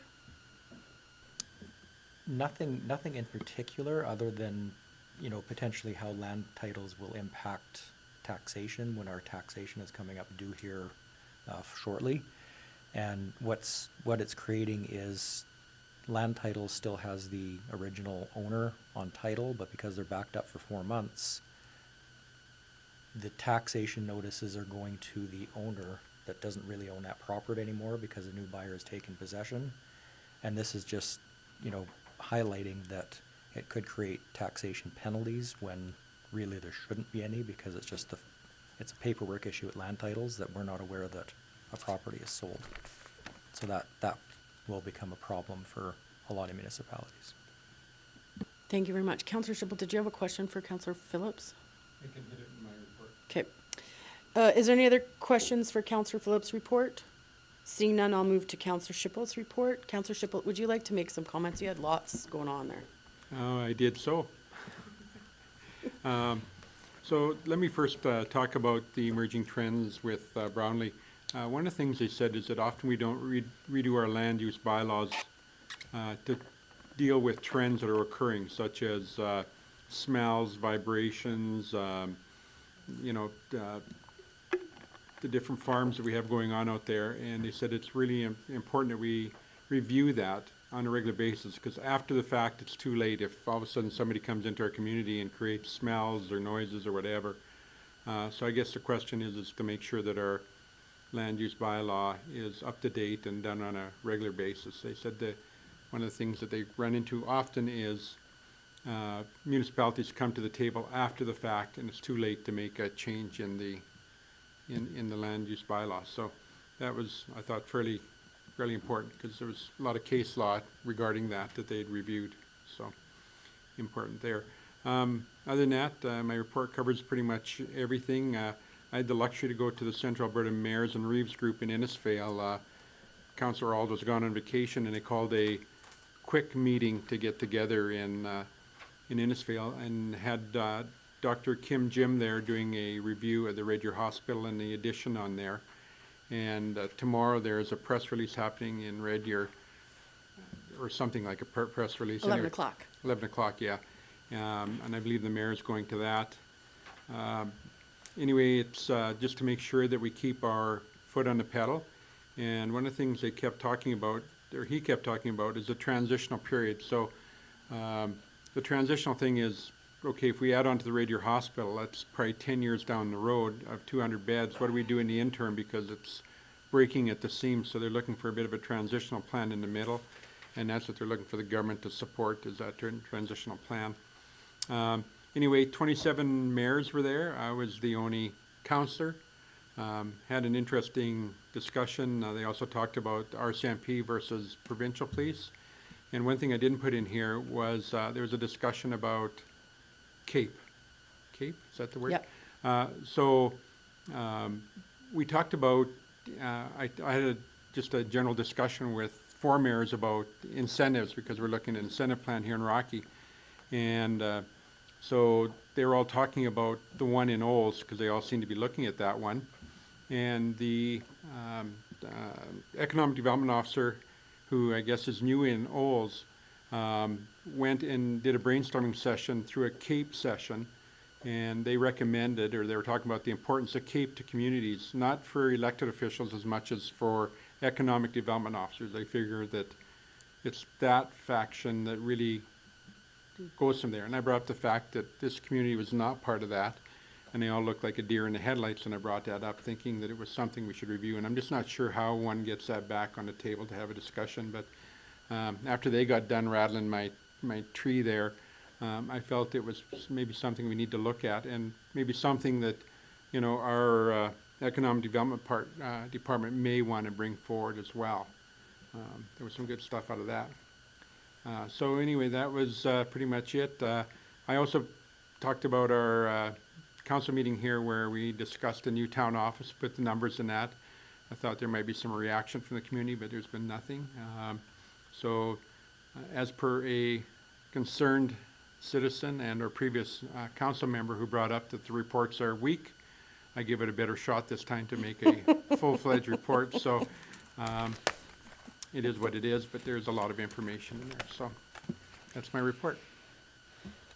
Nothing in particular, other than, you know, potentially how land titles will impact taxation when our taxation is coming up due here shortly. And what it's creating is land title still has the original owner on title, but because they're backed up for 4 months, the taxation notices are going to the owner that doesn't really own that property anymore because a new buyer has taken possession. And this is just, you know, highlighting that it could create taxation penalties when really there shouldn't be any, because it's just it's a paperwork issue at land titles that we're not aware that a property is sold. So that will become a problem for a lot of municipalities. Thank you very much. Councillor Schippel, did you have a question for Councillor Phillips? I can hit it in my report. Okay. Is there any other questions for Councillor Phillips' report? Seeing none, I'll move to Councillor Schippel's report. Councillor Schippel, would you like to make some comments? You had lots going on there. Oh, I did so. So let me first talk about the emerging trends with Brownlee. One of the things they said is that often we don't redo our land use bylaws to deal with trends that are occurring, such as smells, vibrations, you know, the different farms that we have going on out there. And they said it's really important that we review that on a regular basis, because after the fact, it's too late. If all of a sudden somebody comes into our community and creates smells or noises or whatever. So I guess the question is to make sure that our land use bylaw is up to date and done on a regular basis. They said that one of the things that they run into often is municipalities come to the table after the fact and it's too late to make a change in the land use bylaw. So that was, I thought, fairly important, because there was a lot of case law regarding that they had reviewed. So important there. Other than that, my report covers pretty much everything. I had the luxury to go to the Central Alberta Mayors and Reeves group in Innisfail. Councillor Ald was gone on vacation, and they called a quick meeting to get together in Innisfail, and had Dr. Kim Jim there doing a review of the Red Deer Hospital and the addition on there. And tomorrow there is a press release happening in Red Deer, or something like a press release. 11 o'clock. 11 o'clock, yeah. And I believe the mayor is going to that. Anyway, it's just to make sure that we keep our foot on the pedal. And one of the things they kept talking about, or he kept talking about, is the transitional period. So the transitional thing is, okay, if we add on to the Red Deer Hospital, that's probably 10 years down the road of 200 beds. What do we do in the interim? Because it's breaking at the seams. So they're looking for a bit of a transitional plan in the middle. And that's what they're looking for the government to support, is that transitional plan. Anyway, 27 mayors were there. I was the only councillor. Had an interesting discussion. They also talked about RCMP versus provincial police. And one thing I didn't put in here was there was a discussion about CAPE. CAPE, is that the word? Yep. We talked about, I had just a general discussion with 4 mayors about incentives, because we're looking at an incentive plan here in Rocky. And so they were all talking about the one in Olds, because they all seem to be looking at that one. And the economic development officer, who I guess is new in Olds, went and did a brainstorming session through a CAPE session, and they recommended, or they were talking about the importance of CAPE to communities, not for elected officials as much as for economic development officers. They figure that it's that faction that really goes from there. And I brought up the fact that this community was not part of that. and they all looked like a deer in the headlights, and I brought that up thinking that it was something we should review, and I'm just not sure how one gets that back on the table to have a discussion, but after they got done rattling my tree there, I felt it was maybe something we need to look at, and maybe something that, you know, our Economic Development Department may want to bring forward as well. There was some good stuff out of that. So anyway, that was pretty much it. I also talked about our council meeting here where we discussed a new town office, put the numbers in that. I thought there might be some reaction from the community, but there's been nothing. So as per a concerned citizen and our previous council member who brought up that the reports are weak, I give it a better shot this time to make a full-fledged report. So it is what it is, but there's a lot of information in there. So that's my report.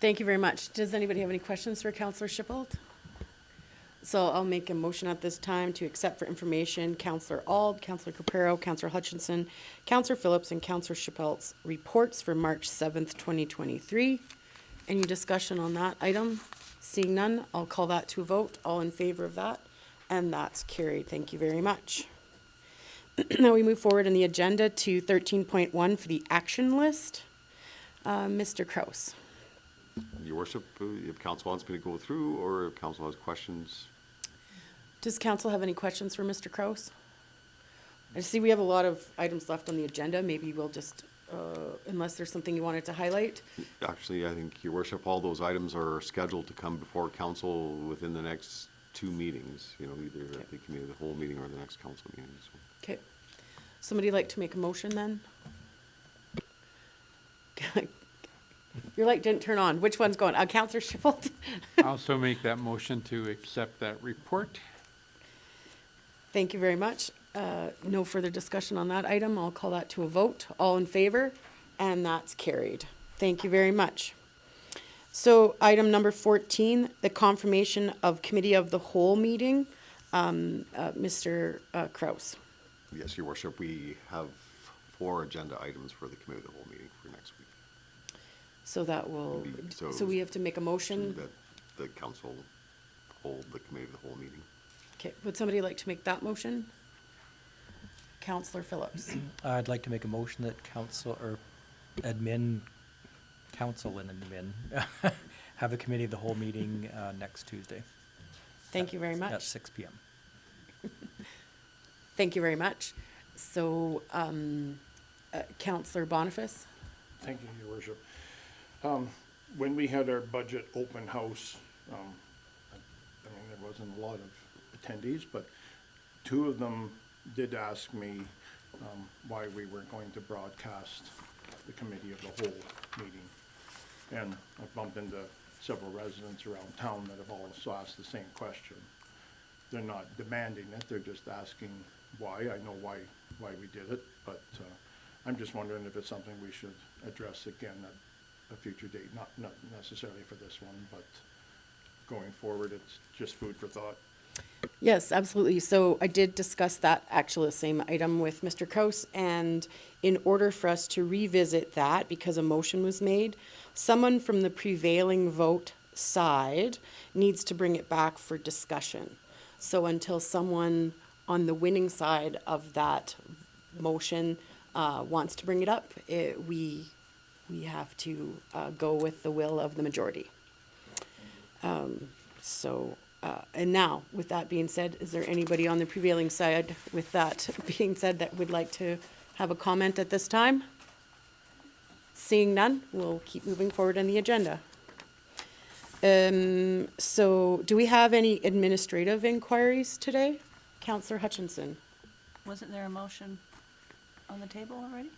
Thank you very much. Does anybody have any questions for Councillor Shippold? So I'll make a motion at this time to accept for information Councillor Auld, Councillor Capero, Councillor Hutchinson, Councillor Phillips, and Councillor Shippold's reports for March 7th, 2023. Any discussion on that item? Seeing none, I'll call that to a vote. All in favor of that, and that's carried. Thank you very much. Now we move forward in the agenda to 13.1 for the action list. Mr. Kraus. Your worship, if council wants me to go through, or if council has questions. Does council have any questions for Mr. Kraus? I see we have a lot of items left on the agenda. Maybe we'll just, unless there's something you wanted to highlight. Actually, I think, your worship, all those items are scheduled to come before council within the next 2 meetings, you know, either at the committee of the whole meeting or the next council meeting. So. Okay. Somebody like to make a motion then? Your light didn't turn on. Which one's going? Councillor Shippold? Also make that motion to accept that report. Thank you very much. No further discussion on that item. I'll call that to a vote. All in favor? And that's carried. Thank you very much. So item number 14, the confirmation of committee of the whole meeting. Mr. Kraus. Yes, your worship, we have 4 agenda items for the committee of the whole meeting for next week. So that will, So- so we have to make a motion. That the council hold the committee of the whole meeting. Okay, would somebody like to make that motion? Councillor Phillips. I'd like to make a motion that council and admin have a committee of the whole meeting next Tuesday. Thank you very At much. 6 p.m. Thank you very much. So, Councillor Boniface? Thank you, your worship. When we had our budget open house, I mean, there wasn't a lot of attendees, but 2 of them did ask me why we weren't going to broadcast the committee of the whole meeting. And I bumped into several residents around town that have also asked the same question. They're not demanding it, they're just asking why. I know why we did it, but I'm just wondering if it's something we should address again at a future date, not necessarily for this one, but going forward, it's just food for thought. Yes, absolutely. So I did discuss that, actually, the same item with Mr. Kraus, and in order for us to revisit that, because a motion was made, someone from the prevailing vote side needs to bring it back for discussion. So until someone on the winning side of that motion wants to bring it up, we have to go with the will of the majority. And now, with that being said, is there anybody on the prevailing side, with that being said, that would like to have a comment at this time? Seeing none, we'll keep moving forward on the agenda. So do we have any administrative inquiries today? Councillor Hutchinson. Wasn't there a motion on the table already?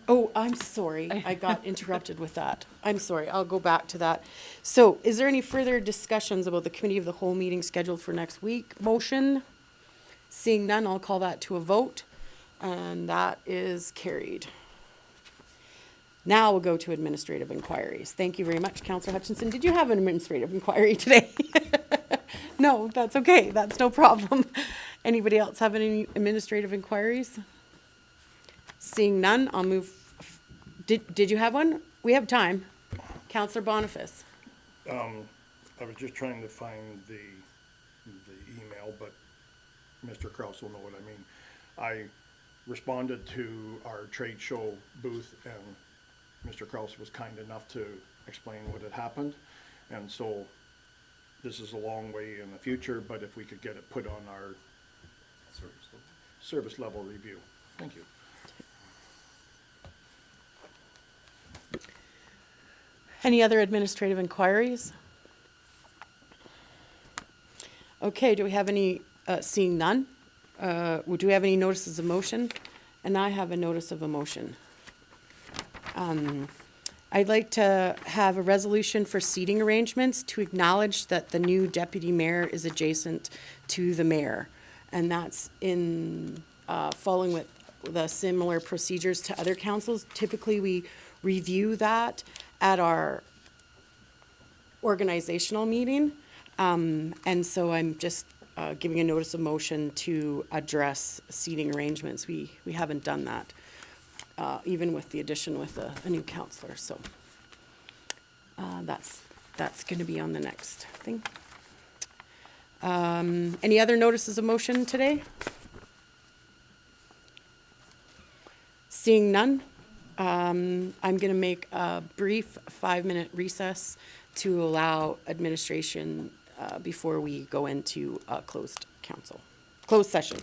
Oh, I'm sorry. I got interrupted with that. I'm sorry. I'll go back to that. So is there any further discussions about the committee of the whole meeting scheduled for next week? Motion? Seeing none, I'll call that to a vote, and that is carried. Now we'll go to administrative inquiries. Thank you very much, Councillor Hutchinson. Did you have an administrative inquiry today? No, that's okay. That's no problem. Anybody else have any administrative inquiries? Seeing none, I'll move. Did you have one? We have time. Councillor Boniface. I was just trying to find the email, but Mr. Kraus will know what I mean. I responded to our trade show booth, and Mr. Kraus was kind enough to explain what had happened. And so this is a long way in the future, but if we could get it put on our service level review. Thank you. Any other administrative inquiries? Okay, do we have any, seeing none? Do we have any notices of motion? And I have a notice of a motion. I'd like to have a resolution for seating arrangements to acknowledge that the new deputy mayor is adjacent to the mayor. And that's in, following with the similar procedures to other councils. Typically, we review that at our organizational meeting. And so I'm just giving a notice of motion to address seating arrangements. We haven't done that, even with the addition with a new counselor. So that's going to be on the next thing. Any other notices of motion today? Seeing none, I'm going to make a brief 5-minute recess to allow administration before we go into closed session.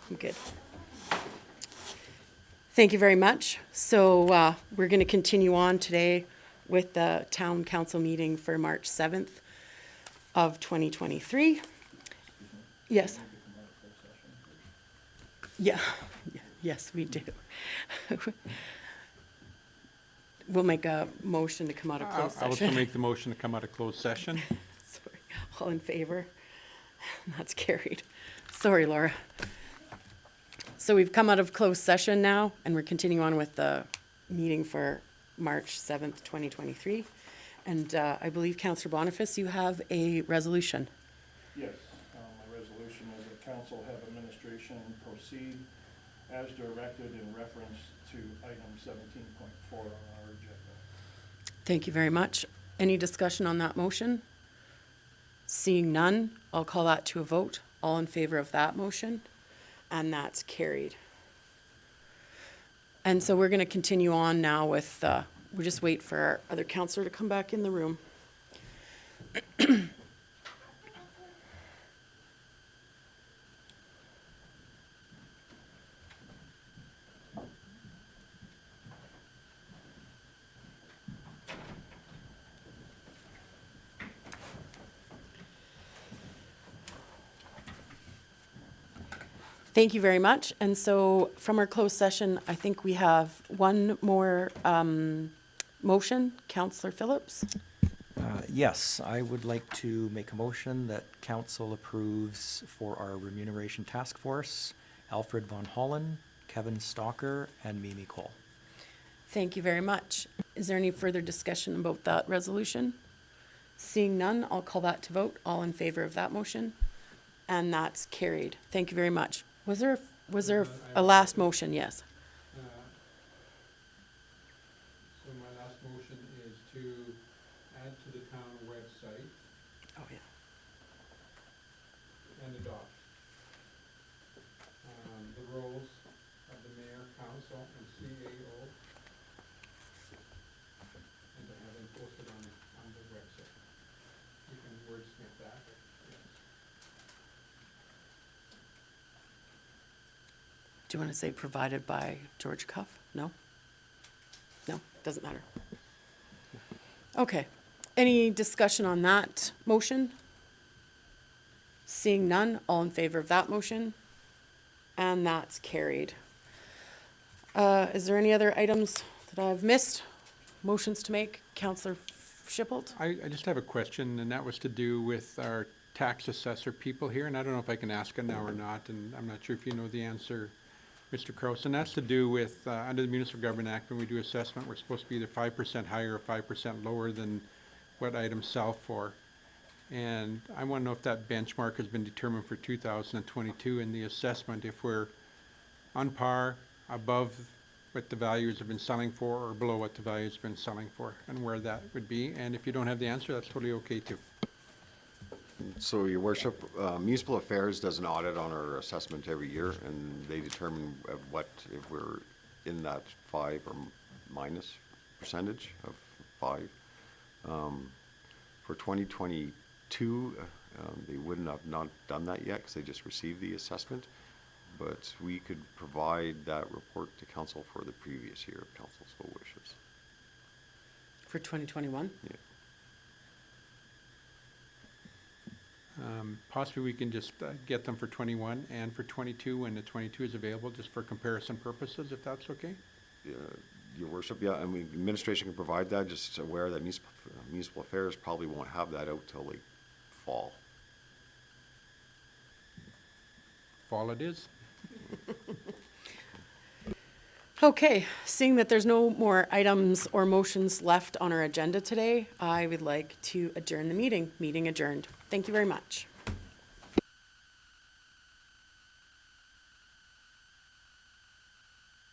I'm good. Thank you very much. So we're going to continue on today with the town council meeting for March 7th of 2023. Yes. Yeah, yes, we do. We'll make a motion to come out of closed I'll also session. make the motion to come out of closed session. Sorry. All in favor? That's carried. Sorry, Laura. So we've come out of closed session now, and we're continuing on with the meeting for March 7th, 2023. And I believe, Councillor Boniface, you have a resolution. Yes, my resolution is that council have administration proceed as directed in reference to item 17.4 on our agenda. Thank you very much. Any discussion on that motion? Seeing none, I'll call that to a vote. All in favor of that motion? And that's carried. And so we're going to continue on now with, we'll just wait for our other councillor to come back in the room. Thank you very much. And so from our closed session, I think we have one more motion. Councillor Phillips? Yes, I would like to make a motion that council approves for our remuneration task force, Alfred Von Hollen, Kevin Stalker, and Mimi Cole. Thank you very much. Is there any further discussion about that resolution? Seeing none, I'll call that to vote. All in favor of that motion? And that's carried. Thank you very much. Was there a last motion? Yes. So my last motion is to add to the town website Oh, yeah. and adopt the roles of the mayor, council, and CAO, and to have them posted on the website. You can wordsmith that, but yes. Do you want to say provided by George Cuff? No? No, doesn't matter. Okay. Any discussion on that motion? Seeing none, all in favor of that motion? And that's carried. Is there any other items that I've missed? Motions to make? Councillor Shippold? I just have a question, and that was to do with our tax assessor people here, and I don't know if I can ask it now or not, and I'm not sure if you know the answer, Mr. Kraus, and that's to do with, under the Municipal Government Act, when we do assessment, we're supposed to be either 5% higher or 5% lower than what items sell for. And I want to know if that benchmark has been determined for 2022 in the assessment, if we're on par, above what the values have been selling for, or below what the values have been selling for, and where that would be. And if you don't have the answer, that's totally okay too. So, Your Worship, Municipal Affairs does an audit on our assessment every year, and they determine if we're in that 5 or minus percentage of 5. For 2022, they wouldn't have not done that yet because they just received the assessment, but we could provide that report to council for the previous year if council so wishes. For 2021? Yeah. Possibly we can just get them for 21 and for 22 when the 22 is available, just for comparison purposes, if that's okay? Your Worship, yeah, I mean, administration can provide that, just aware that municipal affairs probably won't have that out till like fall. Fall it is. Okay, seeing that there's no more items or motions left on our agenda today, I would like to adjourn the meeting. Meeting adjourned. Thank you very much.